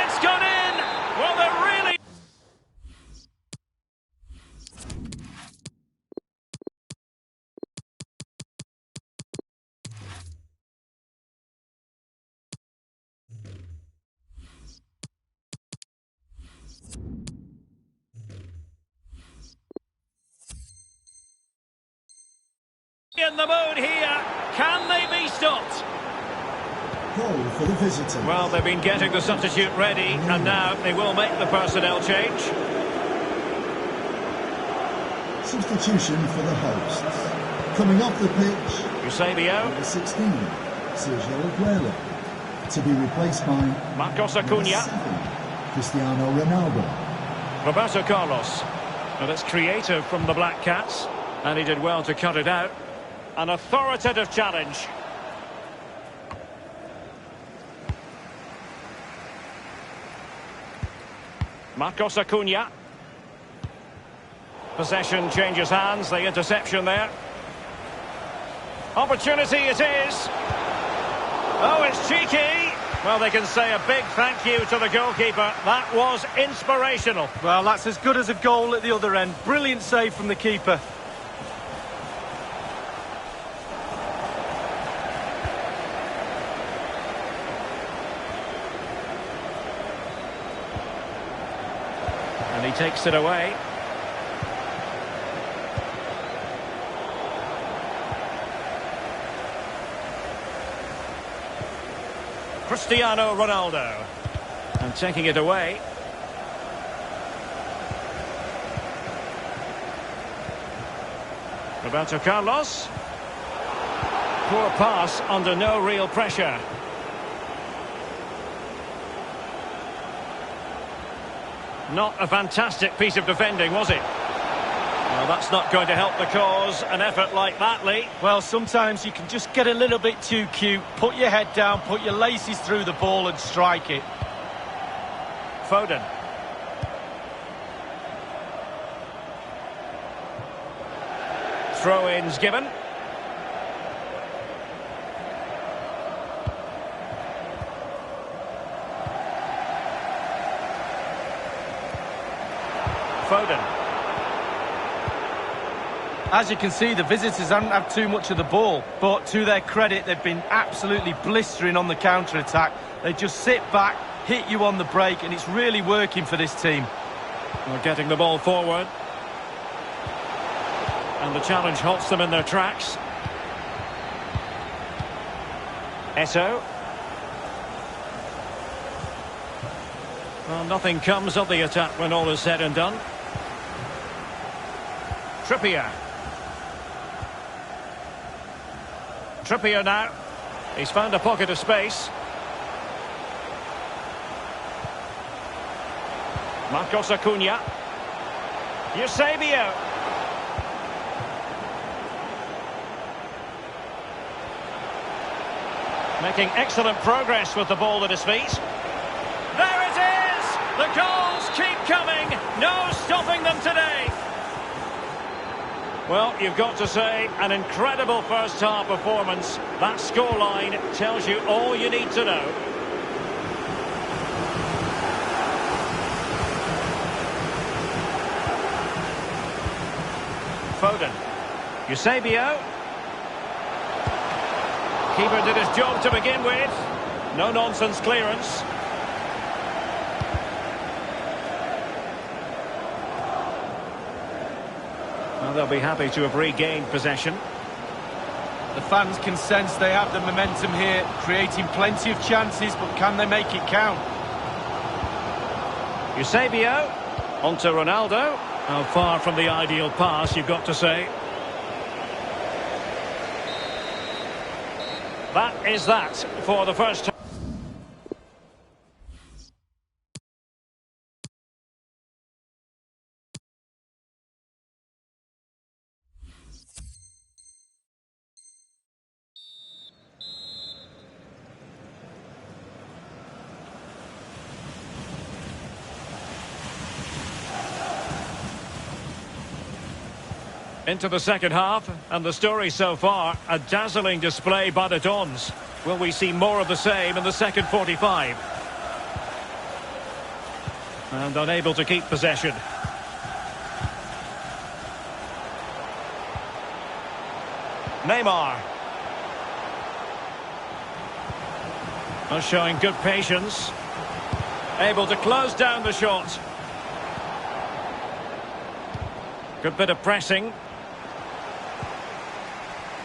It's gone in. Well, they're really... in the mood here. Can they be stopped? Goal for the visitors. Well, they've been getting the substitute ready, and now they will make the personnel change. Substitution for the hosts. Coming off the pitch, Eusebio. number 16, Sergio Aguero. To be replaced by Marcos number Acuna. 7, Cristiano Ronaldo. Roberto Carlos. And it's creative from the Black Cats, and he did well to cut it out. An authoritative challenge. Marcos Acuna. Possession changes hands, the interception there. Opportunity it is. Oh, it's cheeky. Well, they can say a big thank you to the goalkeeper. That was inspirational. Well, that's as good as a goal at the other end. Brilliant save from the keeper. And he takes it away. Cristiano Ronaldo. And taking it away. Roberto Carlos. Poor pass under no real pressure. Not a fantastic piece of defending, was it? Well, that's not going to help the cause, an effort like that, Lee. Well, sometimes you can just get a little bit too cute, put your head down, put your laces through the ball and strike it. Foden. Throw-ins given. Foden. As you can see, the visitors haven't had too much of the ball, but to their credit, they've been absolutely blistering on the counter-attack. They just sit back, hit you on the break, and it's really working for this team. They're getting the ball forward. And the challenge halts them in their tracks. Eto'o. Well, nothing comes of the attack when all is said and done. Trippier. Trippier now. He's found a pocket of space. Marcos Acuna. Eusebio. Making excellent progress with the ball at his feet. There it is! The goals keep coming. No stopping them today. Well, you've got to say, an incredible first-half performance. That scoreline tells you all you need to know. Foden. Eusebio. Keeper did his job to begin with. No-nonsense clearance. Well, they'll be happy to have regained possession. The fans can sense they have the momentum here, creating plenty of chances, but can they make it count? Eusebio, onto Ronaldo. How far from the ideal pass, you've got to say. That is that for the first time. Into the second half, and the story so far, a dazzling display by the Dons. Will we see more of the same in the second 45? And unable to keep possession. Neymar. Showing good patience. Able to close down the shot. Good bit of pressing.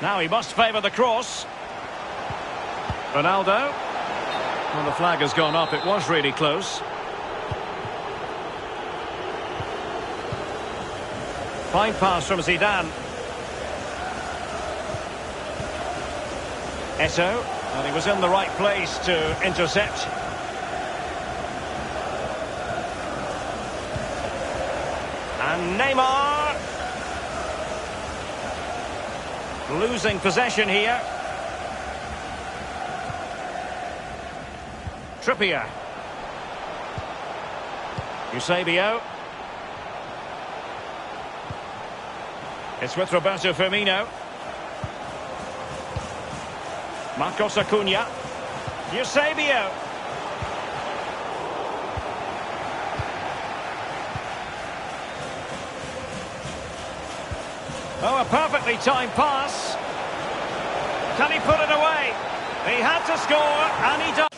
Now he must favour the cross. Ronaldo. Well, the flag has gone up. It was really close. Fine pass from Zidane. Eto'o. And he was in the right place to intercept. And Neymar. Losing possession here. Trippier. Eusebio. It's with Roberto Firmino. Marcos Acuna. Eusebio. Oh, a perfectly timed pass. Can he put it away? He had to score, and he does.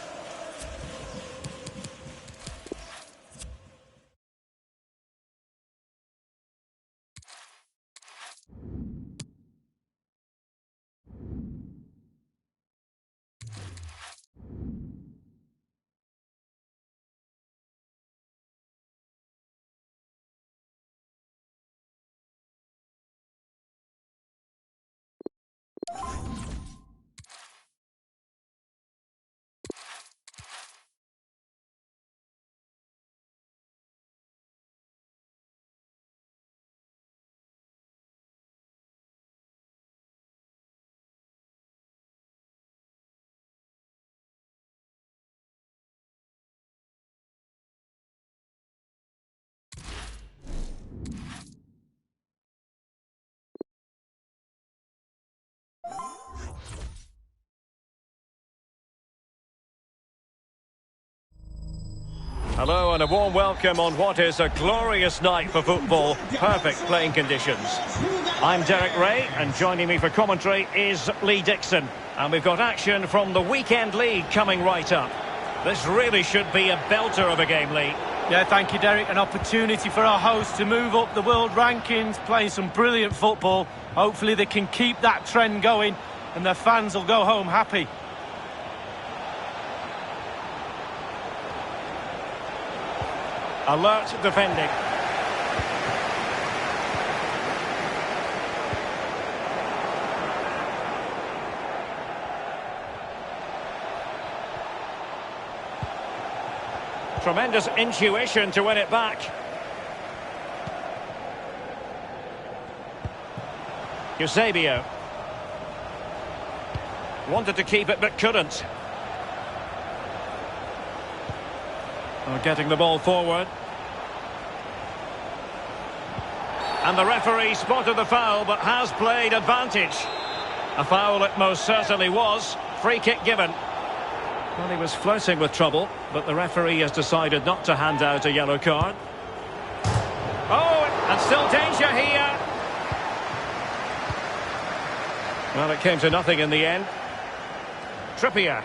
Hello and a warm welcome on what is a glorious night for football. Perfect playing conditions. I'm Derek Ray, and joining me for commentary is Lee Dixon. And we've got action from the Weekend League coming right up. This really should be a belter of a game, Lee. Yeah, thank you, Derek. An opportunity for our hosts to move up the world rankings, playing some brilliant football. Hopefully they can keep that trend going and their fans will go home happy. Alert defending. Tremendous intuition to win it back. Eusebio. Wanted to keep it but couldn't. Getting the ball forward. And the referee spotted the foul but has played advantage. A foul it most certainly was. Free kick given. Well, he was flirting with trouble, but the referee has decided not to hand out a yellow card. Oh, and still danger here. Well, it came to nothing in the end. Trippier.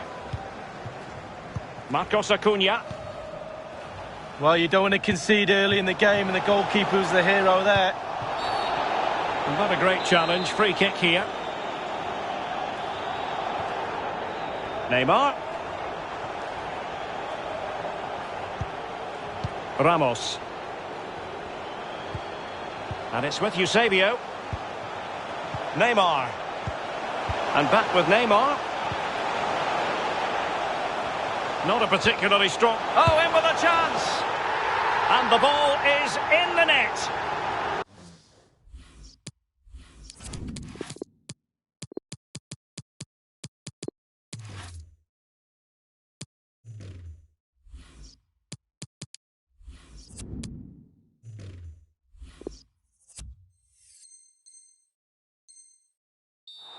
Marcos Acuna. Well, you don't want to concede early in the game, and the goalkeeper was the hero there. Not a great challenge. Free kick here. Neymar. Ramos. And it's with Eusebio. Neymar. And back with Neymar. Not a particularly strong... Oh, in with a chance! And the ball is in the net.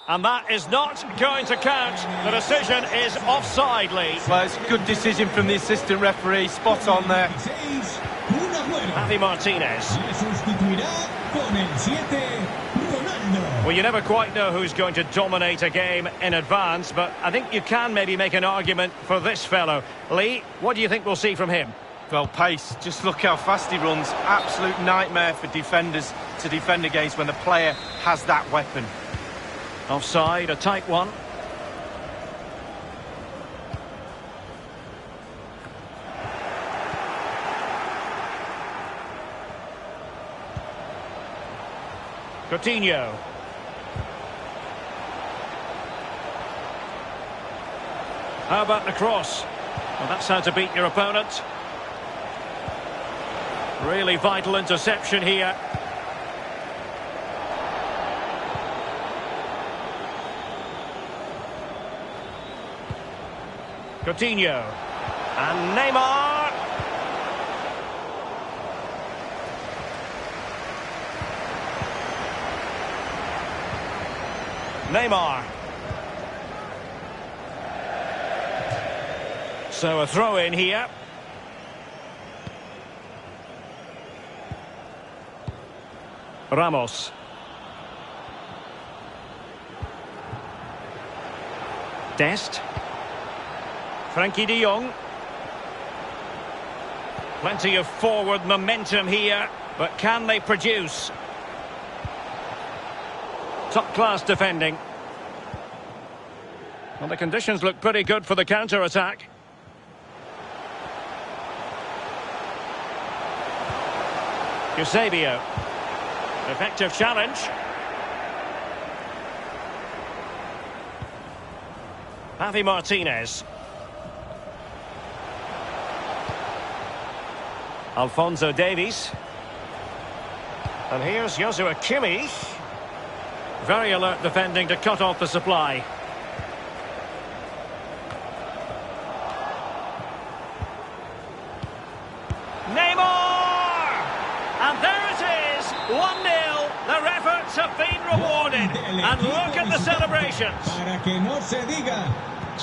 And that is not going to count. The decision is offside, Lee. Well, it's a good decision from the assistant referee. Spot on there. Javi Martinez. Well, you never quite know who's going to dominate a game in advance, but I think you can maybe make an argument for this fellow. Lee, what do you think we'll see from him? Well, pace. Just look how fast he runs. Absolute nightmare for defenders to defend against when the player has that weapon. Offside, a tight one. Coutinho. How about the cross? Well, that's how to beat your opponent. Really vital interception here. Coutinho. And Neymar. Neymar. So a throw in here. Ramos. Dest. Frenkie de Jong. Plenty of forward momentum here, but can they produce? Top-class defending. Well, the conditions look pretty good for the counter-attack. Eusebio. Effective challenge. Javi Martinez. Alphonso Davies. And here's Joshua Kimmich. Very alert defending to cut off the supply. Neymar! And there it is, 1-0. Their efforts have been rewarded. And look at the celebrations.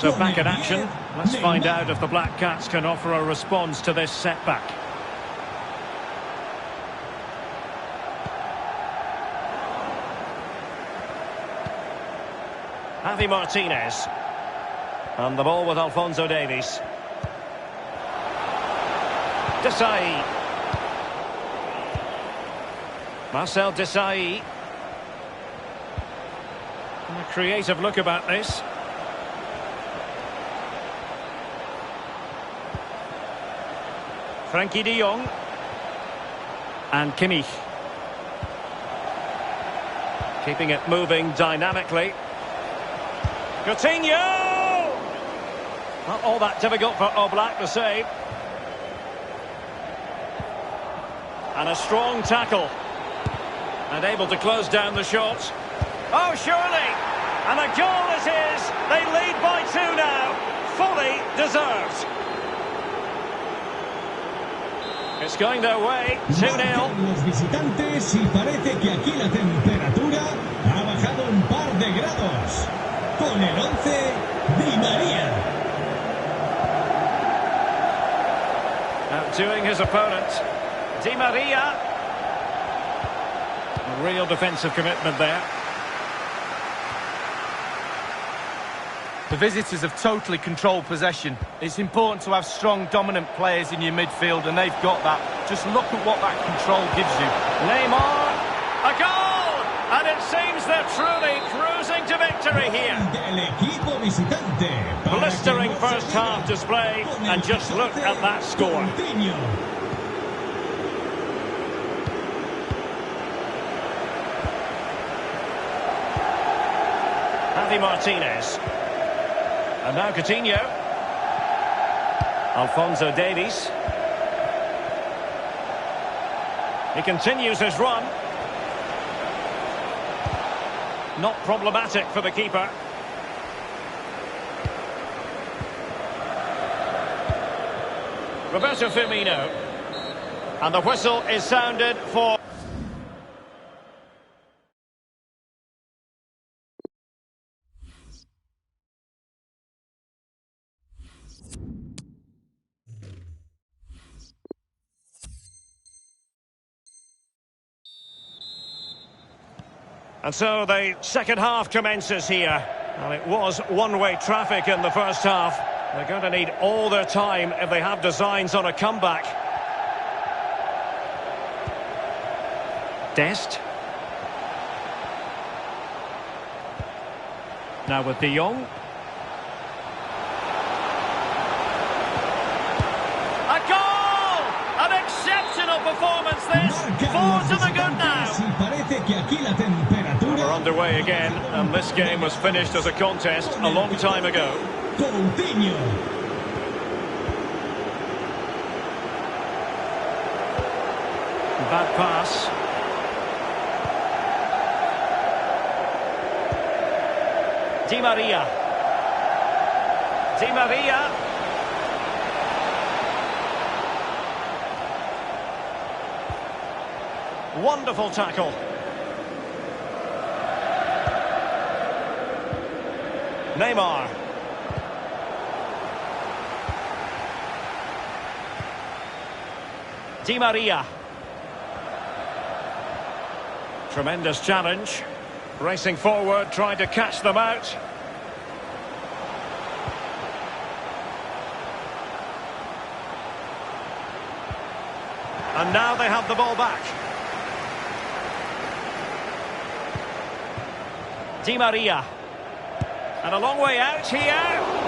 So back in action. Let's find out if the Black Cats can offer a response to this setback. Javi Martinez. And the ball with Alphonso Davies. Desailly. Marcel Desailly. And a creative look about this. Frenkie de Jong. And Kimmich. Keeping it moving dynamically. Coutinho! Not all that difficult for Oblak to save. And a strong tackle. And able to close down the shot. Oh, surely! And a goal it is! They lead by 2 now. Fully deserved. It's going their way. 2-0. Los visitantes y parece que aquí la temperatura ha bajado un par de grados. Con el 11, Di María. Outdoing his opponent. Di Maria. A real defensive commitment there. The visitors have totally controlled possession. It's important to have strong, dominant players in your midfield, and they've got that. Just look at what that control gives you. Neymar. A goal! And it seems they're truly cruising to victory here. Del equipo visitante. Para Blistering que no se first pierda half display, con el and just look at that score. Coutinho. Javi Martinez. And now Coutinho. Alphonso Davies. He continues his run. Not problematic for the keeper. Roberto Firmino. And the whistle is sounded for... And so the second half commences here. Well, it was one-way traffic in the first half. They're going to need all their time if they have designs on a comeback. Dest. Now with De Jong. A goal! An exceptional performance this. 4 to the good now. Y parece que aquí la temperatura... We're underway again, and this game was finished as a contest a long time ago. Coutinho. Bad pass. Di Maria. Di Maria. Wonderful tackle. Neymar. Di Maria. Tremendous challenge. Racing forward, trying to catch them out. And now they have the ball back. Di Maria. And a long way out here.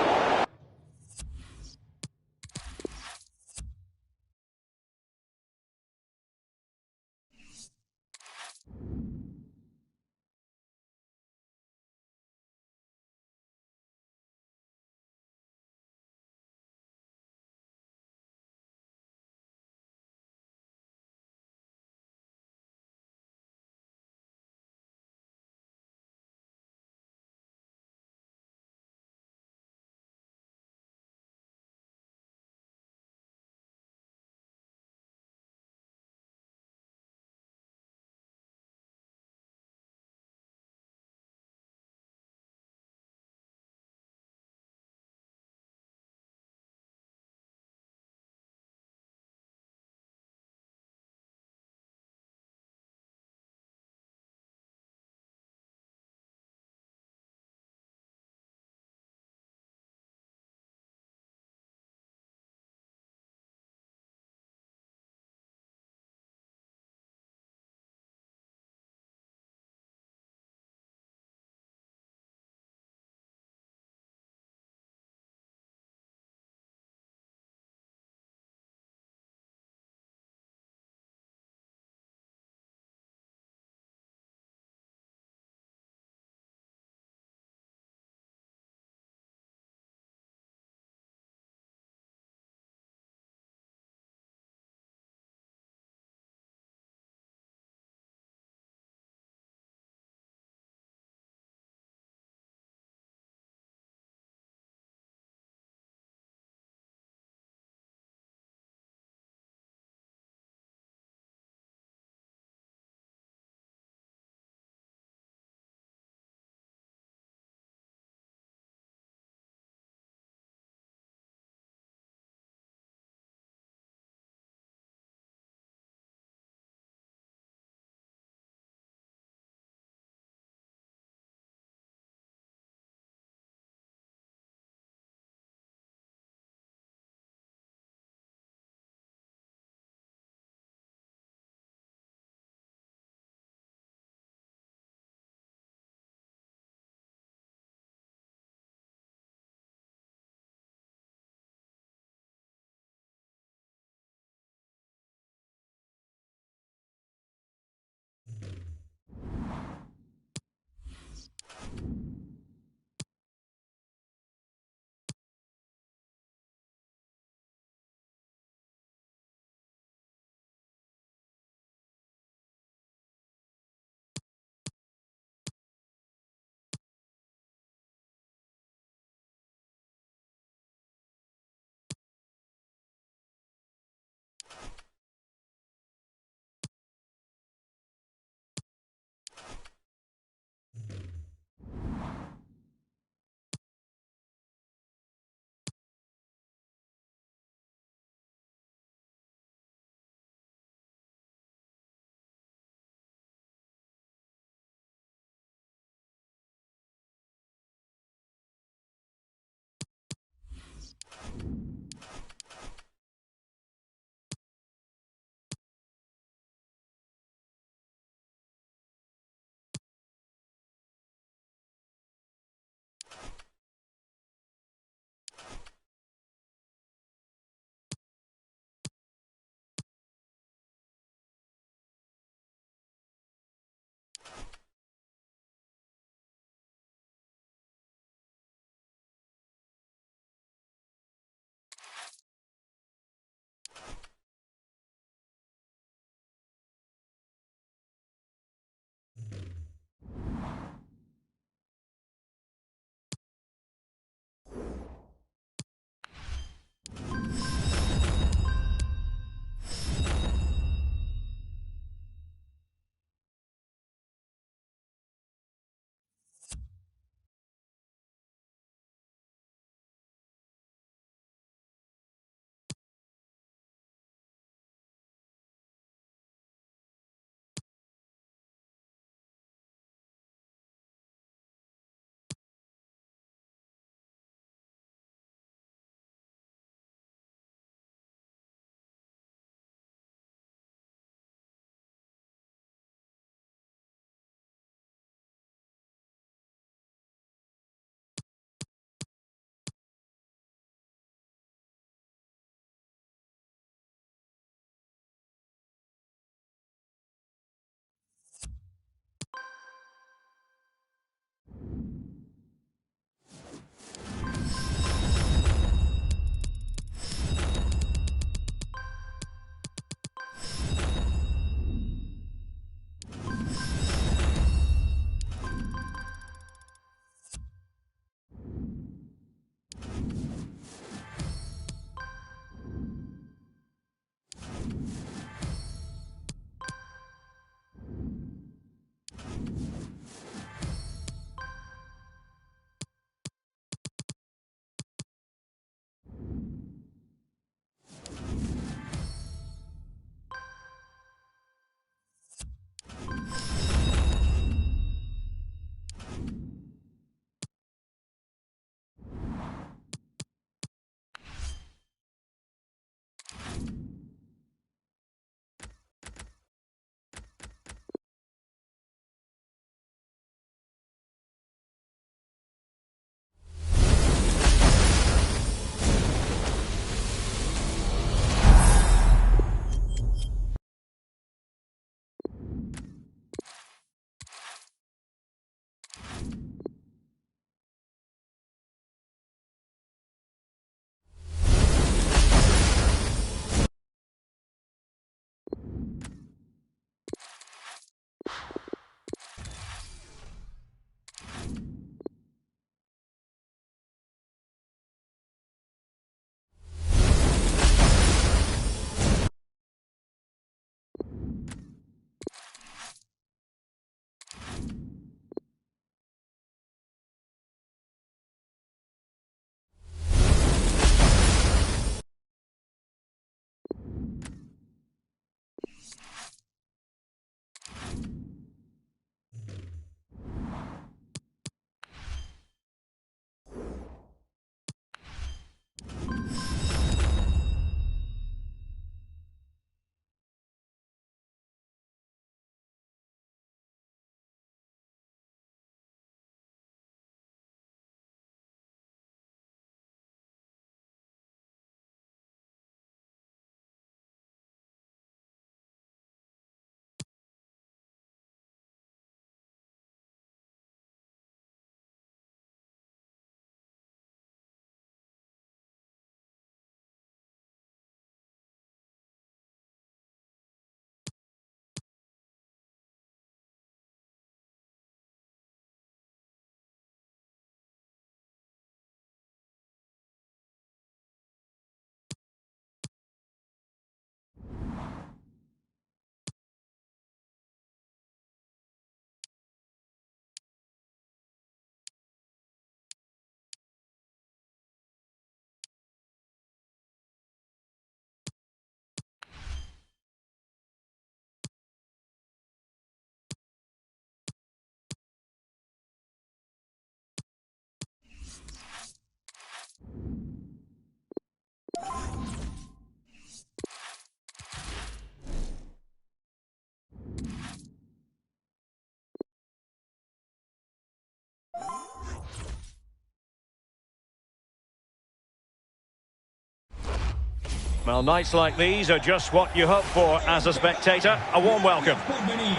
Well, nights like these are just what you hope for as a spectator. A warm welcome.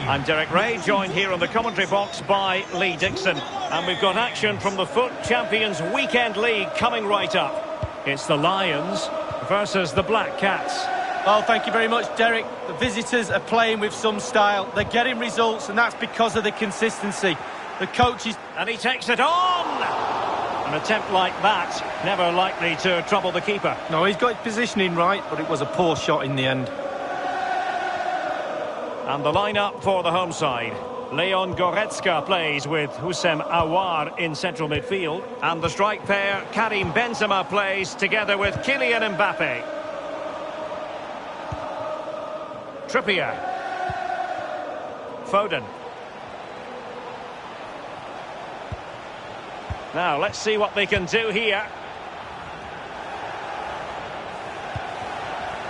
I'm Derek Ray, joined here on the commentary box by Lee Dixon. And we've got action from the FUT Champions Weekend League coming right up. It's the Lions versus the Black Cats. Well, thank you very much, Derek. The visitors are playing with some style. They're getting results, and that's because of the consistency. The coaches... And he takes it on! An attempt like that, never likely to trouble the keeper. No, he's got his positioning right, but it was a poor shot in the end. And the lineup for the home side. Leon Goretzka plays with Houssem Aouar in central midfield. And the strike pair, Karim Benzema, plays together with Kylian Mbappe. Trippier. Foden. Now, let's see what they can do here.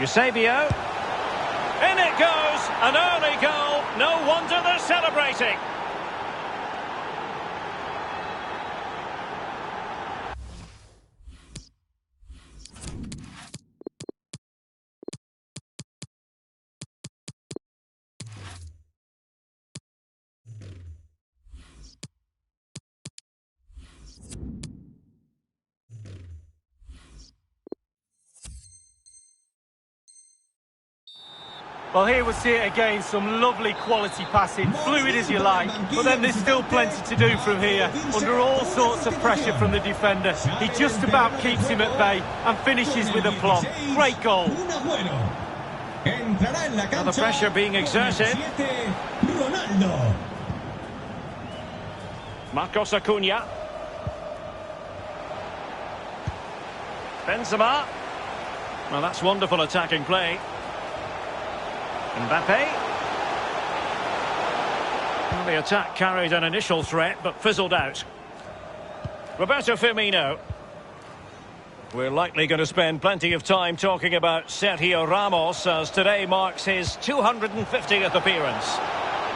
Eusebio. In it goes! An early goal. No wonder they're celebrating. Well, here we'll see it again, some lovely quality passing, fluid as you like, but then there's still plenty to do from here, under all sorts of pressure from the defender. He just about keeps him at bay and finishes with aplomb. Great goal. Now the pressure being exerted. Marcos Acuna. Benzema. Well, that's wonderful attacking play. Mbappe. Well, the attack carried an initial threat, but fizzled out. Roberto Firmino. We're likely going to spend plenty of time talking about Sergio Ramos, as today marks his 250th appearance.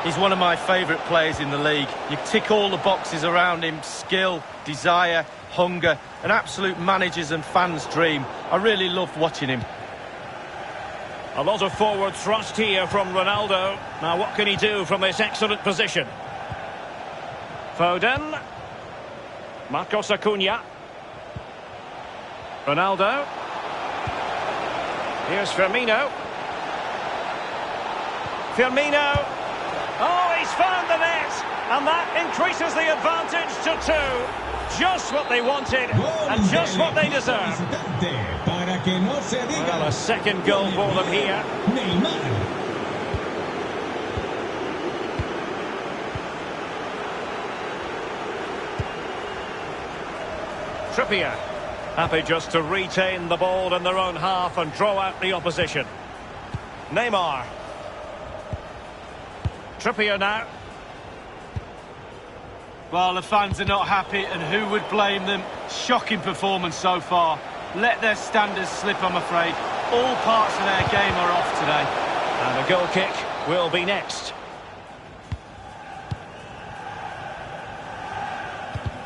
He's one of my favourite players in the league. You tick all the boxes around him: skill, desire, hunger, an absolute manager's and fans' dream. I really love watching him. A lot of forward thrust here from Ronaldo. Now what can he do from this excellent position? Foden. Marcos Acuna. Ronaldo. Here's Firmino. Firmino. Oh, he's found the net. And that increases the advantage to 2. Just what they wanted and just what they deserve. Well, a second goal for them here. Trippier. Happy just to retain the ball in their own half and draw out the opposition. Neymar. Trippier now. Well, the fans are not happy, and who would blame them? Shocking performance so far. Let their standards slip, I'm afraid. All parts of their game are off today. And a goal kick will be next.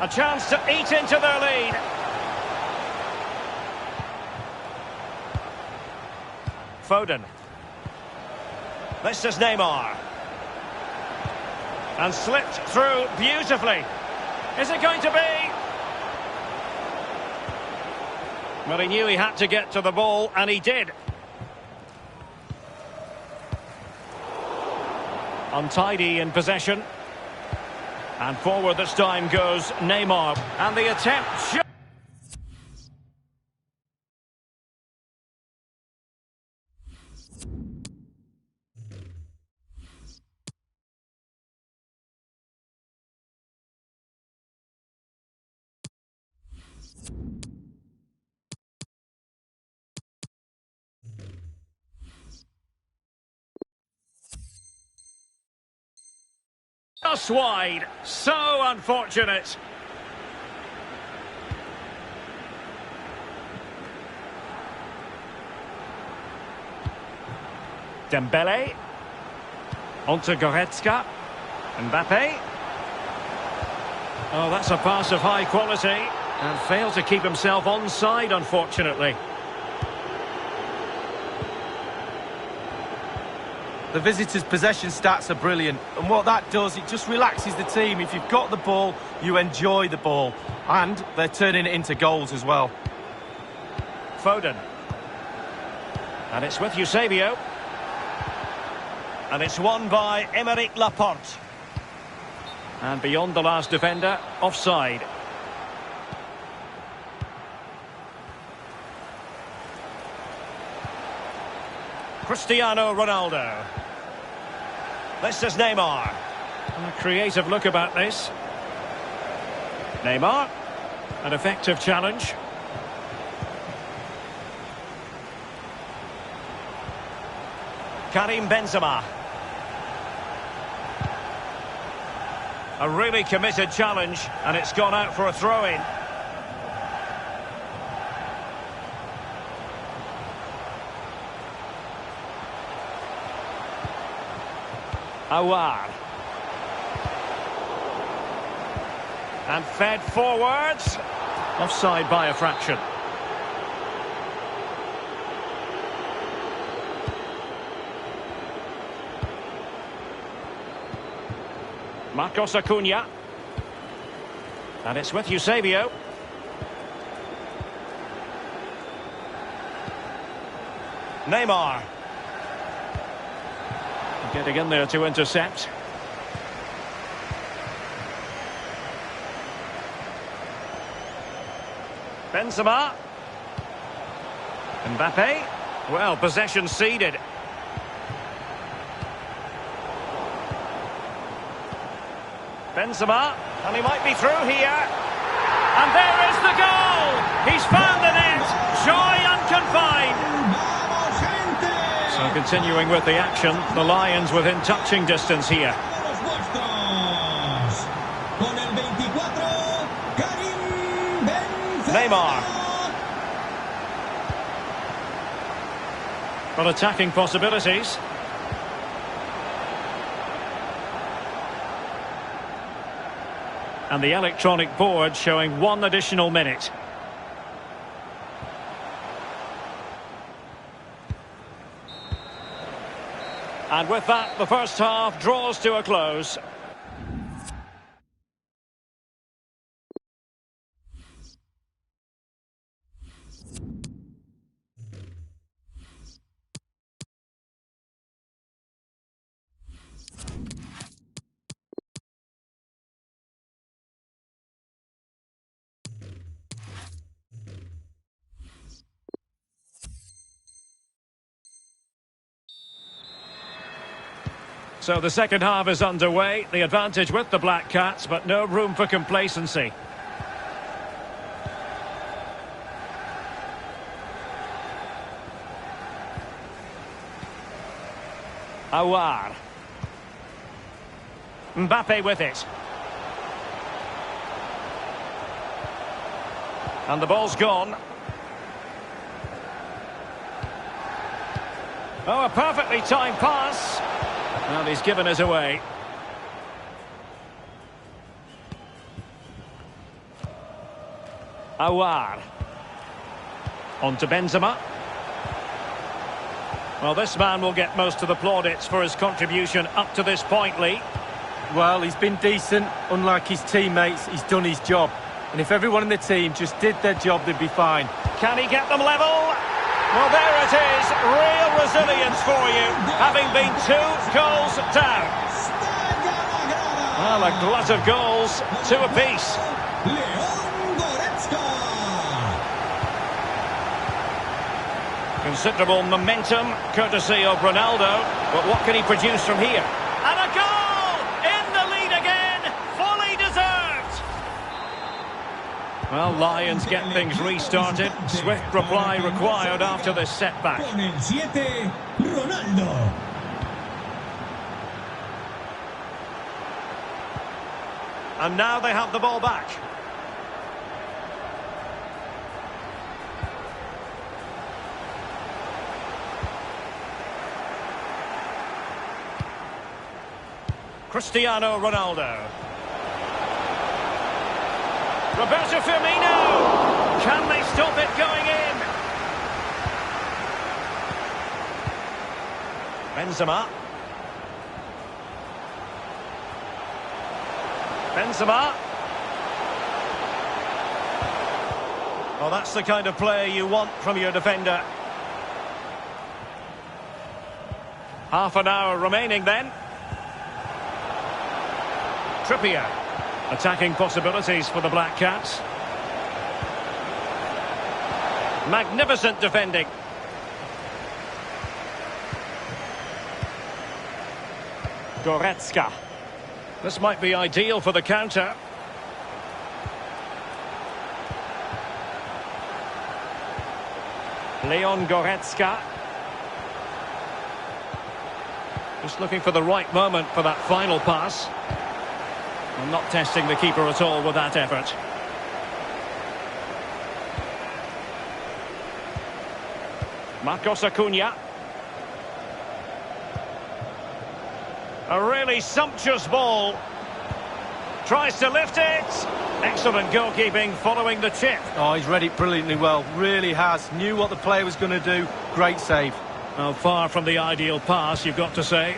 A chance to eat into their lead. Foden. This is Neymar. And slipped through beautifully. Is it going to be? Well, he knew he had to get to the ball, and he did. Untidy in possession. And forward this time goes Neymar. And the attempt... just wide. So unfortunate. Dembele. Onto Goretzka. Mbappe. Oh, that's a pass of high quality. And failed to keep himself onside, unfortunately. The visitors' possession stats are brilliant, and what that does, it just relaxes the team. If you've got the ball, you enjoy the ball, and they're turning it into goals as well. Foden. And it's with Eusebio. And it's won by Aymeric Laporte. And beyond the last defender, offside. Cristiano Ronaldo. This is Neymar. A creative look about this. Neymar. An effective challenge. Karim Benzema. A really committed challenge, and it's gone out for a throw-in. Aouar. And fed forwards. Offside by a fraction. Marcos Acuna. And it's with Eusebio. Neymar. Getting in there to intercept. Benzema. Mbappe. Well, possession ceded. Benzema, and he might be through here. And there is the goal! He's found the net! Joy unconfined! So continuing with the action, the Lions within touching distance here. Neymar. Well, attacking possibilities. And the electronic board showing 1 additional minute. And with that, the first half draws to a close. So the second half is underway. The advantage with the Black Cats, but no room for complacency. Aouar. Mbappe with it. And the ball's gone. Oh, a perfectly timed pass. And he's given it away. Aouar. On to Benzema. Well, this man will get most of the plaudits for his contribution up to this point, Lee. Well, he's been decent. Unlike his teammates, he's done his job. And if everyone in the team just did their job, they'd be fine. Can he get them level? Well, there it is. Real resilience for you, having been 2 goals down. Well, a glut of goals, 2 apiece. Considerable momentum, courtesy of Ronaldo. But what can he produce from here? And a goal! In the lead again! Fully deserved! Well, Lions get things restarted. Swift reply required after this setback. Con el 7, Ronaldo. And now they have the ball back. Cristiano Ronaldo. Roberto Firmino. Can they stop it going in? Benzema. Benzema. Well, that's the kind of play you want from your defender. Half an hour remaining then. Trippier. Attacking possibilities for the Black Cats. Magnificent defending. Goretzka. This might be ideal for the counter. Leon Goretzka. Just looking for the right moment for that final pass. And not testing the keeper at all with that effort. Marcos Acuna. A really sumptuous ball. Tries to lift it. Excellent goalkeeping following the chip. Oh, he's read it brilliantly well. Really has. Knew what the player was going to do. Great save. Well, far from the ideal pass, you've got to say.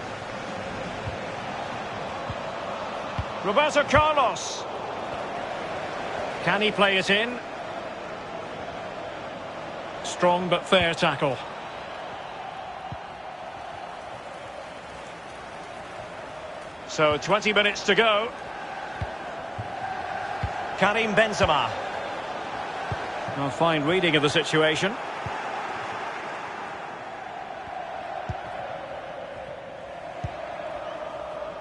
Roberto Carlos. Can he play it in? Strong but fair tackle. So 20 minutes to go. Karim Benzema. A fine reading of the situation.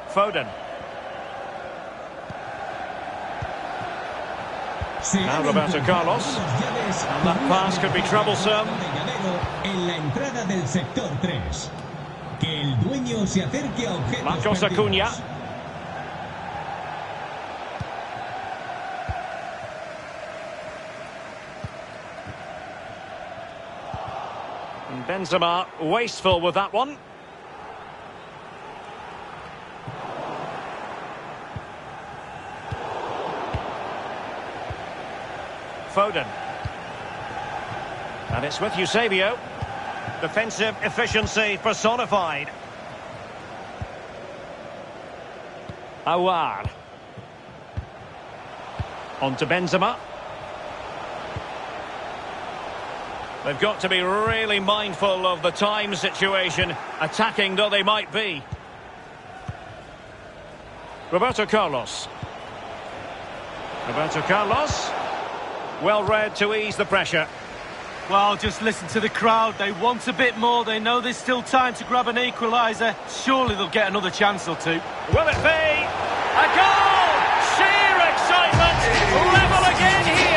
Foden. Now Roberto Carlos. And that pass could be troublesome. En la entrada del sector 3. Que el dueño se acerque a objetos Marcos Acuna. perdidos. And Benzema wasteful with that one. Foden. And it's with Eusebio. Defensive efficiency personified. Aouar. On to Benzema. They've got to be really mindful of the time situation, attacking though they might be. Roberto Carlos. Roberto Carlos. Well read to ease the pressure. Well, just listen to the crowd. They want a bit more. They know there's still time to grab an equaliser. Surely they'll get another chance or two. Will it be? A goal! Sheer excitement! Level again here!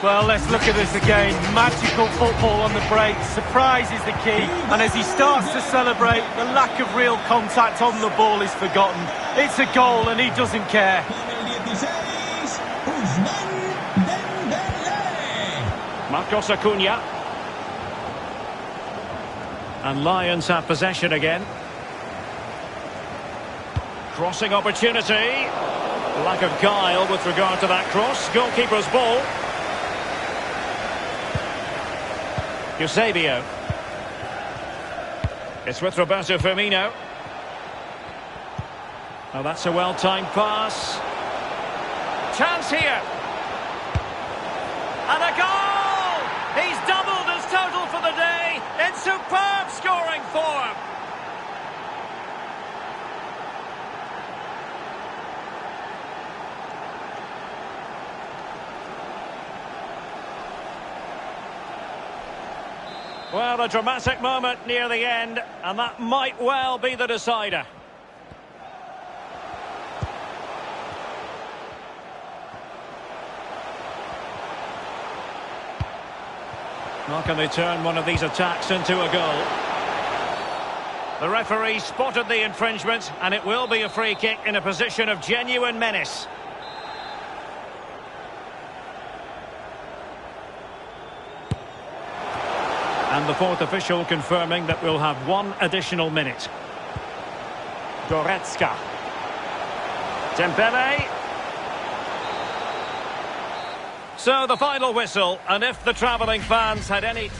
Well, let's look at this again. Magical football on the break. Surprise is the key. And as he starts to celebrate, the lack of real contact on the ball is forgotten. It's a goal and he doesn't care. Con el 16, Ousmane Dembélé. Marcos Acuna. And Lions have possession again. Crossing opportunity. Lack of guile with regard to that cross. Goalkeeper's ball. Eusebio. It's with Roberto Firmino. Oh, that's a well-timed pass. Chance here. And a goal! He's doubled his total for the day in superb scoring form. Well, a dramatic moment near the end, and that might well be the decider. How can they turn one of these attacks into a goal? The referee spotted the infringement, and it will be a free kick in a position of genuine menace. And the fourth official confirming that we'll have one additional minute. Goretzka. Dembele. So the final whistle, and if the travelling fans had any...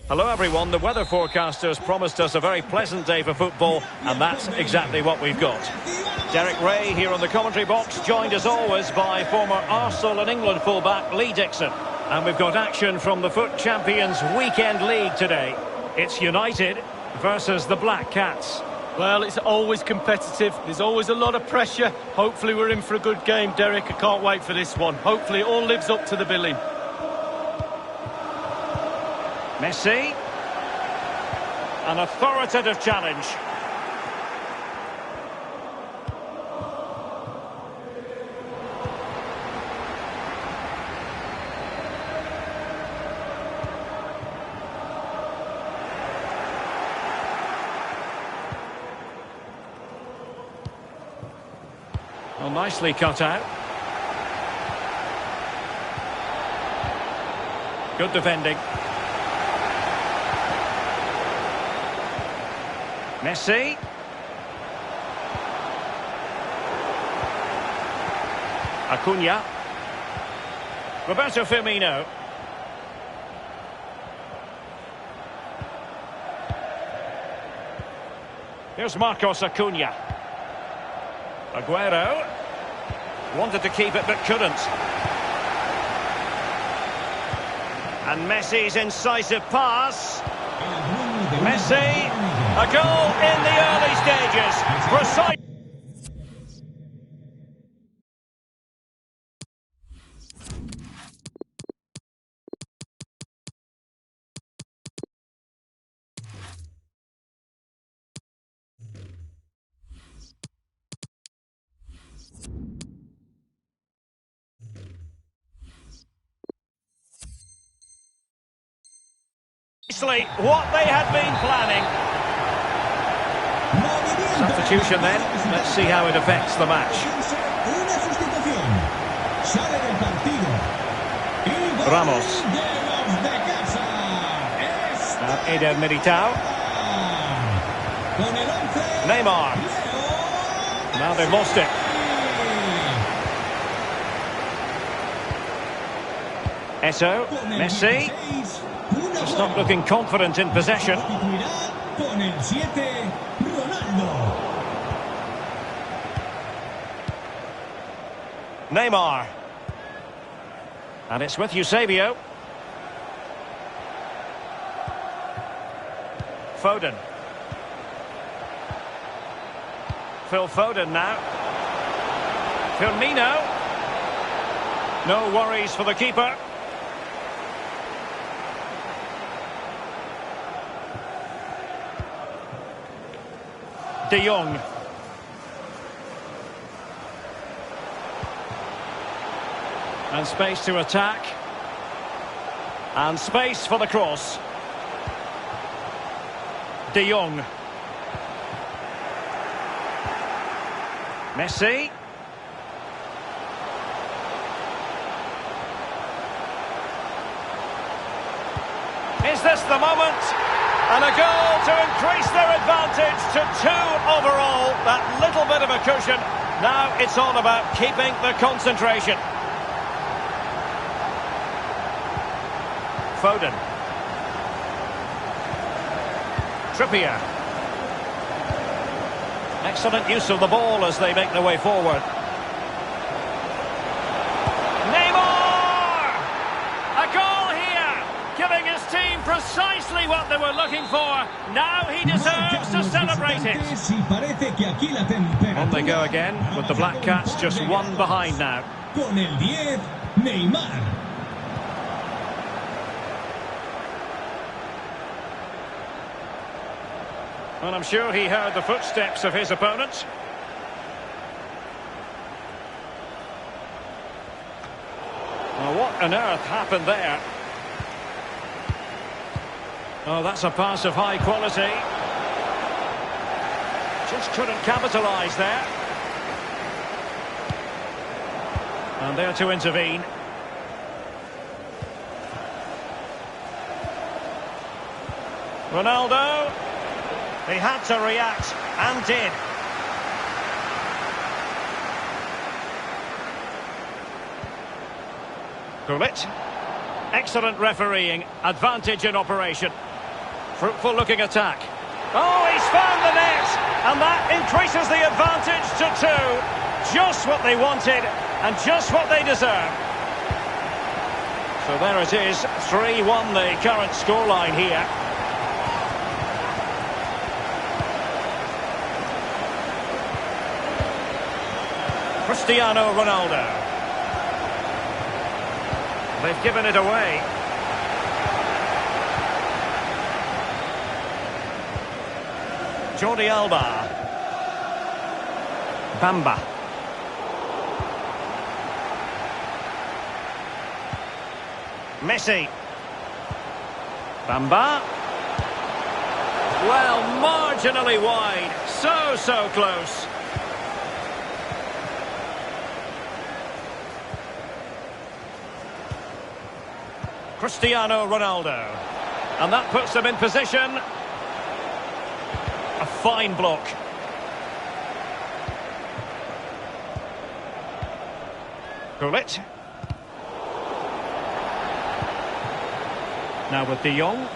Hello everyone, the weather forecasters promised us a very pleasant day for football, and that's exactly what we've got. Derek Ray here on the commentary box, joined as always by former Arsenal and England fullback Lee Dixon. And we've got action from the FUT Champions Weekend League today. It's United versus the Black Cats. Well, it's always competitive. There's always a lot of pressure. Hopefully we're in for a good game, Derek. I can't wait for this one. Hopefully it all lives up to the billing. Messi. An authoritative challenge. Well, nicely cut out. Good defending. Messi. Acuna. Roberto Firmino. Here's Marcos Acuna. Aguero. Wanted to keep it but couldn't. And Messi's incisive pass. Messi. A goal in the early stages. Precise. What they had been planning. Substitution then. Let's see how it affects the match. Ramos. Now Eder Militao. Neymar. Now they've lost it. Eto'o. Messi. Just not looking confident in possession. Neymar. And it's with Eusebio. Foden. Phil Foden now. Firmino. No worries for the keeper. De Jong. And space to attack. And space for the cross. De Jong. Messi. Is this the moment? And a goal to increase their advantage to 2 overall. That little bit of a cushion. Now it's all about keeping the concentration. Foden. Trippier. Excellent use of the ball as they make their way forward. Neymar! A goal here, giving his team precisely what they were looking for. Now he deserves to celebrate it. On they go again, with the Black Cats just 1 behind now. Con el 10, Neymar. And I'm sure he heard the footsteps of his opponents. Well, what on earth happened there? Oh, that's a pass of high quality. Just couldn't capitalise there. And there to intervene. Ronaldo. He had to react, and did. Gullit. Excellent refereeing, advantage in operation. Fruitful looking attack. Oh, he's found the net, and that increases the advantage to 2. Just what they wanted, and just what they deserve. So there it is, 3-1 the current scoreline here. Cristiano Ronaldo. They've given it away. Jordi Alba. Bamba. Messi. Bamba. Well, marginally wide. So close. Cristiano Ronaldo. And that puts them in position. A fine block. Gullit. Now with De Jong.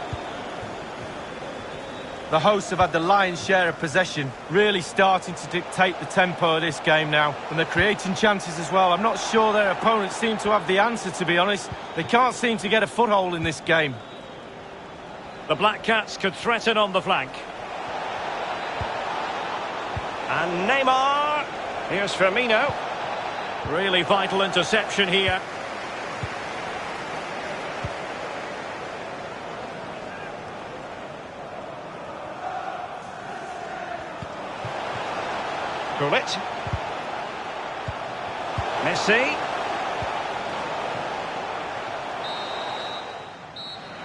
The hosts have had the lion's share of possession, really starting to dictate the tempo of this game now. And they're creating chances as well. I'm not sure their opponents seem to have the answer, to be honest. They can't seem to get a foothold in this game. The Black Cats could threaten on the flank. And Neymar. Here's Firmino. Really vital interception here. Gullit. Messi.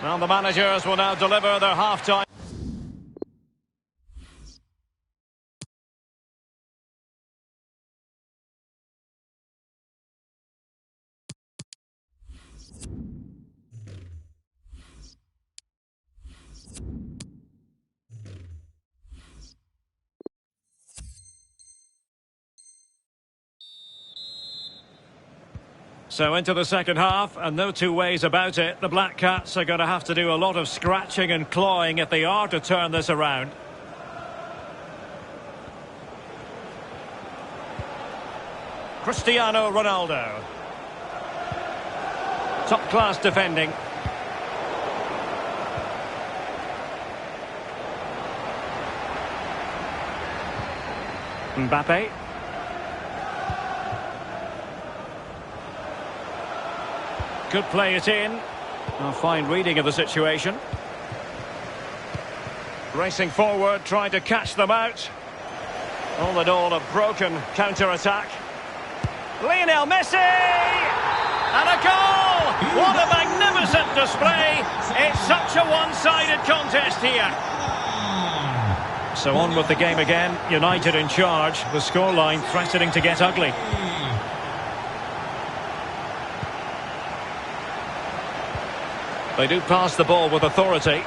Well, the managers will now deliver their half-time. So into the second half, and no 2 ways about it. The Black Cats are going to have to do a lot of scratching and clawing if they are to turn this around. Cristiano Ronaldo. Top-class defending. Mbappe. Could play it in. A fine reading of the situation. Racing forward, trying to catch them out. All in all, a broken counter-attack. Lionel Messi! And a goal! What a magnificent display! It's such a one-sided contest here. So on with the game again. United in charge. The scoreline threatening to get ugly. They do pass the ball with authority.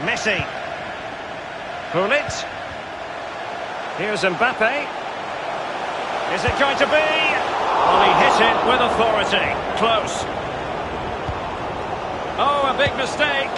Messi. Gullit. Here's Mbappe. Is it going to be? Well, he hit it with authority. Close. Oh, a big mistake.